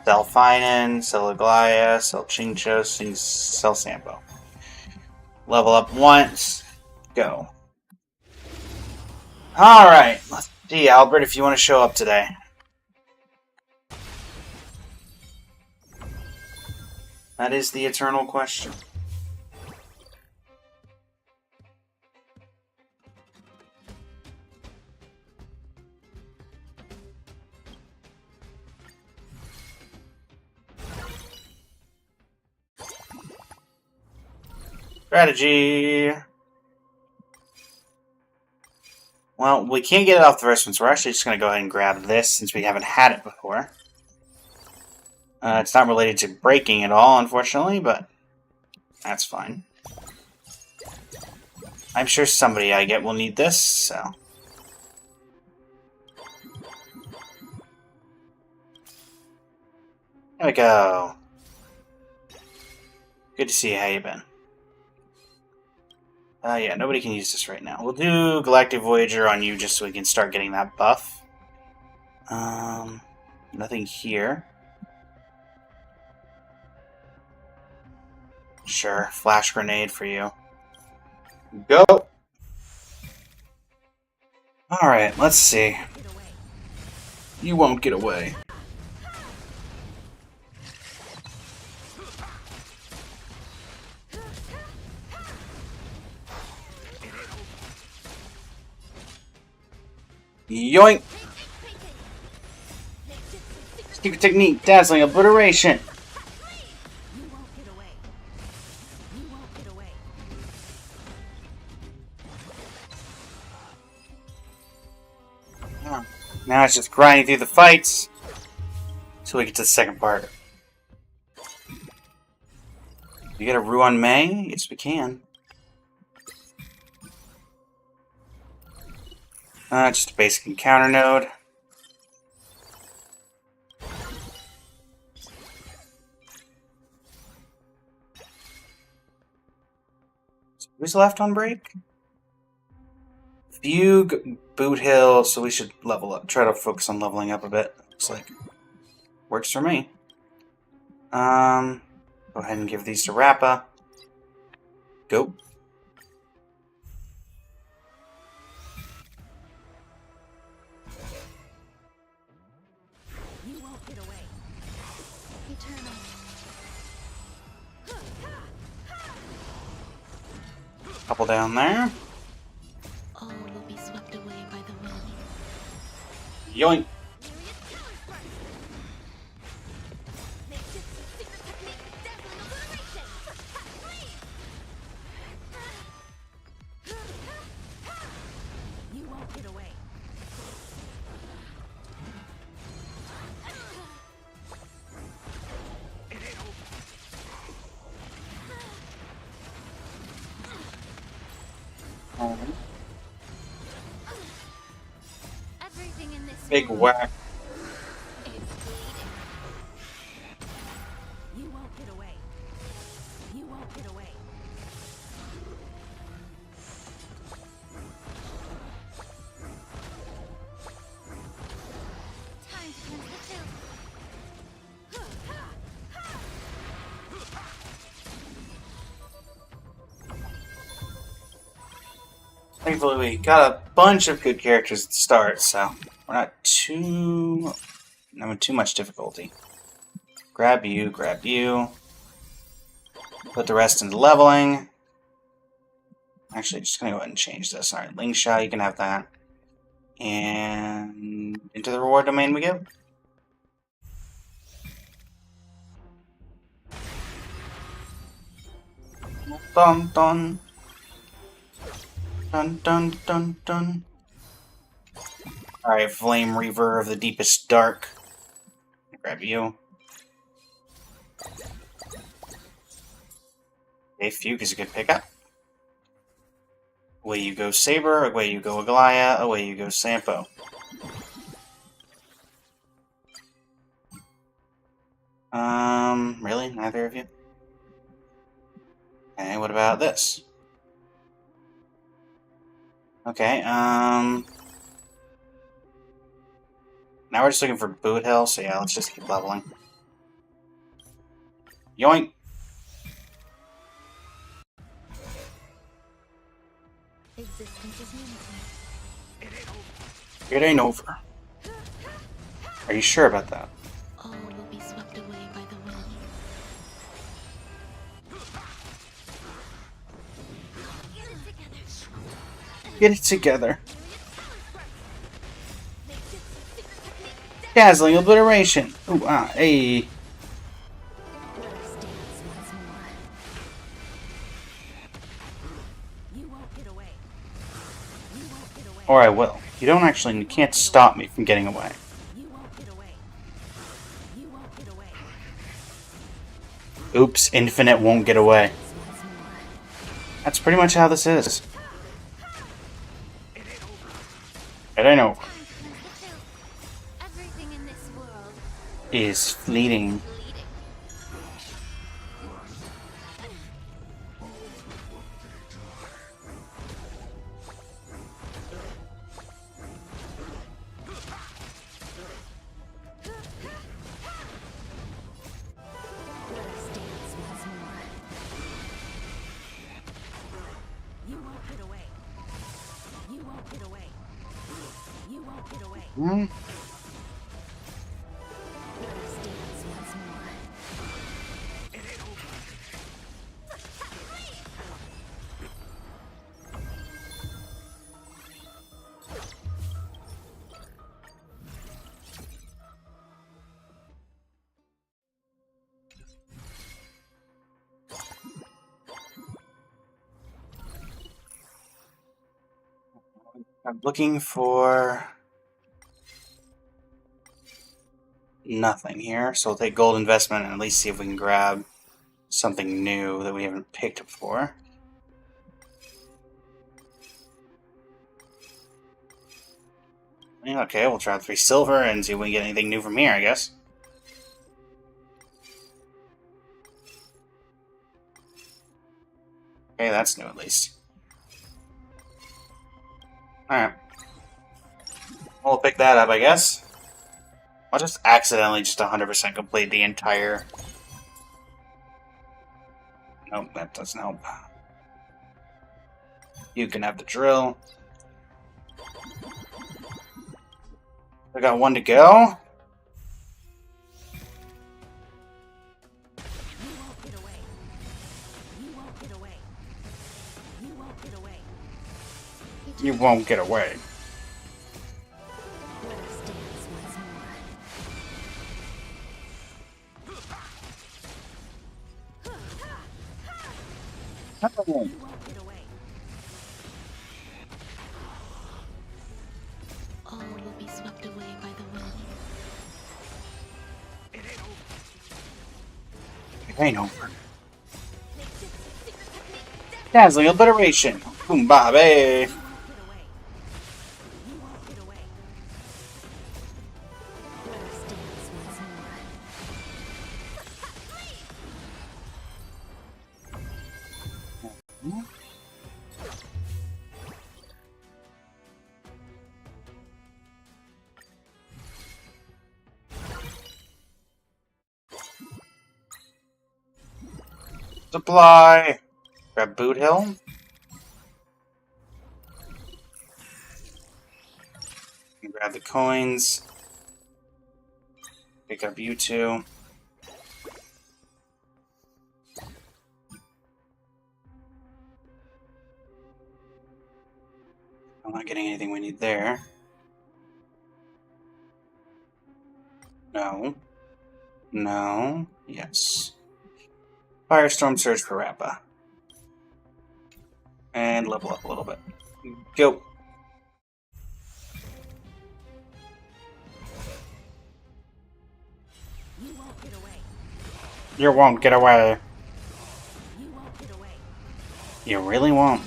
Sell Finan, sell Aglaya, sell Chincho, sell Sampo. Level up once. Go. Alright, let's see, Albert, if you want to show up today. That is the eternal question. Strategy. Well, we can't get it off the first one, so we're actually just going to go ahead and grab this since we haven't had it before. It's not related to breaking at all, unfortunately, but that's fine. I'm sure somebody I get will need this, so... There we go. Good to see you. How you been? Yeah, nobody can use this right now. We'll do Galactic Voyager on you just so we can start getting that buff. Nothing here. Sure, Flash Grenade for you. Go! Alright, let's see. You won't get away. Yoink! Secret technique, dazzling obliteration. Now it's just grinding through the fights till we get to the second part. You get a Ruan May? Yes, we can. Just a basic encounter node. Who's left on break? Fugue, Boot Hill, so we should level up. Try to focus on leveling up a bit. Looks like works for me. Go ahead and give these to Rappa. Go. Couple down there. All will be swept away by the wind. Yoink. You won't get away. Everything in this Big world whack. is bleeding. You won't get away. You won't get away. Time to cleanse the chill. Thankfully, we got a bunch of good characters at the start, so we're not having too much difficulty. Grab you, grab you. Put the rest into leveling. Actually, just gonna go ahead and change this. Alright, Ling Sha, you can have that. And into the reward domain we go. Dun dun. Dun dun dun dun. Alright, Flame Reaver of the Deepest Dark. Grab you. Okay, Fugue is a good pickup. Away you go Saber, away you go Aglaya, away you go Sampo. Really? Really? Neither of you? Okay, what about this? Okay, now we're just looking for boot hill, so yeah, let's just keep leveling. Yoink! Existence is unity. It ain't over. Are you sure about that? All will be swept away by the wind. Get it together. Dazzling obliteration. Ooh, hey. Or I will. You can't stop me from getting away. Oops, Infinite won't get away. That's pretty much how this is. It ain't over. Everything in this world Is fleeting. Hmm? I'm looking for nothing here, so we'll take gold investment and at least see if we can grab something new that we haven't picked before. Yeah, okay, we'll try 3 silver and see if we can get anything new from here, I guess. Okay, that's new at least. Alright. We'll pick that up, I guess. I'll just accidentally just 100% complete the entire... Nope, that doesn't help. You can have the drill. I got 1 to go. You won't get away. All will be swept away by the wind. It ain't over. Dazzling obliteration. Boom, babe. Supply. Grab boot hill. Grab the coins. Pick up you two. I'm not getting anything we need there. No. No. Yes. Firestorm Surge for Rappa. And level up a little bit. Go. You won't get away. You really won't.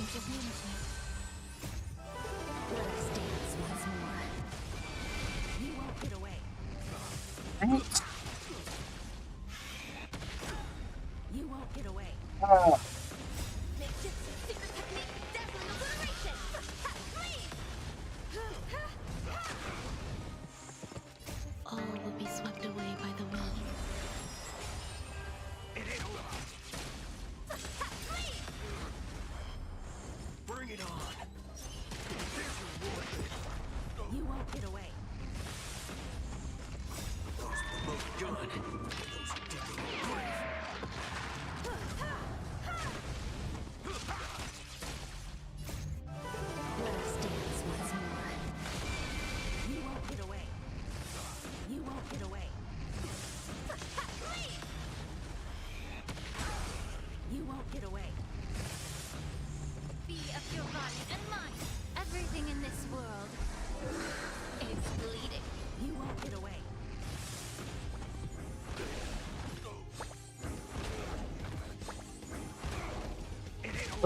won't get away. Ah. All will be swept away by the wind. Bring it on. You won't get away. Let us dance once more. You won't get away. You won't get away. You won't get away. Be of your body and mind. Everything in this world is bleeding. You won't get away.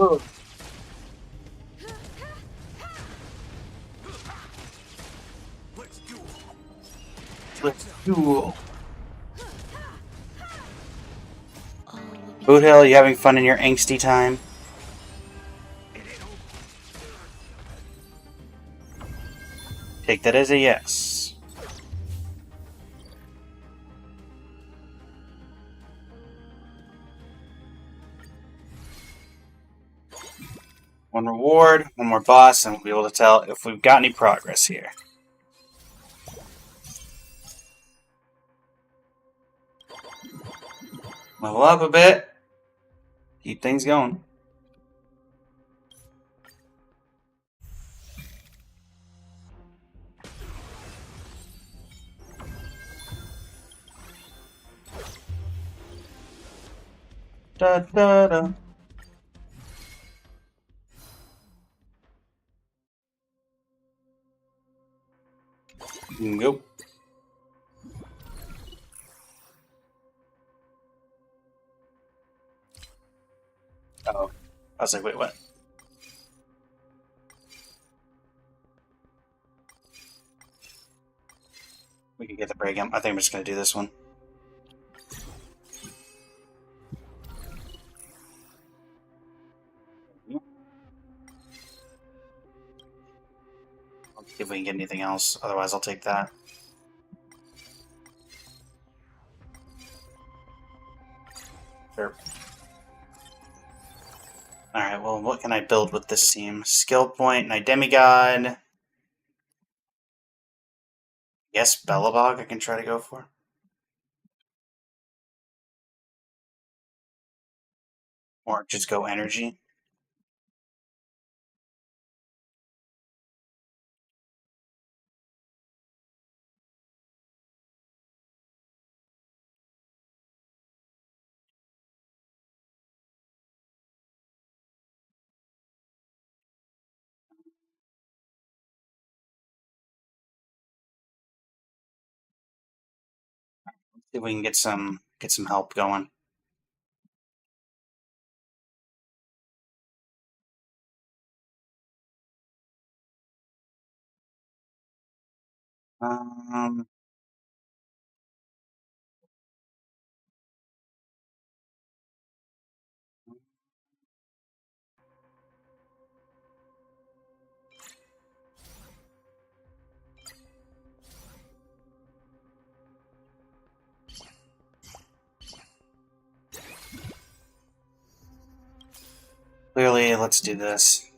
Oh. Let's duel. Let's duel. All will be Boot Hill, you having fun in your angsty time? Take that as a yes. One reward, one more boss, and we'll be able to tell if we've got any progress here. Level up a bit. Keep things going. Da da da. Nope. Oh, I was like, wait, what? We can get the break. I think I'm just gonna do this one. I'll see if we can get anything else. Otherwise, I'll take that. Sure. Alright, well, what can I build with this team? Skill point, Night Demigod. Yes, Bellabog I can try to go for. Or just go energy. See if we can get some help going. Um, Clearly, let's do this.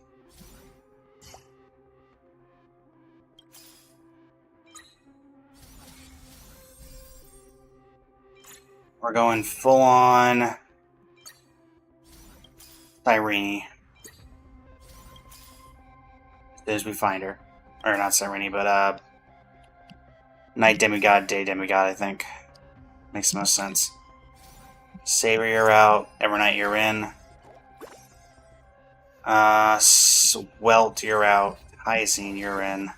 We're going full on Cyrene. As soon as we find her. Or not Cyrene, but Night Demigod, Day Demigod, I think. Makes the most sense. Saber, you're out. Evernight, you're in. Swelt, you're out. Hyacinth, you're in.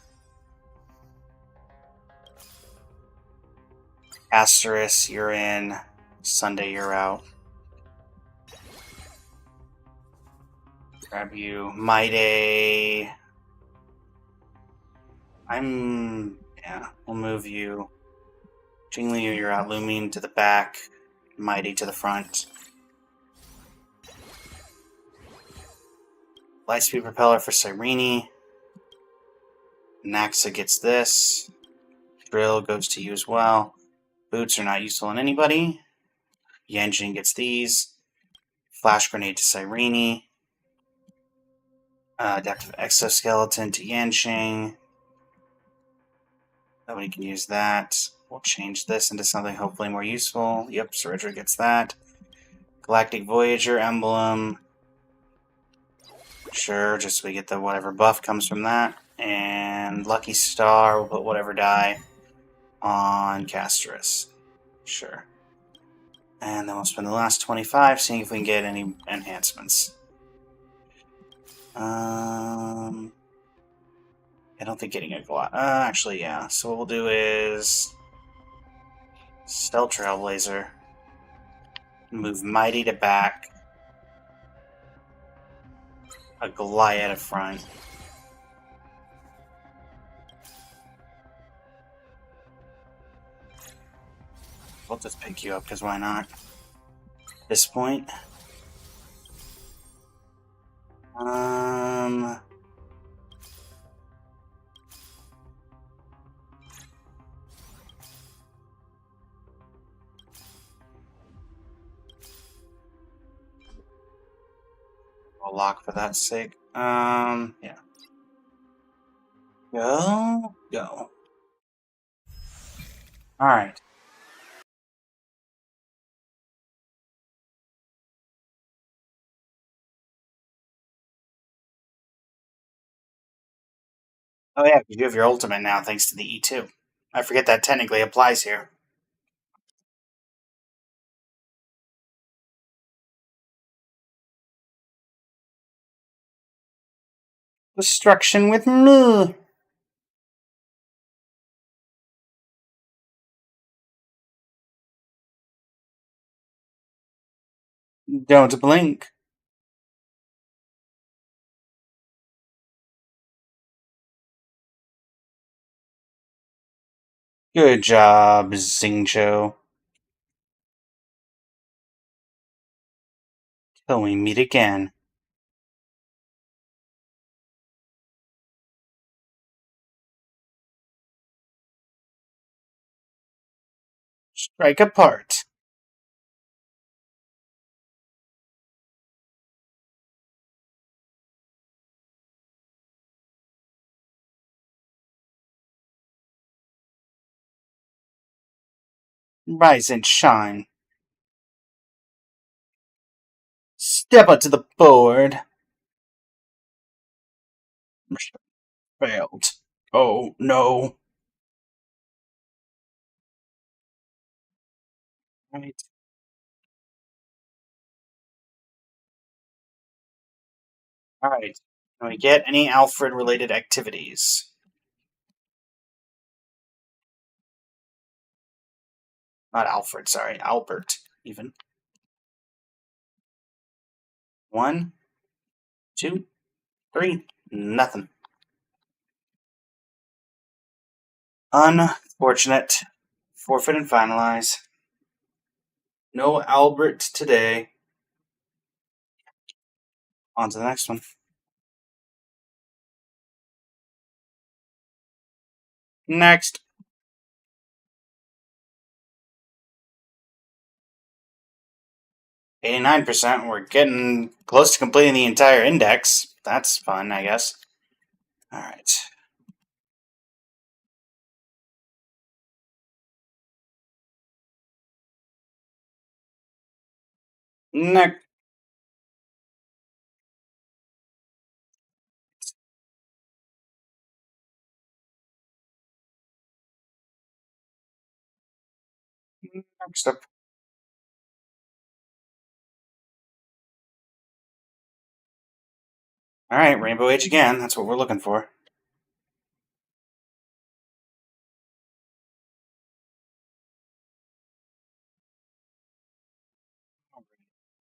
Asterisk, you're in. Sunday, you're out. Grab you. Mighty. Yeah, we'll move you. Jingli, you're out. Lumine to the back. Mighty to the front. Lightspeed propeller for Cyrene. Naxa gets this. Drill goes to you as well. Boots are not useful on anybody. Yanjin gets these. Flash grenade to Cyrene. Adaptive exoskeleton to Yanqing. Nobody can use that. We'll change this into something hopefully more useful. Yep, Surrender gets that. Galactic Voyager emblem. Sure, just so we get the whatever buff comes from that. And Lucky Star, we'll put whatever die on Castris. Sure. And then we'll spend the last 25 seeing if we can get any enhancements. I don't think getting a actually, yeah. So what we'll do is Stealth Trailblazer. Move Mighty to back. A Goliath to front. We'll just pick you up, because why not? At this point. We'll lock for that sake. Yeah. Go. Alright. Oh yeah, you have your ultimate now thanks to the E2. I forget that technically applies here. Destruction with me. Don't blink. Good job, Xingqiu. Till we meet again. Strike apart. Rise and shine. Step up to the board. Failed. Oh no. Right. Alright. Can we get any Alfred related activities? Not Alfred, sorry. Albert, even. 1, 2, 3. Nothing. Unfortunate. Forfeit and finalize. No Albert today. On to the next one. Next. 89%. We're getting close to completing the entire index. That's fun, I guess. Alright. Next. Next up. Alright, Rainbow Age again. That's what we're looking for.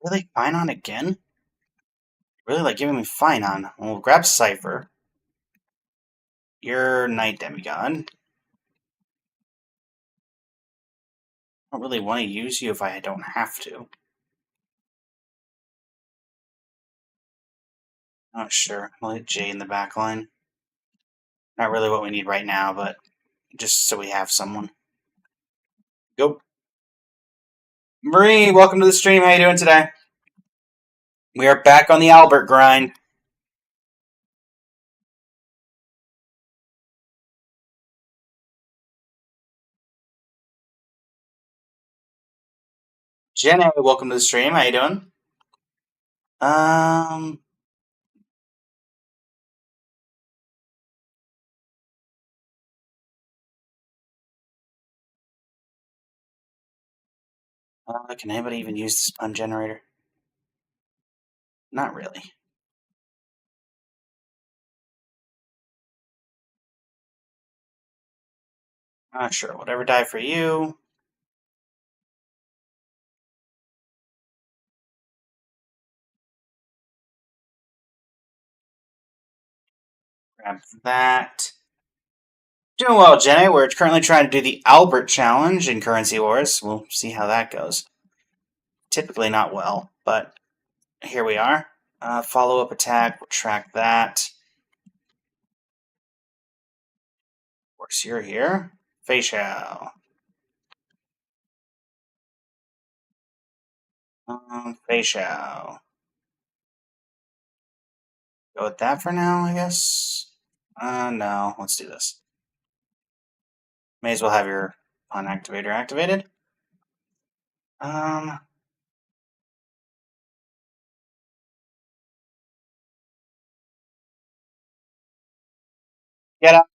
Really? Finon again? Really like giving me Finon. We'll grab Cypher. You're Night Demigod. I don't really want to use you if I don't have to. Not sure. We'll hit J in the back line. Not really what we need right now, but just so we have someone. Go. Marie, welcome to the stream. How you doing today? We are back on the Albert grind. Jenna, welcome to the stream. How you doing? Can anybody even use the spun generator? Not really. Not sure. Whatever die for you. Grab that. Doing well, Jenny. We're currently trying to do the Albert challenge in Currency Wars. We'll see how that goes. Typically not well, but here we are. Follow-up attack. We'll track that. Of course, you're here. Facial. Facial. Go with that for now, I guess. No. Let's do this. May as well have your pawn activator activated. Get up.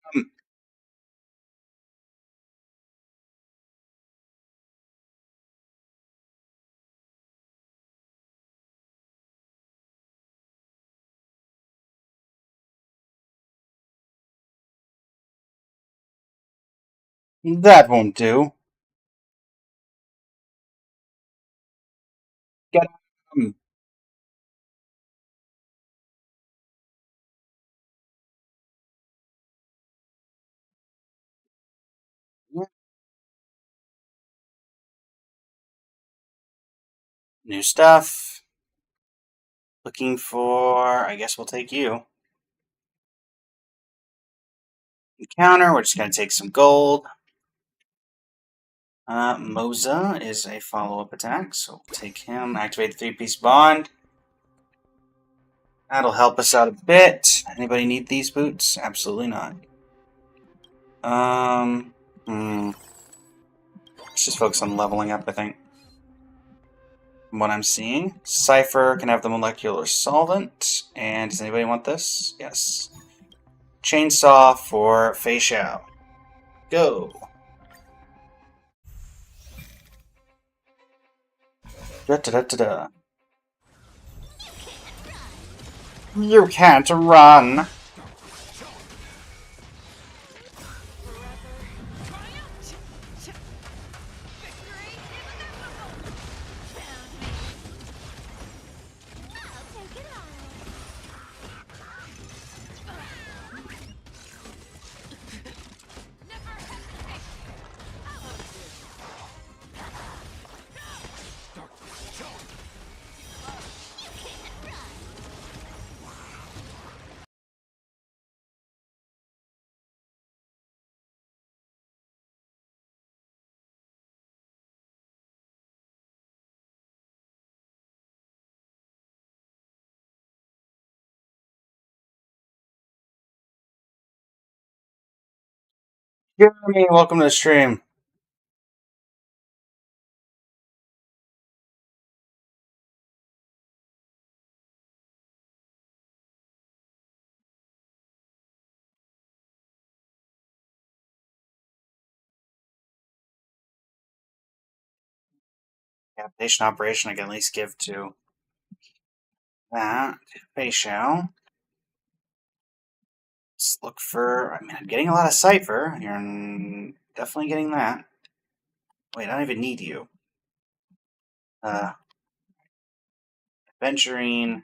That won't do. Get up. New stuff. Looking for, I guess we'll take you. Encounter, we're just going to take some gold. Moza is a follow-up attack, so we'll take him. Activate the 3-piece bond. That'll help us out a bit. Anybody need these boots? Absolutely not. Let's just focus on leveling up, I think. From what I'm seeing, Cypher can have the molecular solvent. And does anybody want this? Yes. Chainsaw for Facial. Go. Da-da-da-da-da. You can't run. Jeremy, welcome to the stream. Yeah, patient operation I can at least give to that. Facial. Let's look for, I mean, I'm getting a lot of Cypher. You're definitely getting that. Wait, I don't even need you. Adventuring.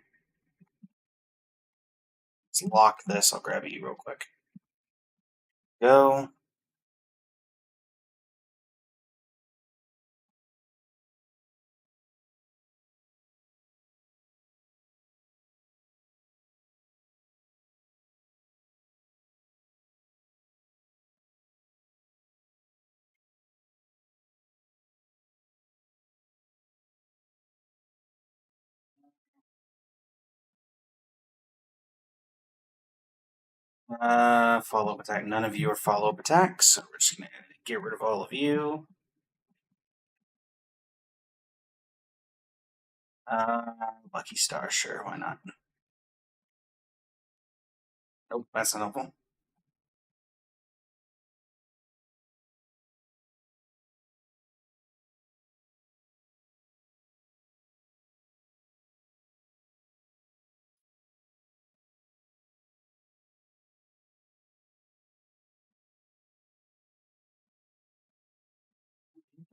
Let's lock this. I'll grab you real quick. Go. Follow-up attack. None of you are follow-up attacks, so we're just gonna get rid of all of you. Lucky Star, sure, why not? Nope, that's not helpful.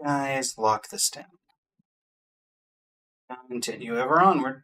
Guys, lock this down. Continue ever onward.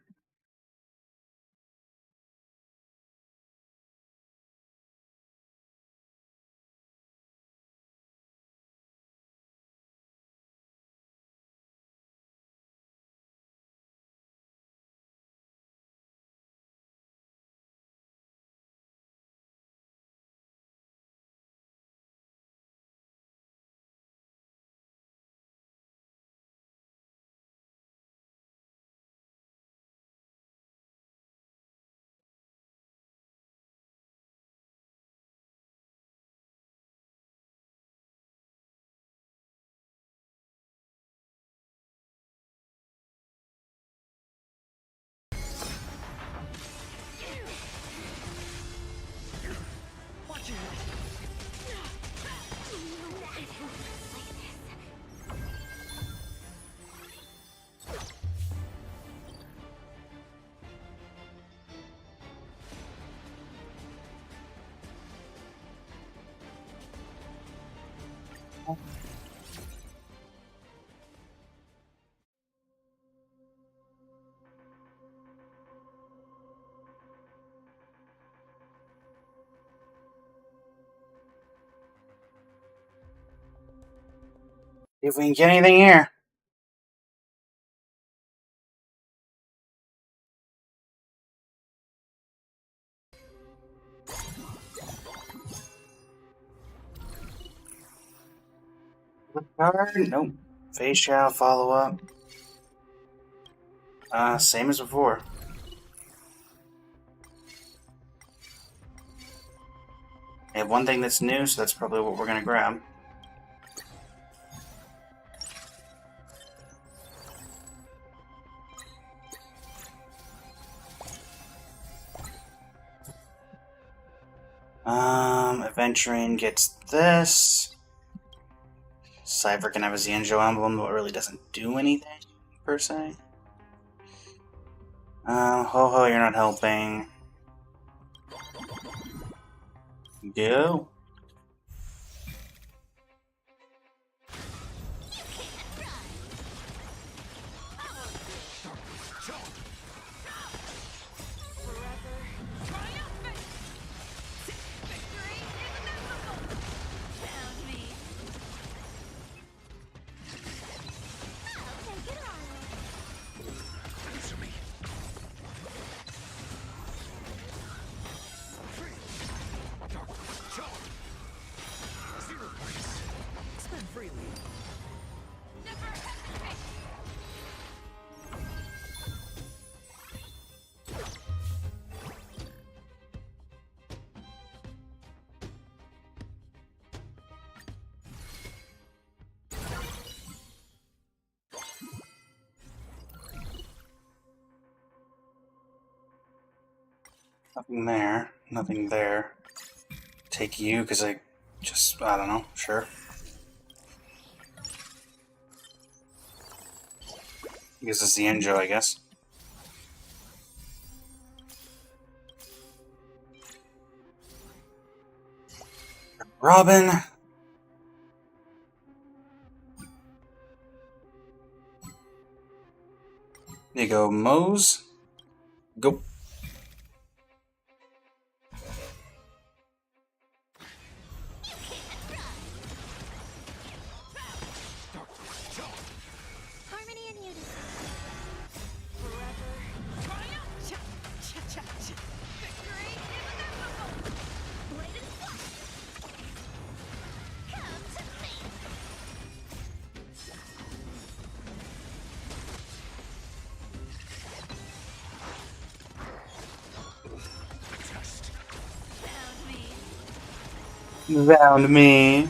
If we can get anything here. Nope. Face shall follow up. Same as before. I have one thing that's new, so that's probably what we're gonna grab. Adventuring gets this. Cypher can have a Xianzhou emblem, but it really doesn't do anything, per se. Ho-Ho, you're not helping. Go. Nothing there. Nothing there. Take you, because I don't know. Sure. Because it's the Enjo, I guess. Robin! There you go, Mose. Go. Found me.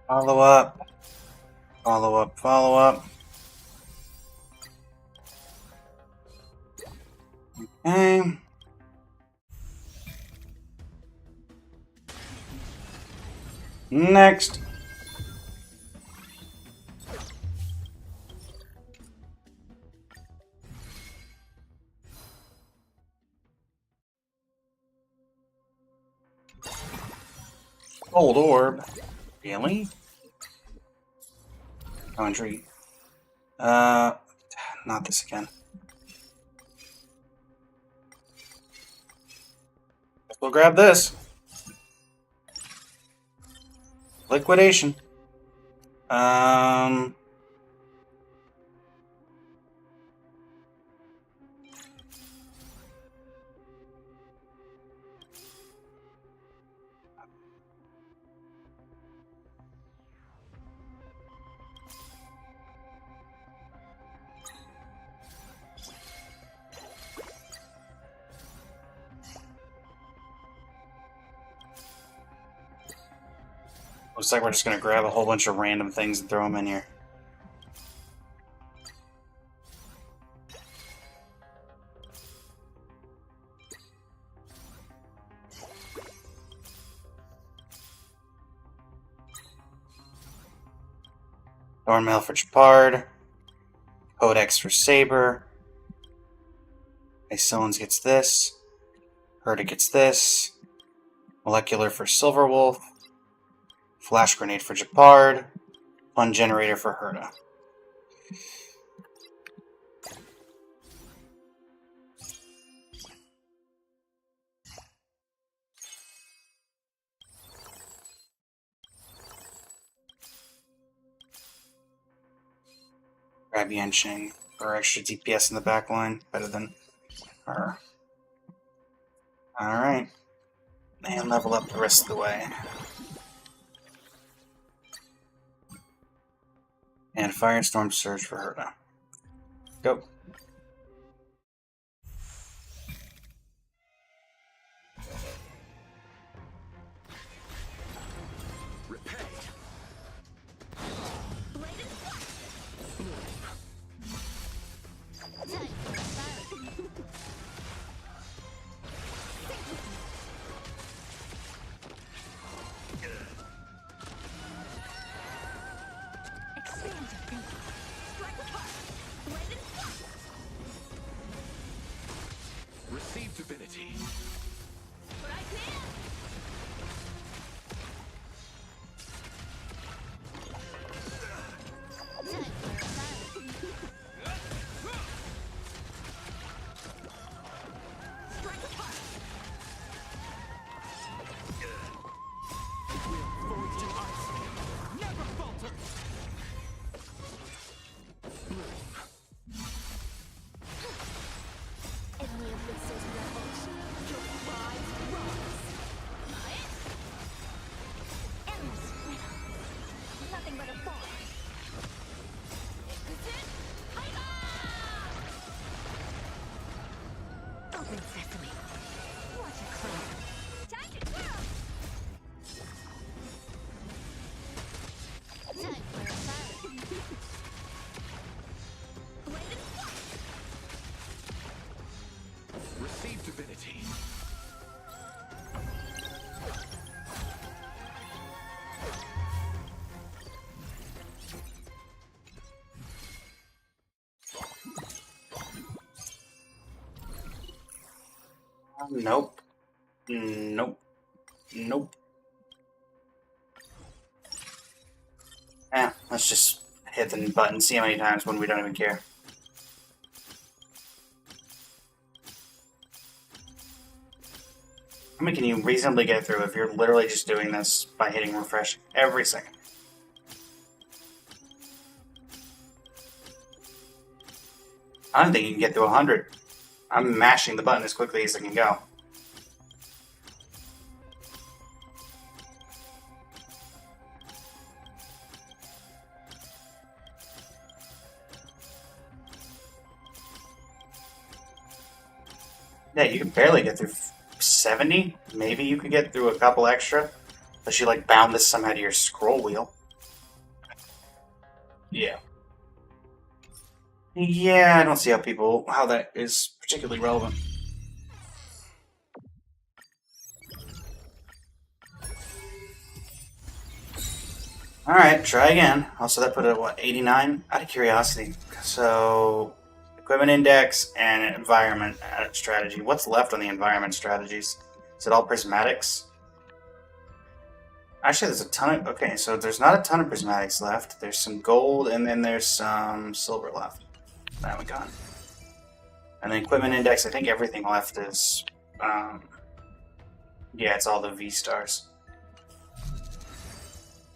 Follow up. Follow up. Follow up. Okay. Next. Gold orb. Really? Country. Not this again. We'll grab this. Liquidation. Looks like we're just gonna grab a whole bunch of random things and throw them in here. Thornmail for Chapard. Codex for Saber. Isones gets this. Herta gets this. Molecular for Silverwolf. Flash Grenade for Chapard. Fun Generator for Herta. Grab Yanqing for extra DPS in the back line. Better than her. Alright. And level up the rest of the way. And Firestorm Surge for Herta. Go. Nope. Nope. Nope. Let's just hit the button, see how many times when we don't even care. How many can you reasonably get through if you're literally just doing this by hitting refresh every second? I don't think you can get through 100. I'm mashing the button as quickly as I can go. Yeah, you can barely get through 70. Maybe you could get through a couple extra. Unless you like bound this somehow to your scroll wheel. Yeah. Yeah, I don't see how that is particularly relevant. Alright, try again. Also, that put it at what, 89? Out of curiosity. So, equipment index and environment strategy. What's left on the environment strategies? Is it all prismatics? Actually, there's a ton of... Okay, so there's not a ton of prismatics left. There's some gold, and then there's some silver left. That we got. And the equipment index, I think everything left is... yeah, it's all the V-stars.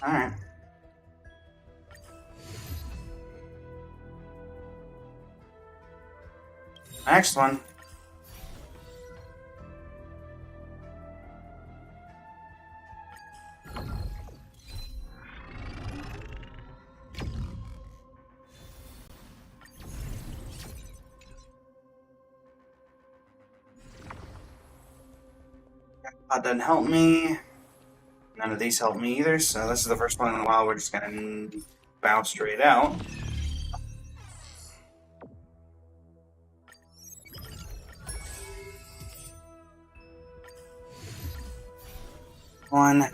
Alright. Next one. That doesn't help me. None of these help me either, so this is the first one in a while we're just gonna bounce straight out. One.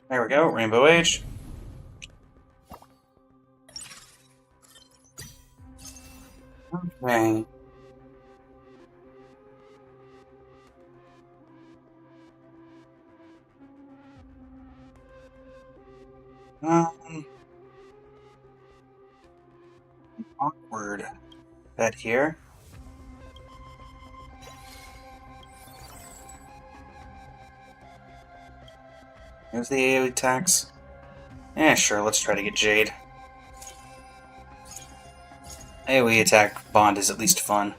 There we go, Rainbow Age. Okay. Awkward. That here. Here's the AoE attacks. Yeah, sure, let's try to get Jade. AoE attack bond is at least fun.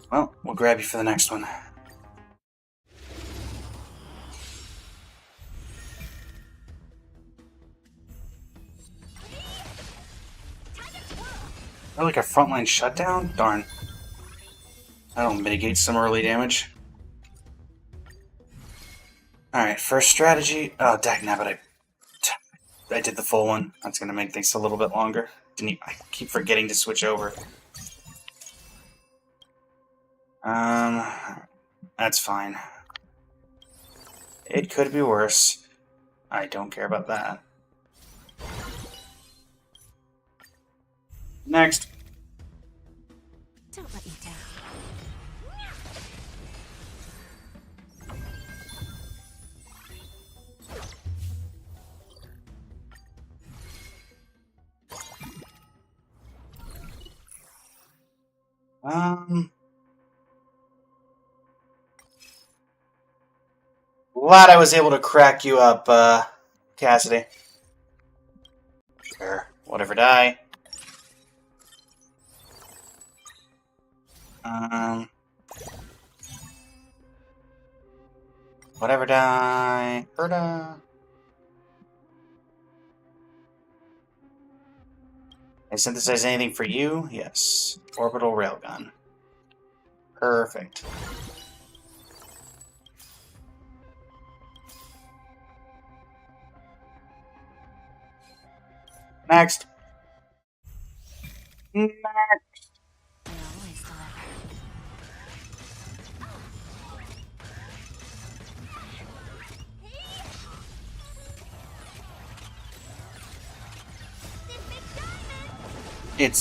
Well, we'll grab you for the next one. Oh, like a frontline shutdown? Darn. That'll mitigate some early damage. Alright, first strategy. Oh, dagnabbit, I did the full one. That's gonna make things a little bit longer. I keep forgetting to switch over. That's fine. It could be worse. I don't care about that. Next. Don't let me down. Glad I was able to crack you up, Cassidy. Sure, whatever die. Whatever die. Berta. I synthesize anything for you? Yes. Orbital railgun. Perfect. Next. It's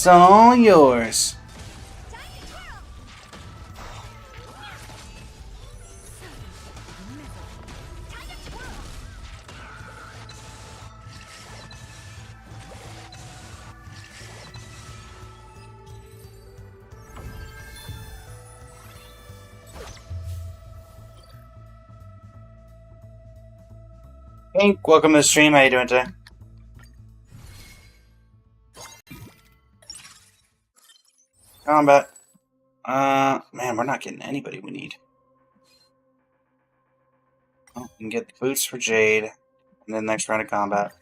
all yours. Pink, welcome to the stream. How you doing today? Combat. Man, we're not getting anybody we need. Oh, we can get the boots for Jade, and then next round of combat.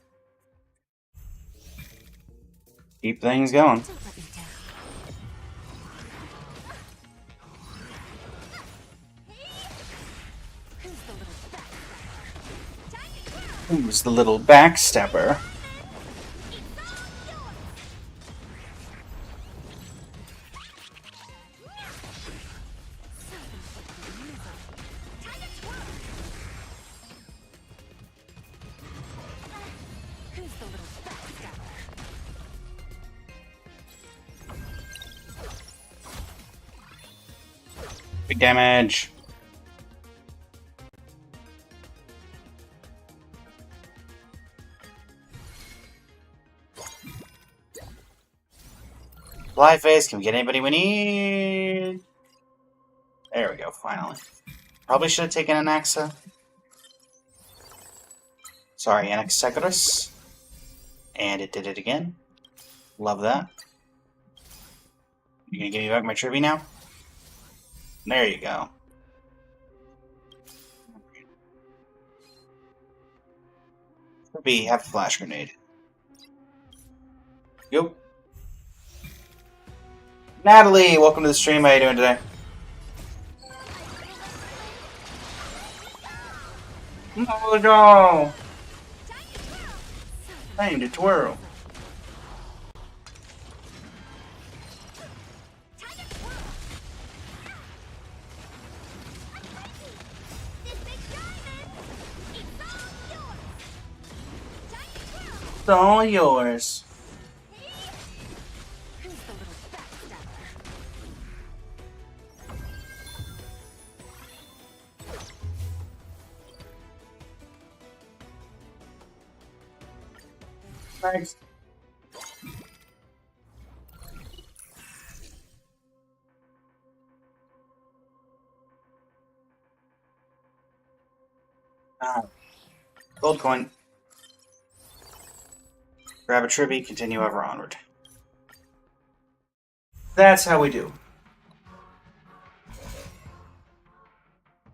Keep things going. Who's the little backstabber? Big damage. Fly face, can we get anybody we need? There we go, finally. Probably should have taken Anaxa. Sorry, Anaxagoras. And it did it again. Love that. You gonna give me back my tribute now? There you go. Tribute, have a flash grenade. Yup. Natalie, welcome to the stream. How you doing today? Oh no! Time to twirl. It's all yours. Thanks. Gold coin. Grab a tribute, continue ever onward. That's how we do.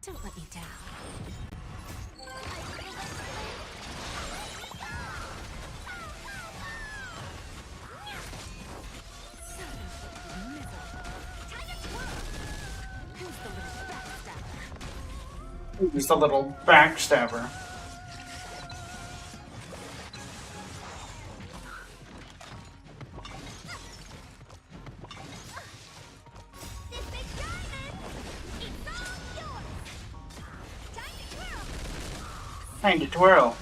Don't let me down. Just a little backstabber. Time to twirl.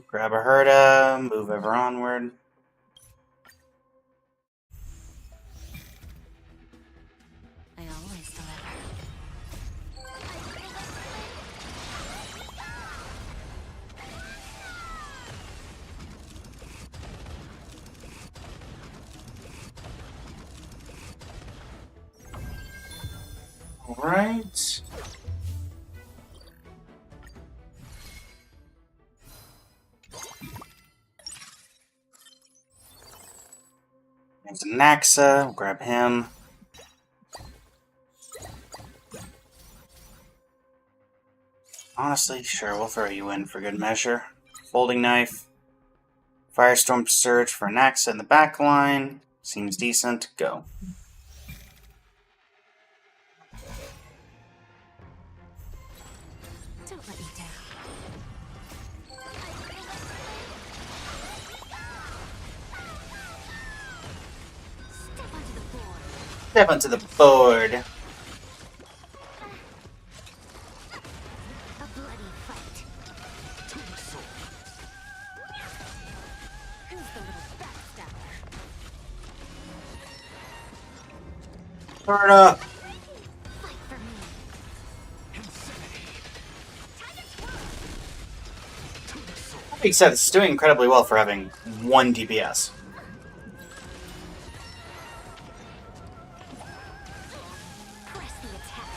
Grab a Herda, move ever onward. I always deliver. All right. There's a Naxa. We'll grab him. Honestly, sure, we'll throw you in for good measure. Folding knife. Firestorm Surge for an axe in the back line. Seems decent. Go. Don't let me down. Step onto the board. A bloody fight. Who's the little backstabber? Turn up. Fight for me. That being said, it's doing incredibly well for having 1 DPS. Press the attack.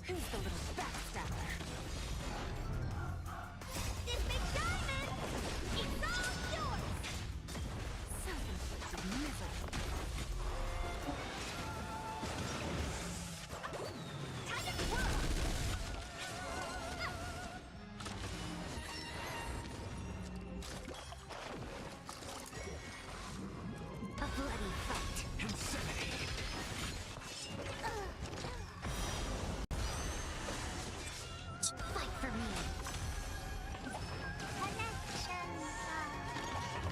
Who's the little backstabber? This big diamond! It's all yours! Self-inflicted misery. Time to twirl! A bloody fight. Fight for me.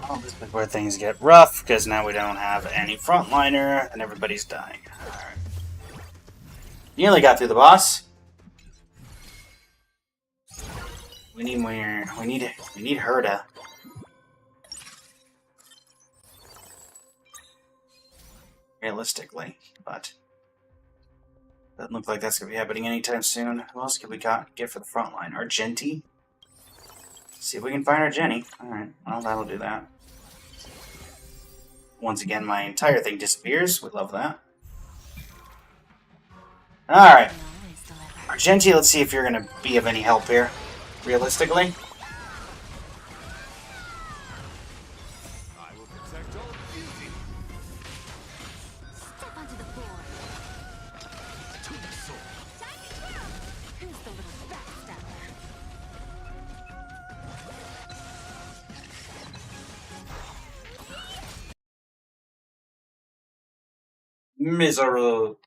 Oh, this is where things get rough, because now we don't have any frontliner, and everybody's dying. Alright. Nearly got through the boss. We need more. We need her to. Realistically, but doesn't look like that's gonna be happening anytime soon. Who else could we get for the front line? Argenti? See if we can find Argenti. Alright, well, that'll do that. Once again, my entire thing disappears. We love that. Alright. Argenti, let's see if you're gonna be of any help here. Realistically. Step onto the board. Who's the little backstabber? Miserable.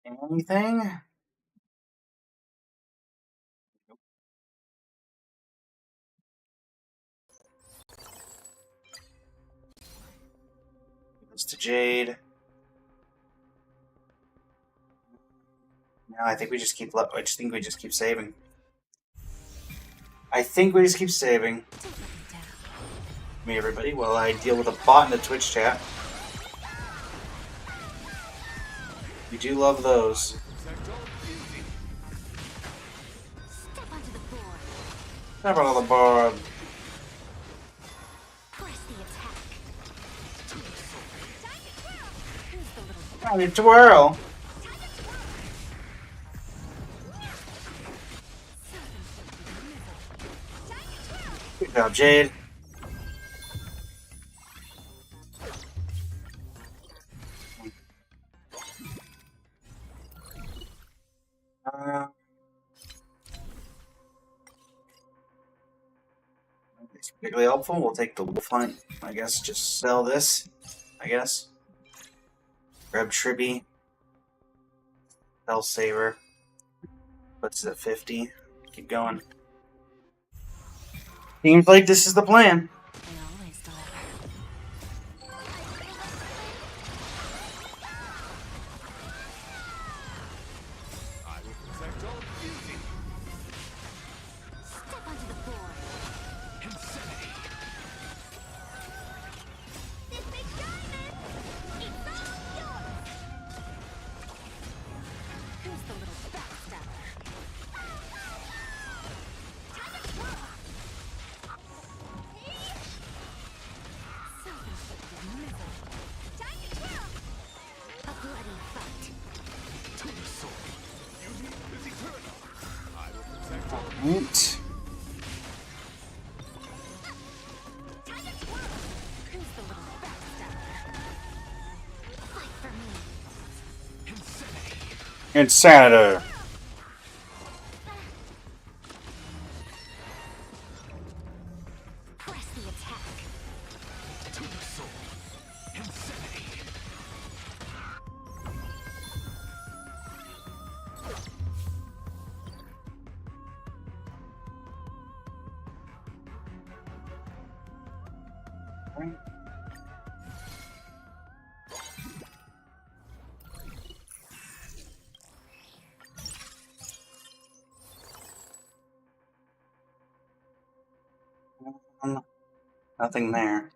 Anything? Give this to Jade. No, I think we just keep. I just think we just keep saving. I think we just keep saving. Me, everybody, while I deal with a bot in the Twitch chat. We do love those. Step onto the board. Step on the board. Press the attack. Who's the little I need to whirl. Good job, Jade. It's particularly helpful. We'll take the wolf hunt. I guess just sell this. I guess. Grab Tribby. Sell Saber. Puts it at 50. Keep going. Seems like this is the plan. Step onto the board. This big diamond! It's all yours! Who's the little backstabber? Time to twirl! Right. Insanity. Press the attack. Nothing there.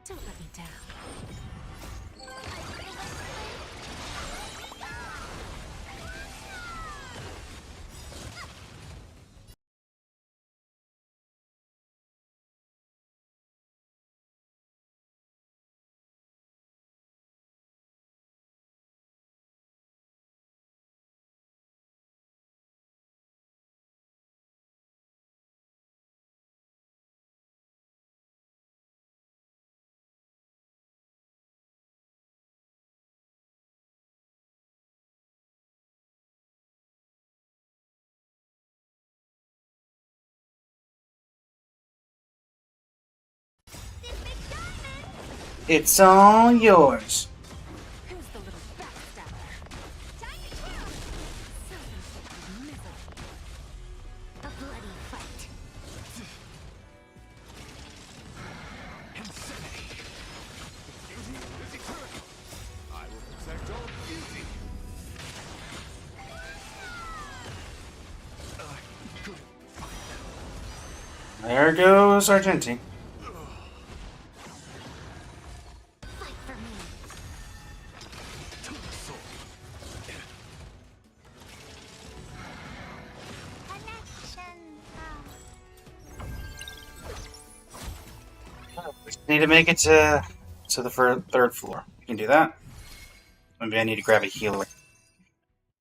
Don't let me down. It's all yours. Who's the little backstabber? Time to kill! Self-inflicted misery. A bloody fight. I will protect all beauty. There goes Argenti. Fight for me. We just need to make it to the third floor. We can do that. Maybe I need to grab a healer.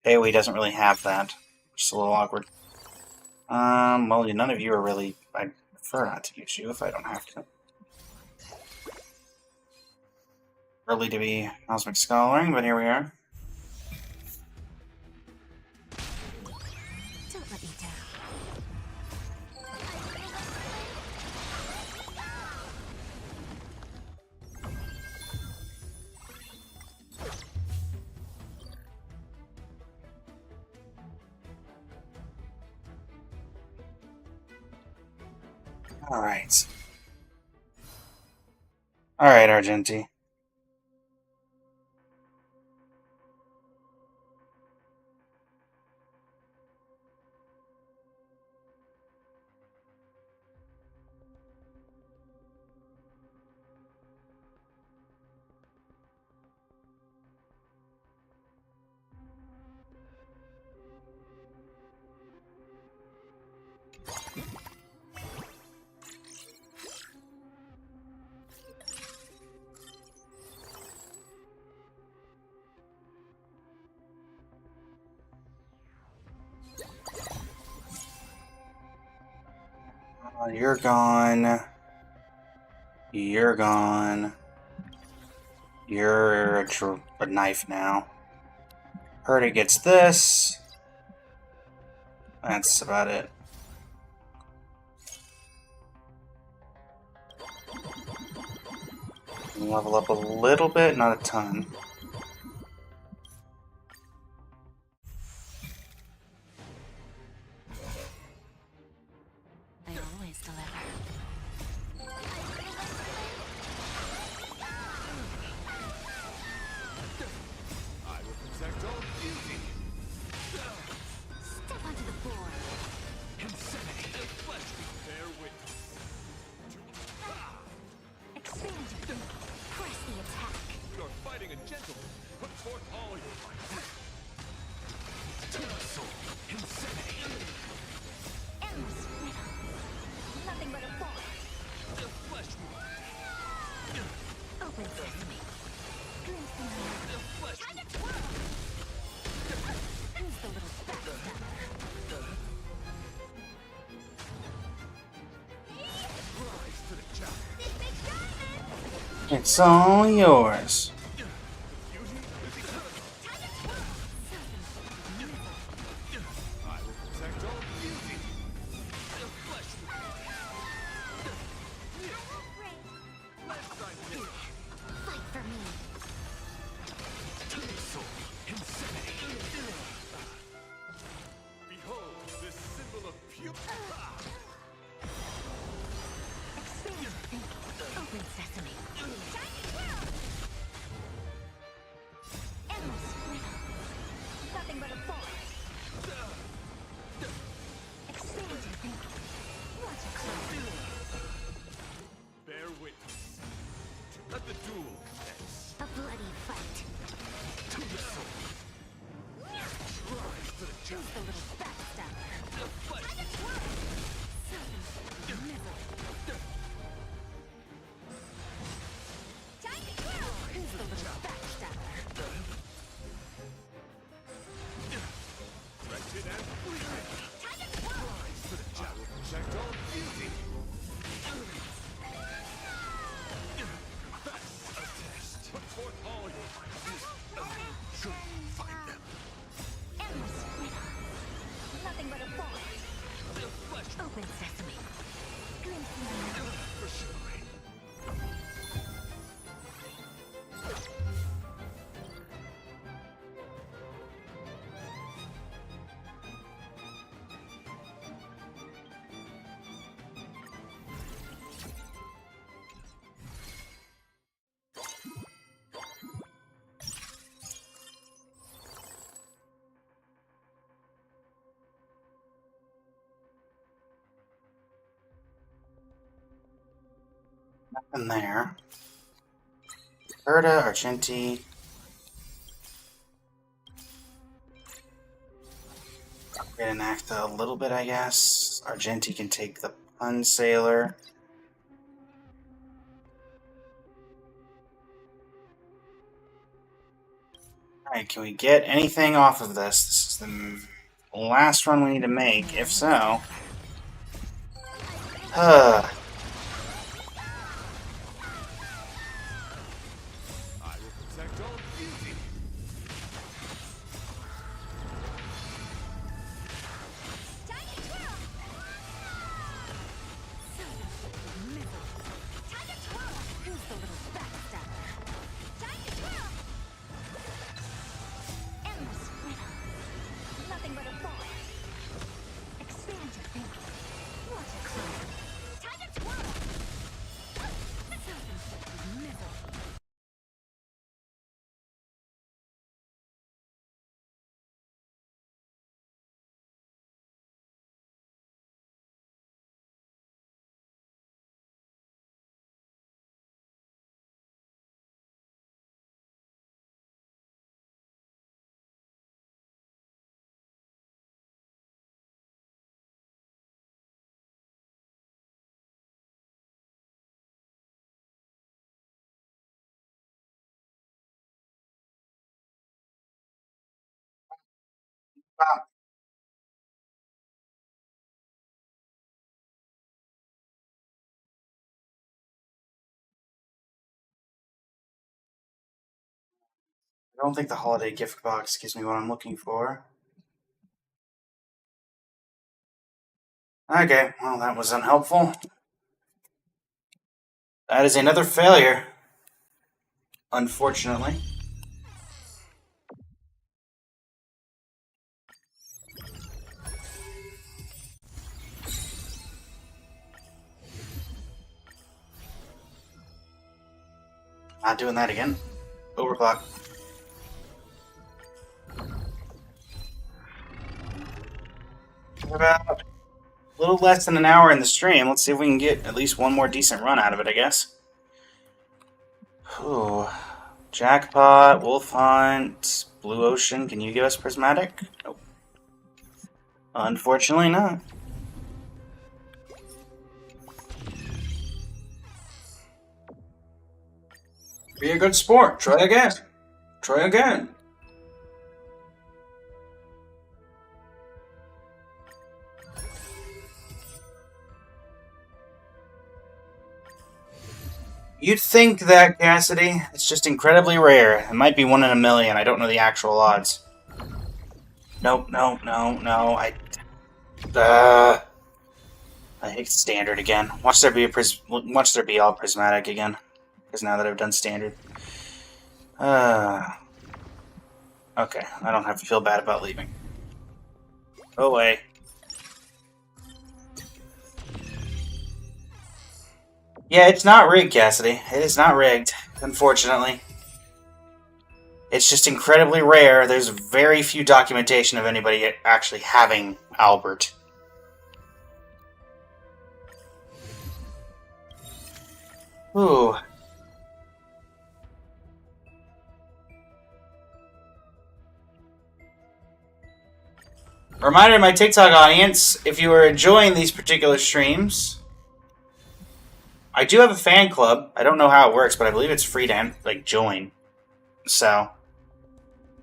Bailey doesn't really have that. Just a little awkward. Well, none of you are really... I'd prefer not to use you if I don't have to. Early to be cosmic scholaring, but here we are. Don't let me down. Alright. Alright, Argenti. You're gone. You're gone. You're a knife now. Herta gets this. That's about it. Level up a little bit, not a ton. I always deliver. I will protect all beauty. Step onto the board. Insanity. The flesh will bear witness. Expand. Press the attack. You're fighting a gentleman. Put forth all your might. Insanity. Endless rhythm. Nothing but a ball. The flesh will. Open sesame. Glimpse in the The flesh will. It's all yours. Bear witness. Let the duel commence. A bloody fight. To the soul. Rise to the challenge. The little backstabber. The flesh. Who's the little backstabber? Wretched and bleeding. Rise to the challenge. I will protect all beauty. That's a test. Put forth all your might. Should find them. Endless riddle. Nothing but a ball. The flesh. Open sesame. For sure. Nothing there. Berta, Argenti. Upgrade an Acta a little bit, I guess. Argenti can take the Pun Sailor. Alright, can we get anything off of this? This is the last run we need to make. If so... I will protect all beauty. Who's the little backstabber? Endless riddle. Nothing but a ball. Expand your thinking. What a clown. Time to twirl. I don't think the holiday gift box gives me what I'm looking for. Okay, well, that was unhelpful. That is another failure. Unfortunately. Not doing that again. Overclock. We're about a little less than an hour in the stream. Let's see if we can get at least one more decent run out of it, I guess. Ooh. Jackpot, Wolf Hunt, Blue Ocean. Can you give us Prismatic? Nope. Unfortunately not. Be a good sport. Try again. Try again. You'd think that, Cassidy. It's just incredibly rare. It might be 1 in a million. I don't know the actual odds. Nope, no. I hate standard again. Watch there be all prismatic again. Because now that I've done standard. Okay, I don't have to feel bad about leaving. Go away. Yeah, it's not rigged, Cassidy. It is not rigged, unfortunately. It's just incredibly rare. There's very few documentation of anybody actually having Albert. Ooh. Reminder to my TikTok audience, if you are enjoying these particular streams, I do have a fan club. I don't know how it works, but I believe it's free to join. So,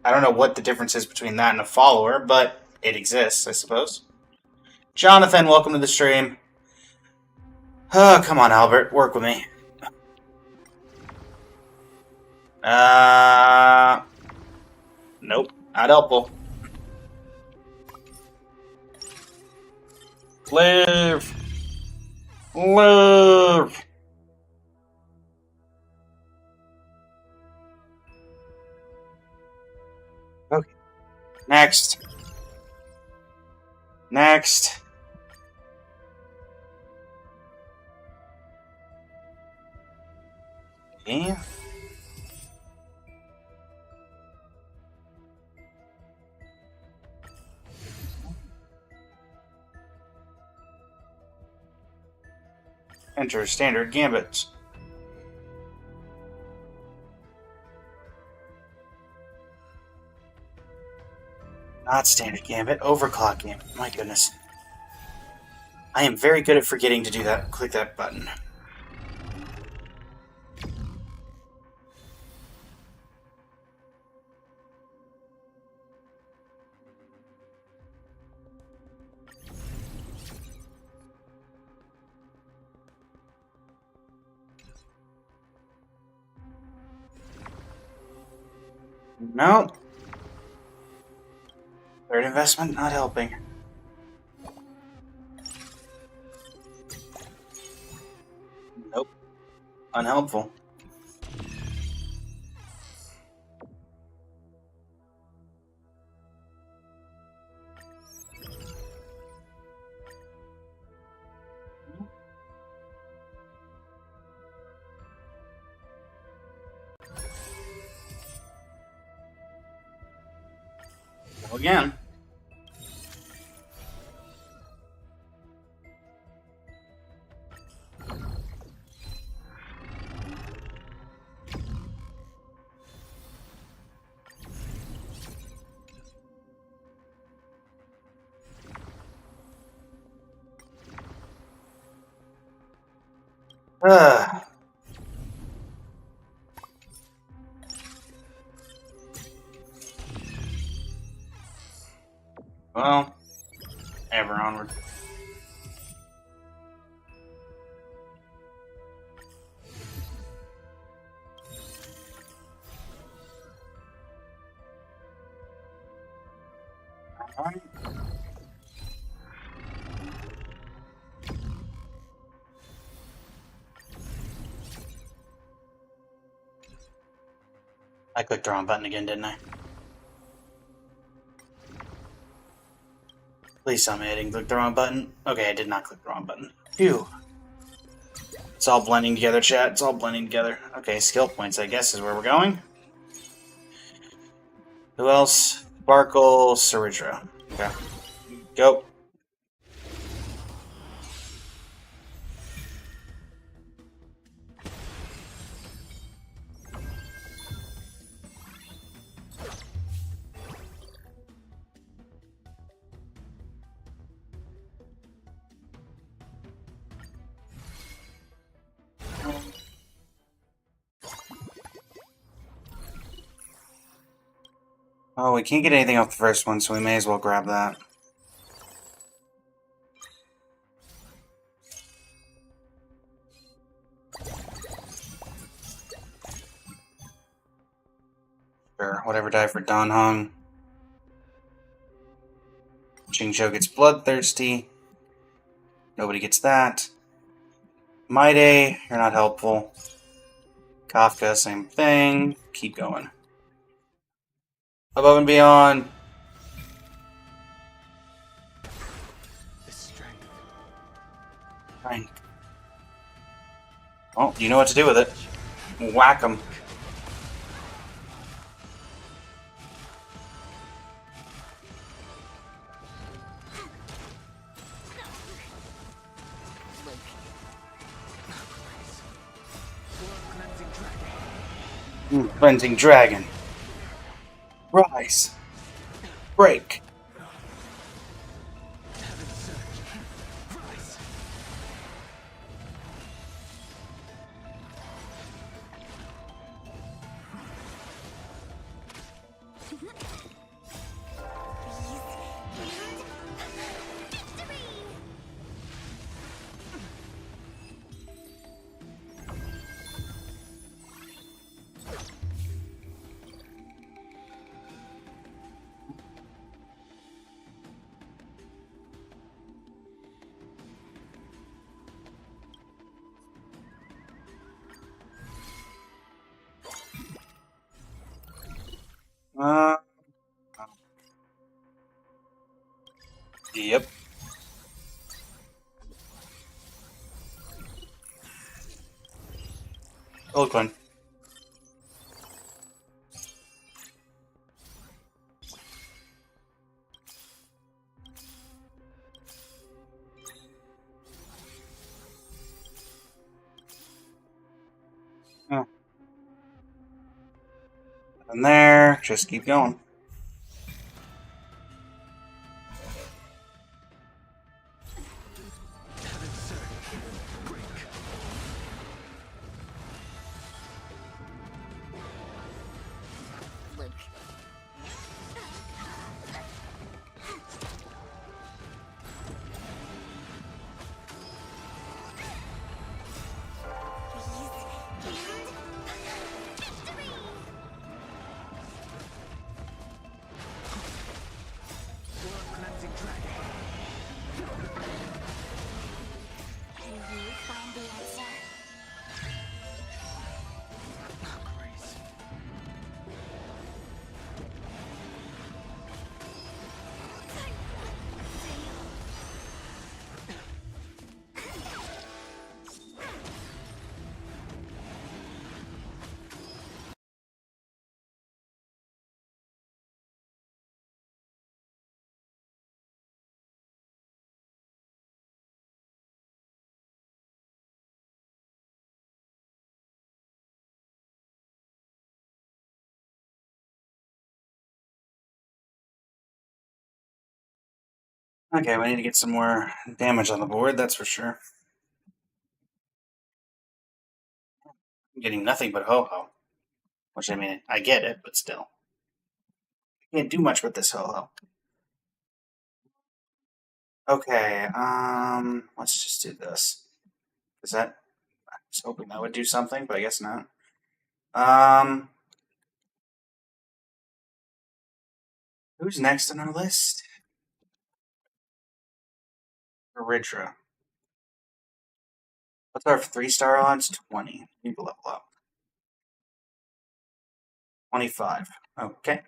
I don't know what the difference is between that and a follower, but it exists, I suppose. Jonathan, welcome to the stream. Oh, come on, Albert. Work with me. Nope. Not helpful. Live! Live! Okay. Next. Next. Okay. Enter standard gambit. Not standard gambit, overclock gambit. My goodness. I am very good at forgetting to do that. Click that button. Nope. Third investment not helping. Nope. Unhelpful. Go again. Ugh. Well, ever onward. Alright. I clicked the wrong button again, didn't I? Please tell me I didn't click the wrong button. Okay, I did not click the wrong button. Phew. It's all blending together, chat. It's all blending together. Okay, skill points, I guess, is where we're going. Who else? Sparkle, Ceridra. Okay. Go. Oh, we can't get anything off the first one, so we may as well grab that. Sure, whatever die for Don Hung. Jingzhou gets bloodthirsty. Nobody gets that. Maide, you're not helpful. Kafka, same thing. Keep going. Above and beyond. Frank. Oh, you know what to do with it. Whack 'em. Cleansing Dragon. Rise. Break. Yep. Oakland. Oh. And there, just keep going. Okay, we need to get some more damage on the board, that's for sure. I'm getting nothing but ho-ho. Which, I mean, I get it, but still. I can't do much with this ho-ho. Okay, let's just do this. Is that... I was hoping that would do something, but I guess not. Who's next on our list? Eridra. What's our 3-star odds? 20. Need to level up. 25. Okay.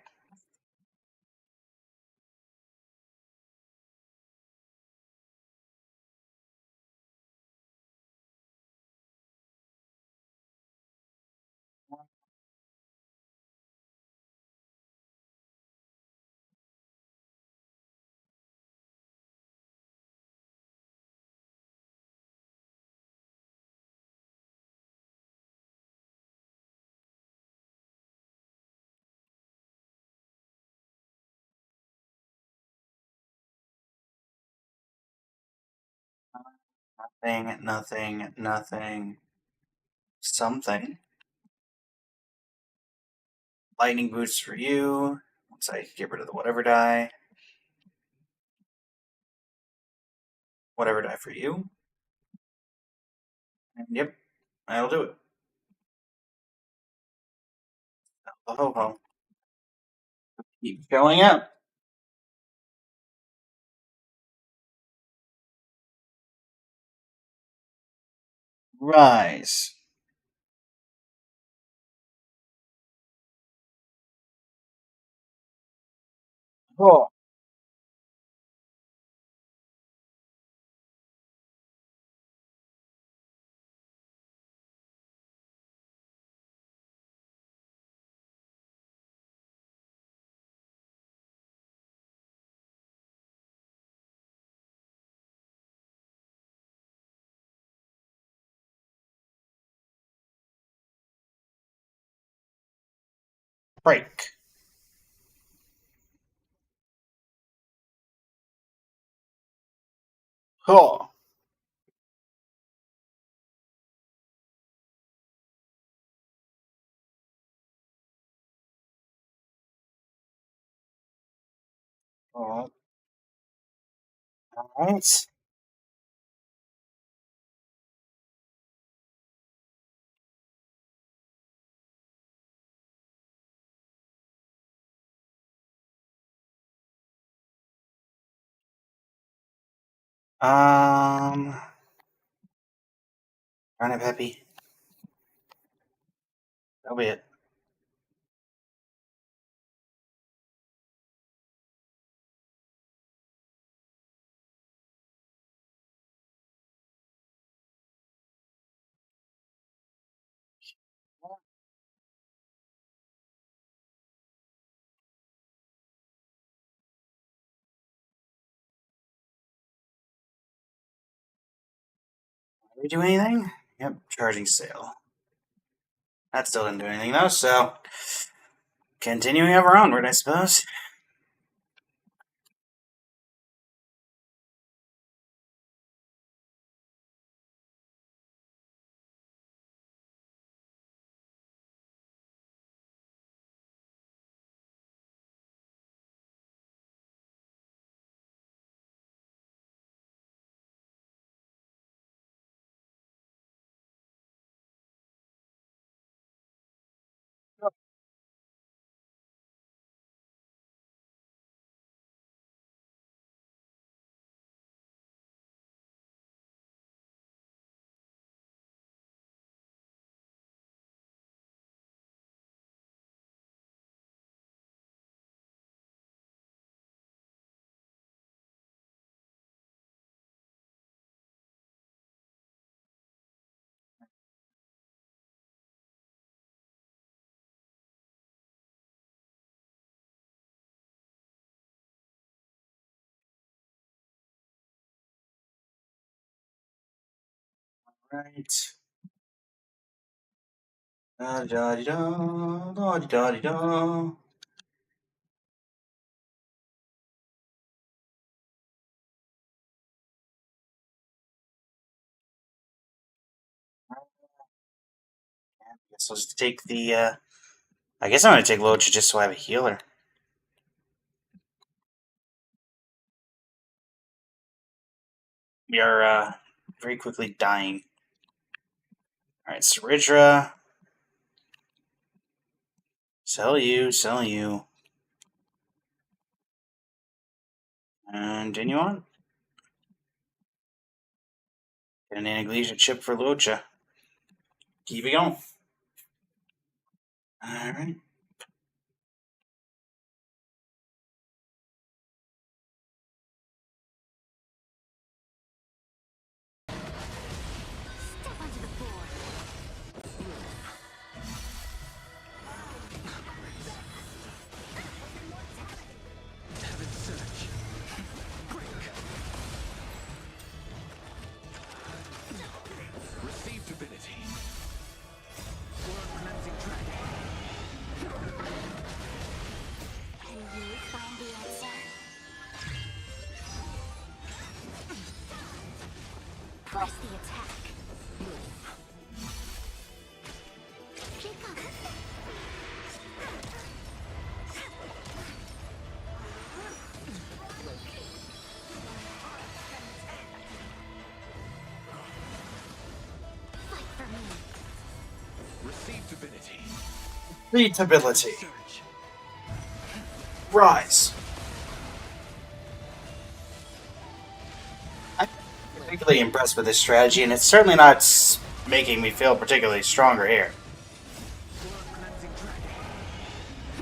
Nothing, nothing, nothing. Something. Lightning boots for you. Once I get rid of the whatever die. Whatever die for you. And yep, I'll do it. Ho ho ho. Keep showing up. Rise. Oh. Break. Oh. Oh. All right. Run it, Peppy. That'll be it. Did we do anything? Yep, charging sail. That still didn't do anything though, so continuing ever onward, I suppose. Right. Da-da-da-da, da-da-da-da. Guess I'll just take the, I guess I'm gonna take Locha just so I have a healer. We are, very quickly dying. Alright, Saridra. Sell you, sell you. And continue on. Get an Anaglesia chip for Locha. Keep it going. Alright. Receive divinity. World cleansing dragon. Can you find the answer? Press the attack. Kick off. Fight for me. Receive divinity. Readability. Rise. I'm particularly impressed with this strategy, and it's certainly not making me feel particularly stronger here.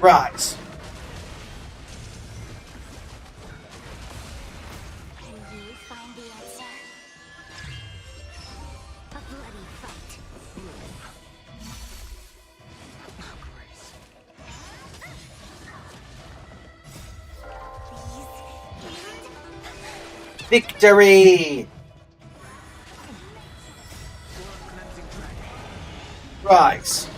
Rise. Victory! Rise.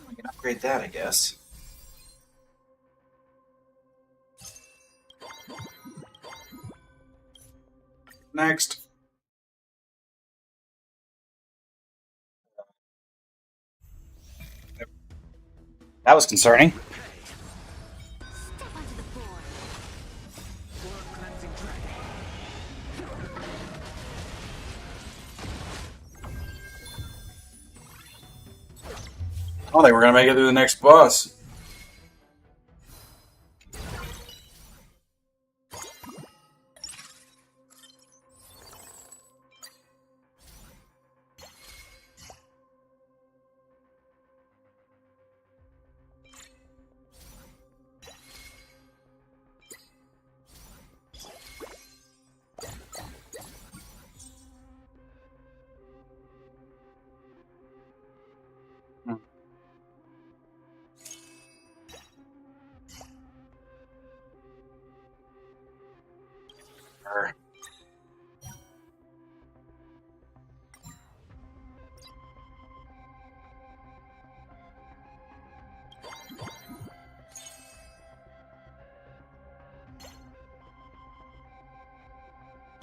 I can upgrade that, I guess. Next. That was concerning. Oh, they were gonna make it through the next boss.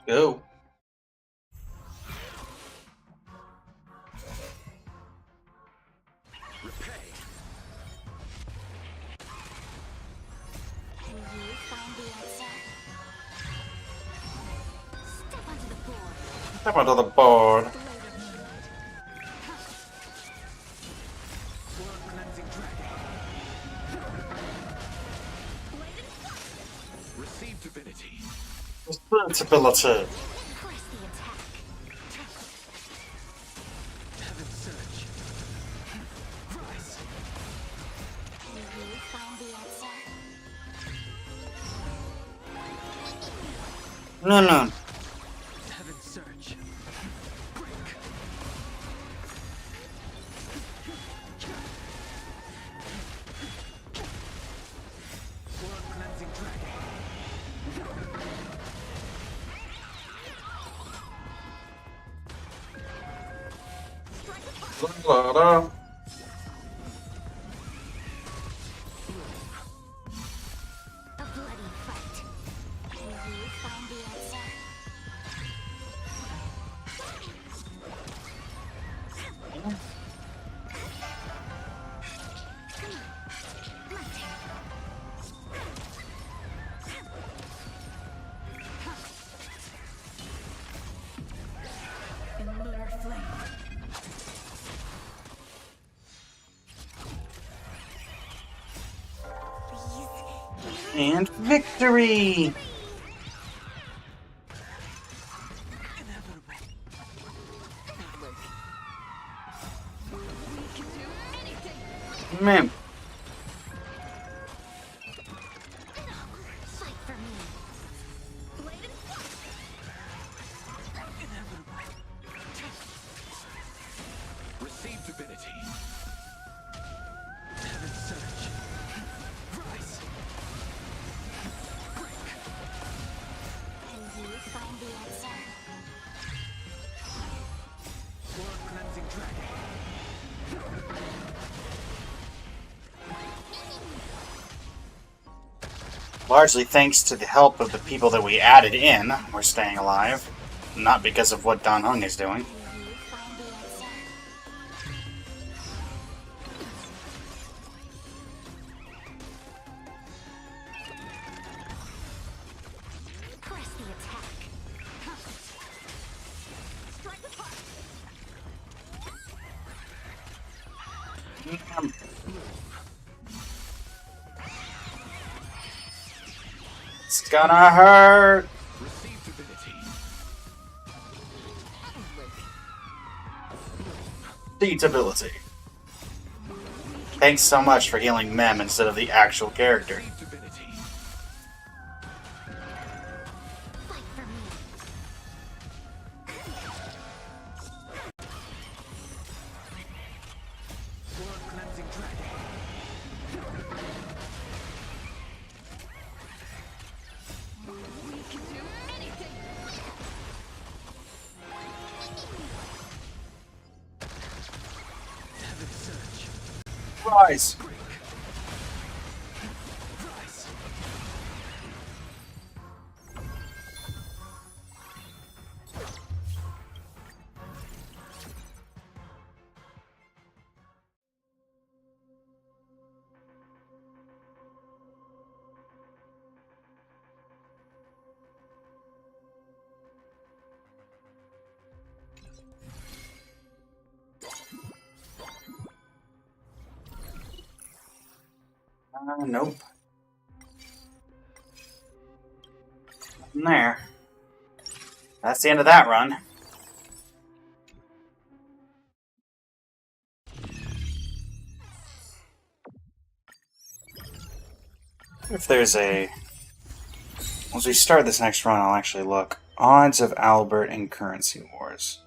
Go. Step onto the board. Receive divinity. Responsibility. Heaven surge. Rise. No, no. Heaven surge. La, la, la. And victory! Man. Receive divinity. Heaven surge. Rise. Sword cleansing dragon. largely thanks to the help of the people that we added in, we're staying alive. Not because of what Dan Heng is doing. It's gonna hurt! Ability. Thanks so much for healing Mem instead of the actual character. Rise! Nope. Nothing there. That's the end of that run. If there's a... Once we start this next run, I'll actually look. Odds of OWLBERT in Currency Wars.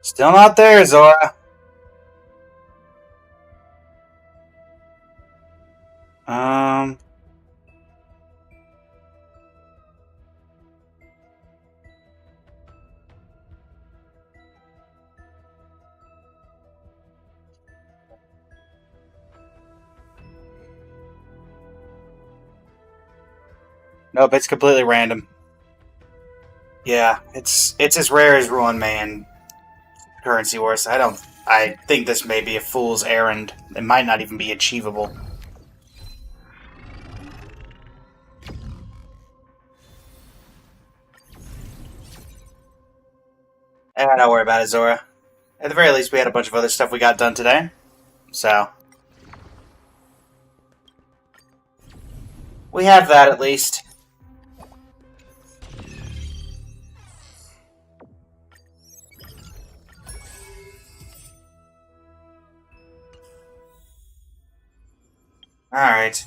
Still not there, Zora. Nope, it's completely random. Yeah, it's as rare as Ruin Man Currency Wars. I think this may be a fool's errand. It might not even be achievable. Don't worry about it, Zora. At the very least, we had a bunch of other stuff we got done today. So we have that at least. Alright.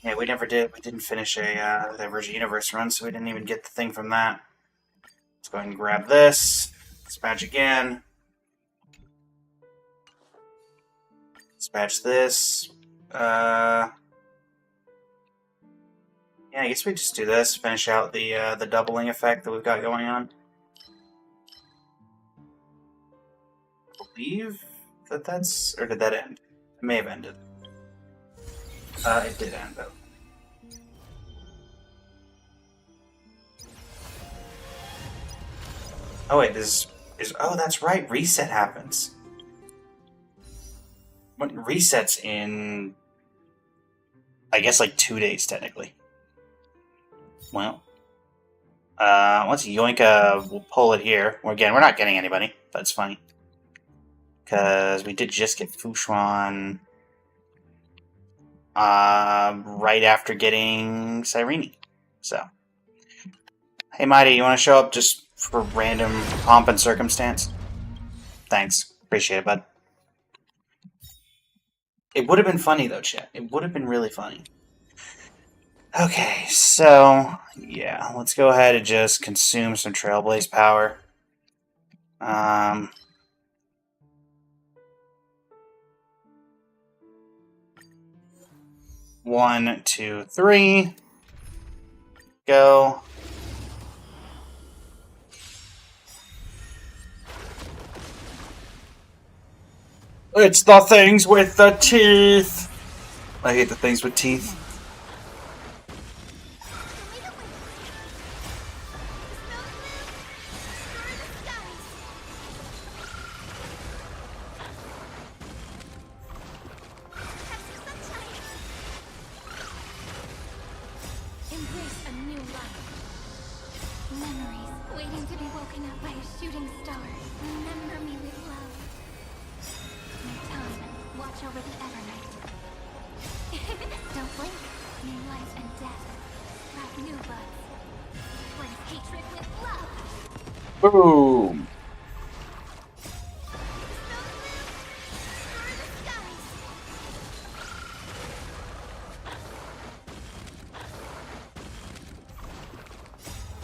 Yeah, we didn't finish a Divergent Universe run, so we didn't even get the thing from that. Let's go ahead and grab this. Dispatch again. Dispatch this. Yeah, I guess we just do this. Finish out the doubling effect that we've got going on. I believe that's... Or did that end? It may have ended. It did end, though. Oh, wait, oh, that's right, reset happens. What resets in... I guess, like, 2 days, technically. Well. Once Yoinka will pull it here. Well, again, we're not getting anybody, but it's funny. Because we did just get Fushuan right after getting Cyrene. So. Hey, Mighty, you want to show up just for random pomp and circumstance? Thanks. Appreciate it, bud. It would have been funny, though, chat. It would have been really funny. Okay, so, yeah, let's go ahead and just consume some Trailblaze power. 1, 2, 3. Go. It's the things with the teeth. I hate the things with teeth. Embrace a new life. Memories waiting to be woken up by a shooting star. Remember me with love. My time, watch over the Evernight. Don't blink. New life and death. Sprout new buds. Replace hatred with love. Boom.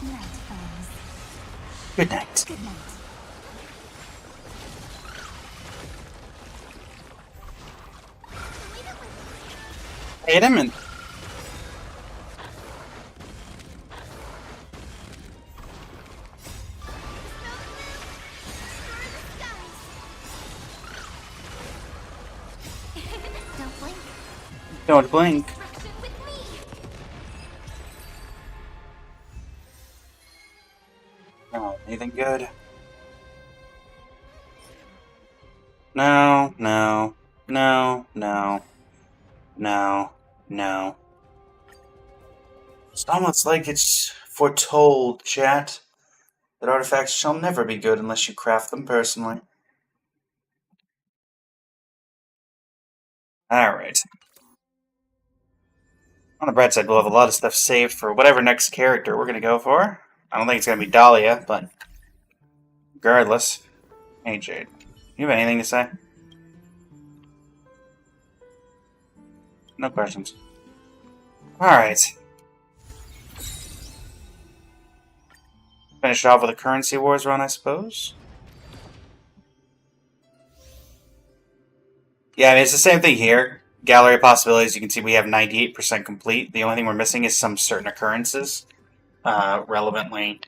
Night falls. Good night. Good night. Hit him and Don't blink. don't blink. Fraction with me. Oh, anything good? No, no, no, no, no, no. It's almost like it's foretold, chat, that artifacts shall never be good unless you craft them personally. Alright. On the bright side, we'll have a lot of stuff saved for whatever next character we're going to go for. I don't think it's going to be Dahlia, but regardless. Hey, Jade. You have anything to say? No questions. Alright. Finish off with a currency wars run, I suppose? Yeah, I mean, it's the same thing here. Gallery of Possibilities, you can see we have 98% complete. The only thing we're missing is some certain occurrences. Relevantly.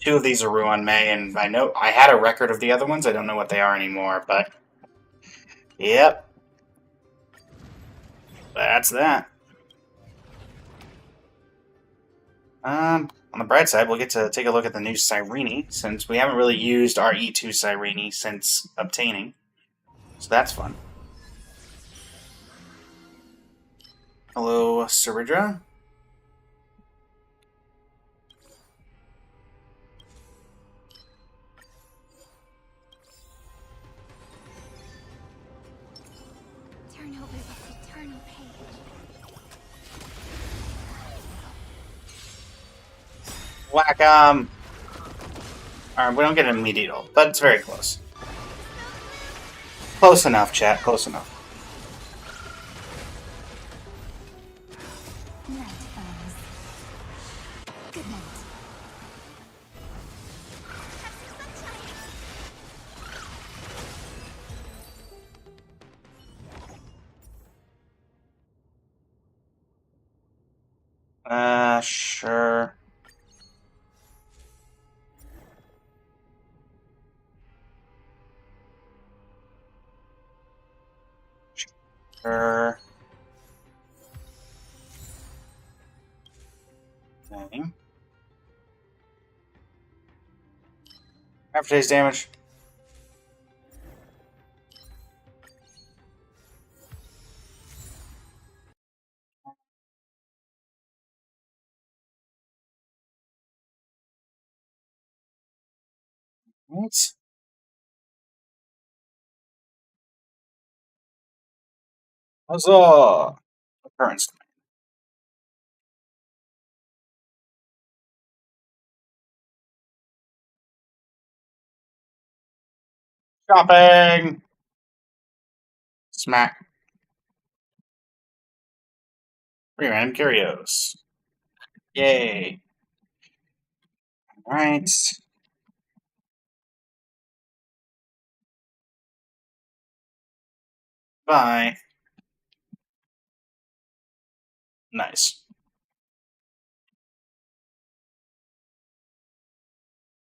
2 of these are Ruan May, and I know I had a record of the other ones. I don't know what they are anymore, but... Yep. That's that. On the bright side, we'll get to take a look at the new Cyrene, since we haven't really used our E2 Cyrene since obtaining. So that's fun. Hello, Saridra. Turn over this eternal page. Whack 'em! Alright, we don't get an immediate ult, but it's very close. Close enough, chat. Close enough. Night falls. Good night. Sure. Sure. Okay. Aftertaste damage. What? Huzzah! Occurrence. Shopping! Smack. Random curios. Yay. Alright. Bye. Nice.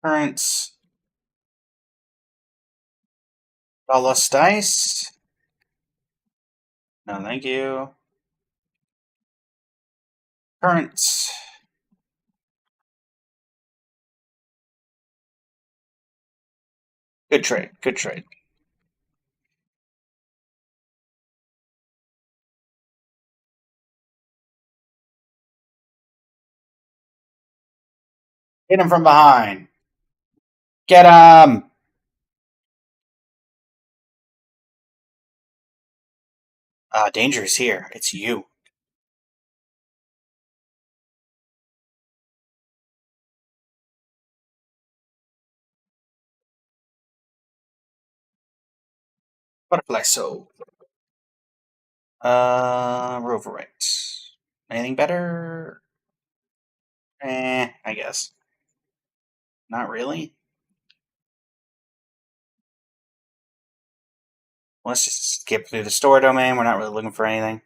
Currents. All lost dice. No, thank you. Currents. Good trade. Good trade. Hit him from behind. Get him! Danger is here. It's you. Butterfly soul. Roverite. Anything better? I guess. Not really. Let's just skip through the store domain. We're not really looking for anything.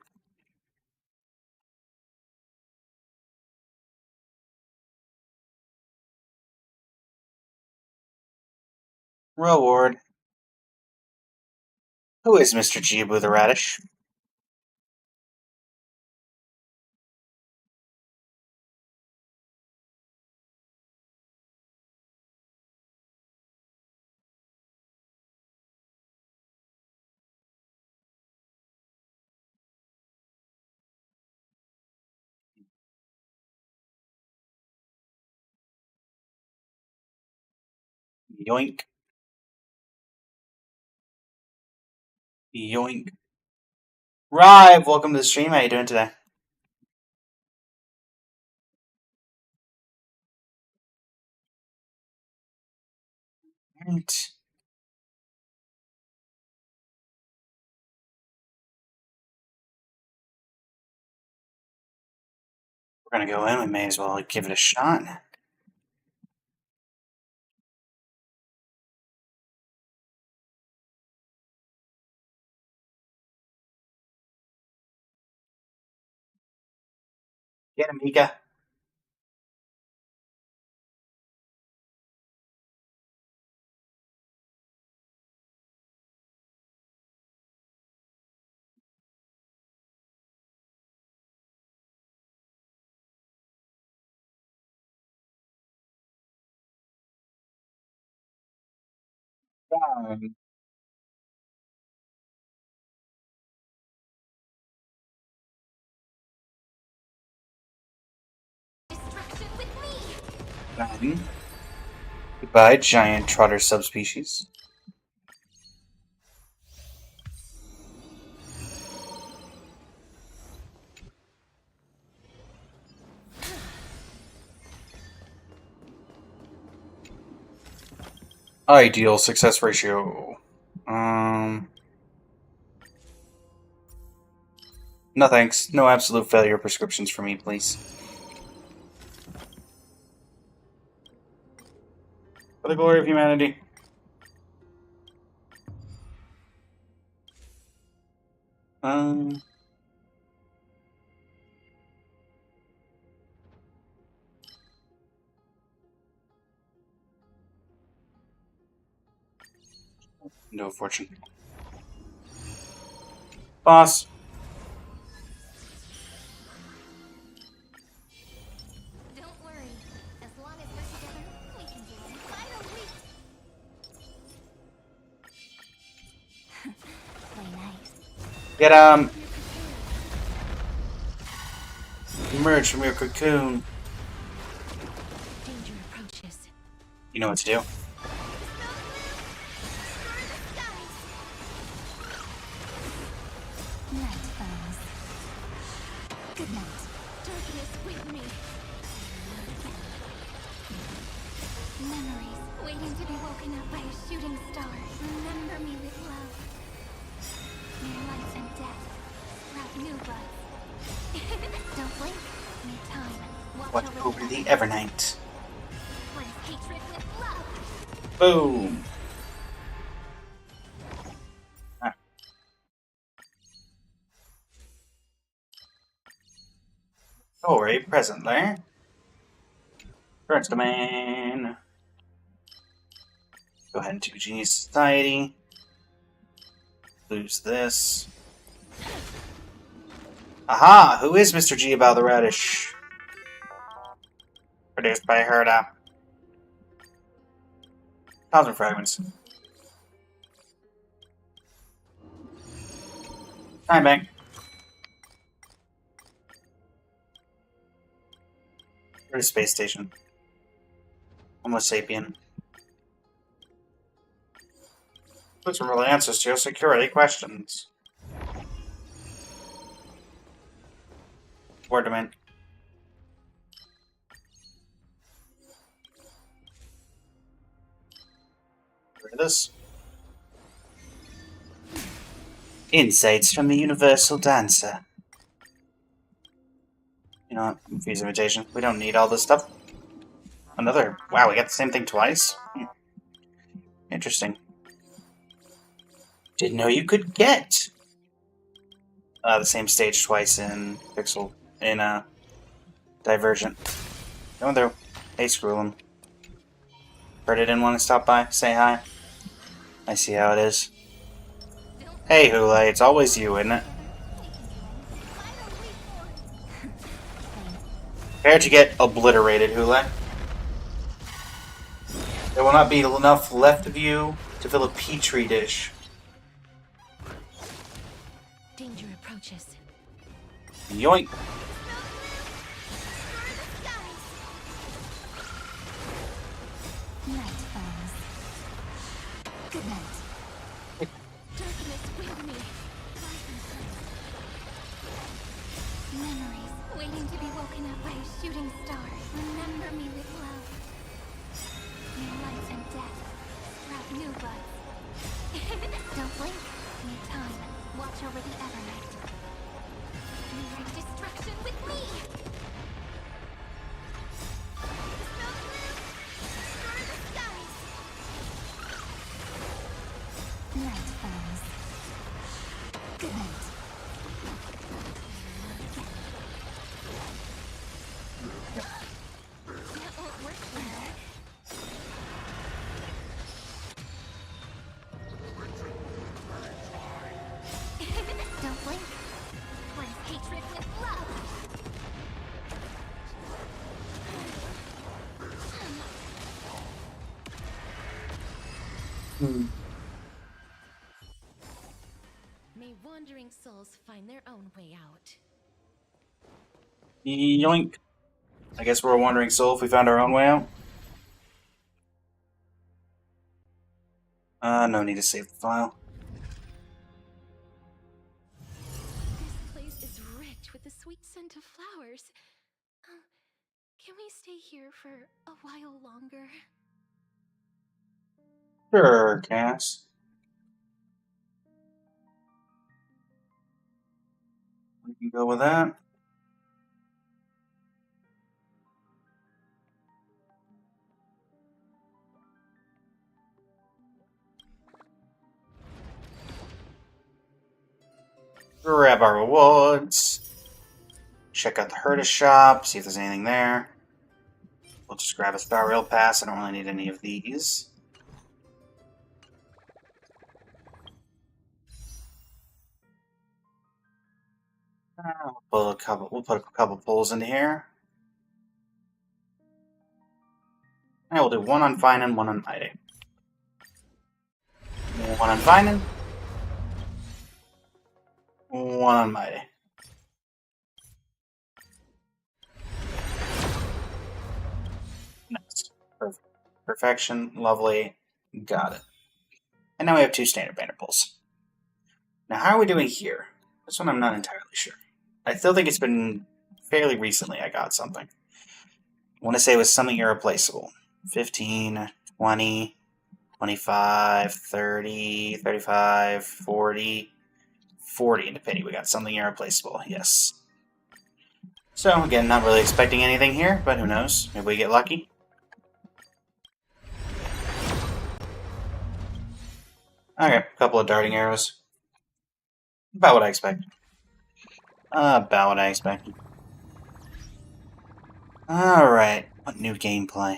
Reward. Who is Mr. Jibu the Radish? Yoink. Yoink. Rive, welcome to the stream. How you doing today? Right. We're gonna go in. We may as well give it a shot. Get him, Mika. Done. Goodbye, giant trotter subspecies. Ideal success ratio. No thanks. No absolute failure prescriptions for me, please. For the glory of humanity. No fortune. Boss. Don't worry. As long as we're together, we can do it. Finally! Play nice. Get emerge from your cocoon. Danger approaches. You know what to do. Night falls. Good night. Darkness with me. Memories waiting to be woken up by a shooting star. Remember me with love. May life and death sprout new buds. Don't blink. Need time. Watch Over the Evernight. Break hatred with love. Boom. Story presently. Current domain. Go ahead into Genius Society. Lose this. Aha! Who is Mr. G about the radish? Produced by Herda. 1,000 fragments. Time bank. Where's the space station? Homo sapien. Those are real answers to your security questions. Word domain. Look at this. Insights from the Universal Dancer. You know what? Confuse invitation. We don't need all this stuff. Another. Wow, we got the same thing twice? Interesting. Didn't know you could get the same stage twice in Pixel. In Divergent. Going through. Hey, screw him. Heard I didn't want to stop by. Say hi. I see how it is. Hey, Hula, it's always you, isn't it? Prepare to get obliterated, Hula. There will not be enough left of you to fill a petri dish. Danger approaches. Yoink. Night falls. Good night. Darkness with me. Memories waiting to be woken up by a shooting star. Remember me with love. New life and death. Sprout new buds. Don't blink. Need time. Watch over the Evernight. Rewrite destruction with me. Night falls. Good night. That won't work well. Don't blink. Replace hatred with love. May wandering souls find their own way out. Yoink. I guess we're a wandering soul if we found our own way out. No need to save the file. This place is rich with the sweet scent of flowers. Can we stay here for a while longer? Sure, Cass. We can go with that. Grab our rewards. Check out the Herda shop, see if there's anything there. We'll just grab a Star Rail Pass. I don't really need any of these. We'll put a couple pulls into here. And we'll do one on Fine and one on Mighty. One on Fine, one on Mighty. Next. Perfect. Perfection. Lovely. Got it. And now we have two standard banner pulls. Now, how are we doing here? This one I'm not entirely sure. I still think it's been fairly recently I got something. I want to say it was something irreplaceable. 15, 20, 25, 30, 35, 40, 40 into pity. We got something irreplaceable, yes. So, again, not really expecting anything here, but who knows? Maybe we get lucky. Okay, a couple of darting arrows. About what I expected. About what I expected. Alright, what new gameplay?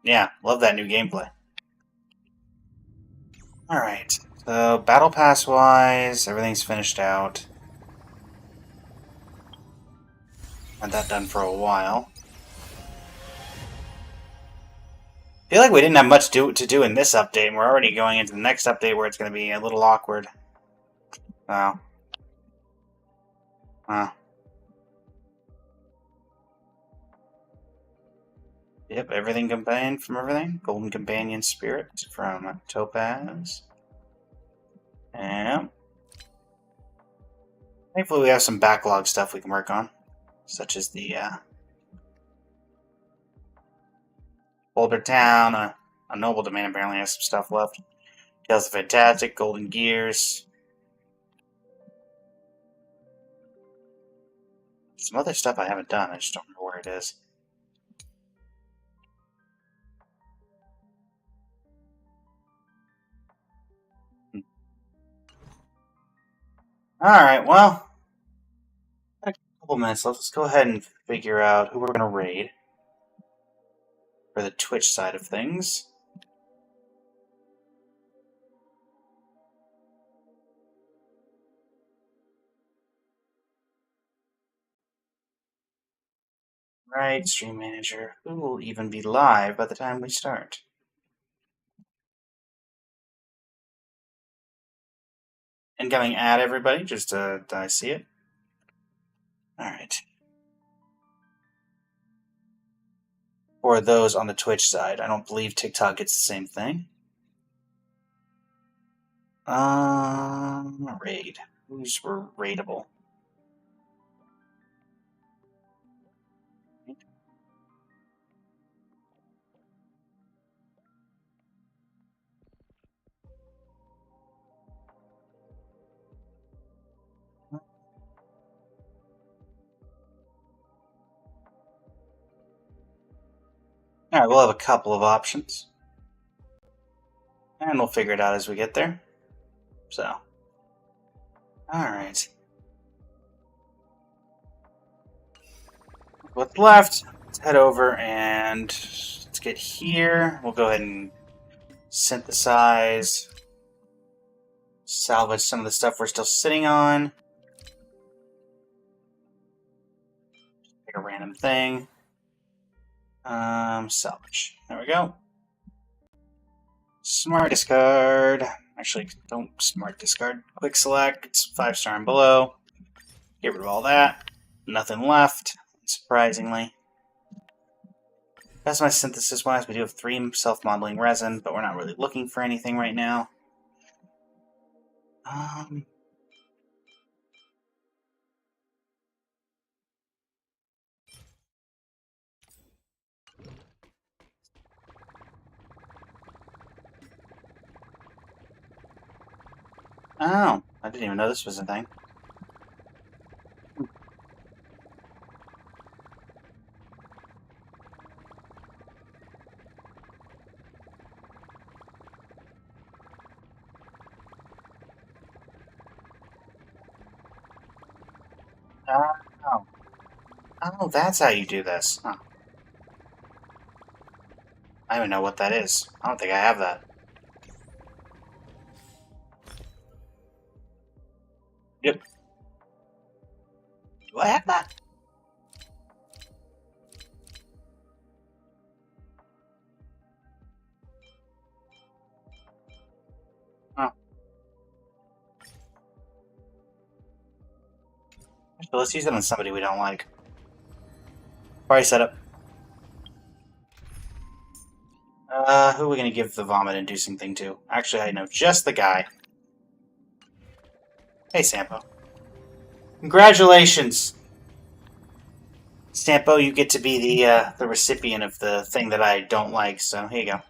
Yeah, love that new gameplay. Alright, So, battle pass wise, everything's finished out. Had that done for a while. I feel like we didn't have much to do in this update, and we're already going into the next update where it's going to be a little awkward. Wow. Huh. Yep, everything companion from everything. Golden Companion Spirit from Topaz. And thankfully we have some backlog stuff we can work on, such as the Boulder Town, a Noble Domain apparently has some stuff left. Tales of Fantastic, Golden Gears. Some other stuff I haven't done, I just don't remember where it is. Alright, well, got a couple minutes left. Let's go ahead and figure out who we're going to raid for the Twitch side of things. Right, Stream Manager. Who will even be live by the time we start? Incoming ad, everybody, just did I see it? Alright. For those on the Twitch side, I don't believe TikTok gets the same thing. Raid. Who's raidable? Alright, we'll have a couple of options. And we'll figure it out as we get there. So. Alright. What's left? Let's head over and let's get here. We'll go ahead and synthesize. Salvage some of the stuff we're still sitting on. Pick a random thing. Salvage. There we go. Smart discard. Actually, don't smart discard. Quick select. It's 5-star and below. Get rid of all that. Nothing left, surprisingly. That's my synthesis wise. We do have 3 self-modeling resin, but we're not really looking for anything right now. Oh, I didn't even know this was a thing. Oh. Oh, that's how you do this. Huh. I don't even know what that is. I don't think I have that. Yep. Do I have that? Oh. So let's use it on somebody we don't like. Party setup. Who are we gonna give the vomit-inducing thing to? Actually, I know just the guy. Hey, Sampo. Congratulations! Sampo, you get to be the recipient of the thing that I don't like, so here you go.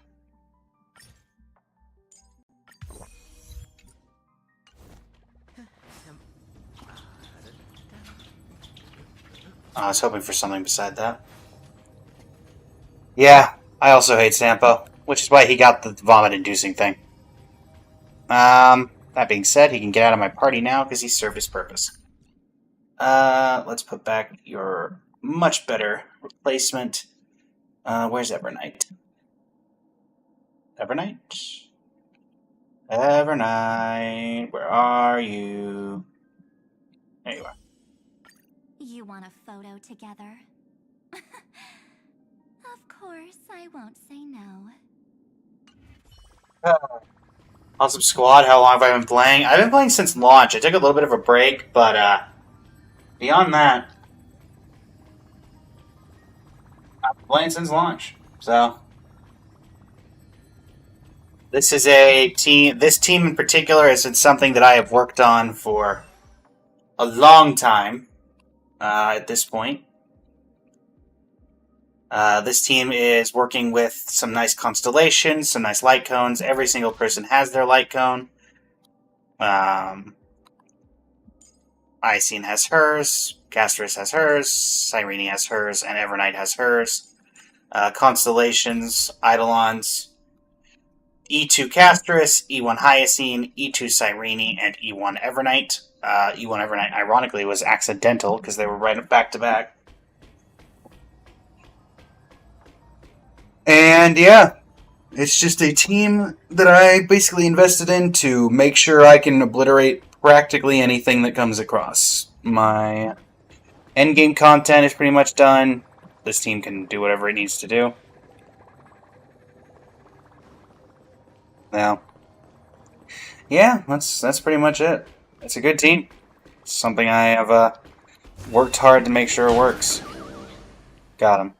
I was hoping for something beside that. Yeah, I also hate Sampo, which is why he got the vomit-inducing thing. That being said, he can get out of my party now because he served his purpose. Let's put back your much better replacement. Where's Evernight? Evernight? Evernight, where are you? There you are. You want a photo together? Of course, I won't say no. Awesome Squad, how long have I been playing? I've been playing since launch. I took a little bit of a break, but beyond that, I've been playing since launch. So this is a team. This team in particular has been something that I have worked on for a long time. At this point, this team is working with some nice constellations, some nice light cones. Every single person has their light cone. Icene has hers, Castris has hers, Cyrene has hers, and Evernight has hers. Constellations, Eidolons, E2 Castris, E1 Hyacine, E2 Cyrene, and E1 Evernight. E1 Evernight, ironically, was accidental because they were right back to back. And yeah, it's just a team that I basically invested in to make sure I can obliterate practically anything that comes across. My endgame content is pretty much done. This team can do whatever it needs to do. Now, yeah, that's pretty much it. It's a good team. It's something I have worked hard to make sure it works. Got him.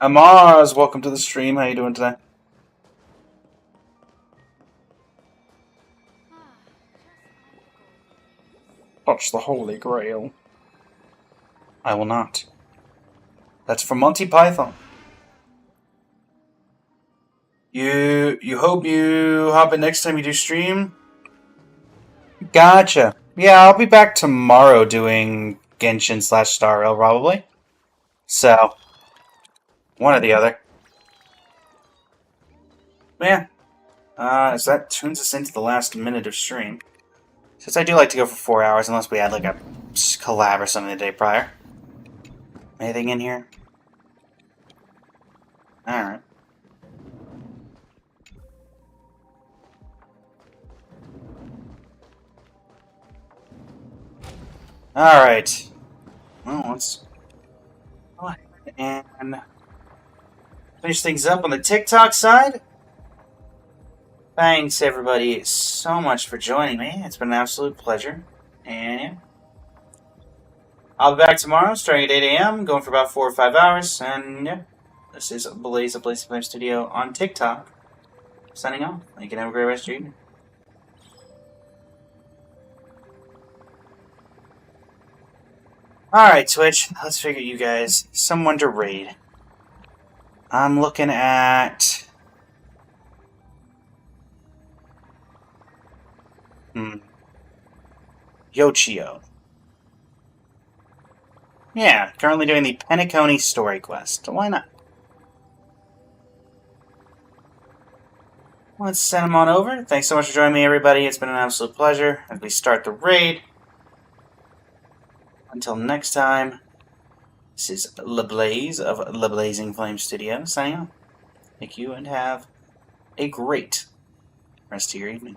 Amaz, welcome to the stream. How you doing today? Touch the Holy Grail. I will not. That's from Monty Python. You hope you hop in next time you do stream? Gotcha. Yeah, I'll be back tomorrow doing Genshin / Star Rail probably. So, one or the other. Yeah. So that tunes us into the last minute of stream. Since I do like to go for 4 hours, unless we had like a collab or something the day prior. Anything in here? Alright. Alright. Well, let's go ahead and finish things up on the TikTok side. Thanks, everybody, so much for joining me. It's been an absolute pleasure. And yeah. I'll be back tomorrow, starting at 8 a.m., going for about 4 or 5 hours. And yeah, this is Blaze of Blaze Flame Studio on TikTok. Signing off. You can have a great rest of your evening. Alright, Twitch, let's figure you guys someone to raid. I'm looking at... Yochio. Yeah, currently doing the Penacony story quest. Why not? Let's send him on over. Thanks so much for joining me, everybody. It's been an absolute pleasure as we start the raid. Until next time, this is LeBlaze of Le Blazing Flame Studio signing off. Thank you and have a great rest of your evening.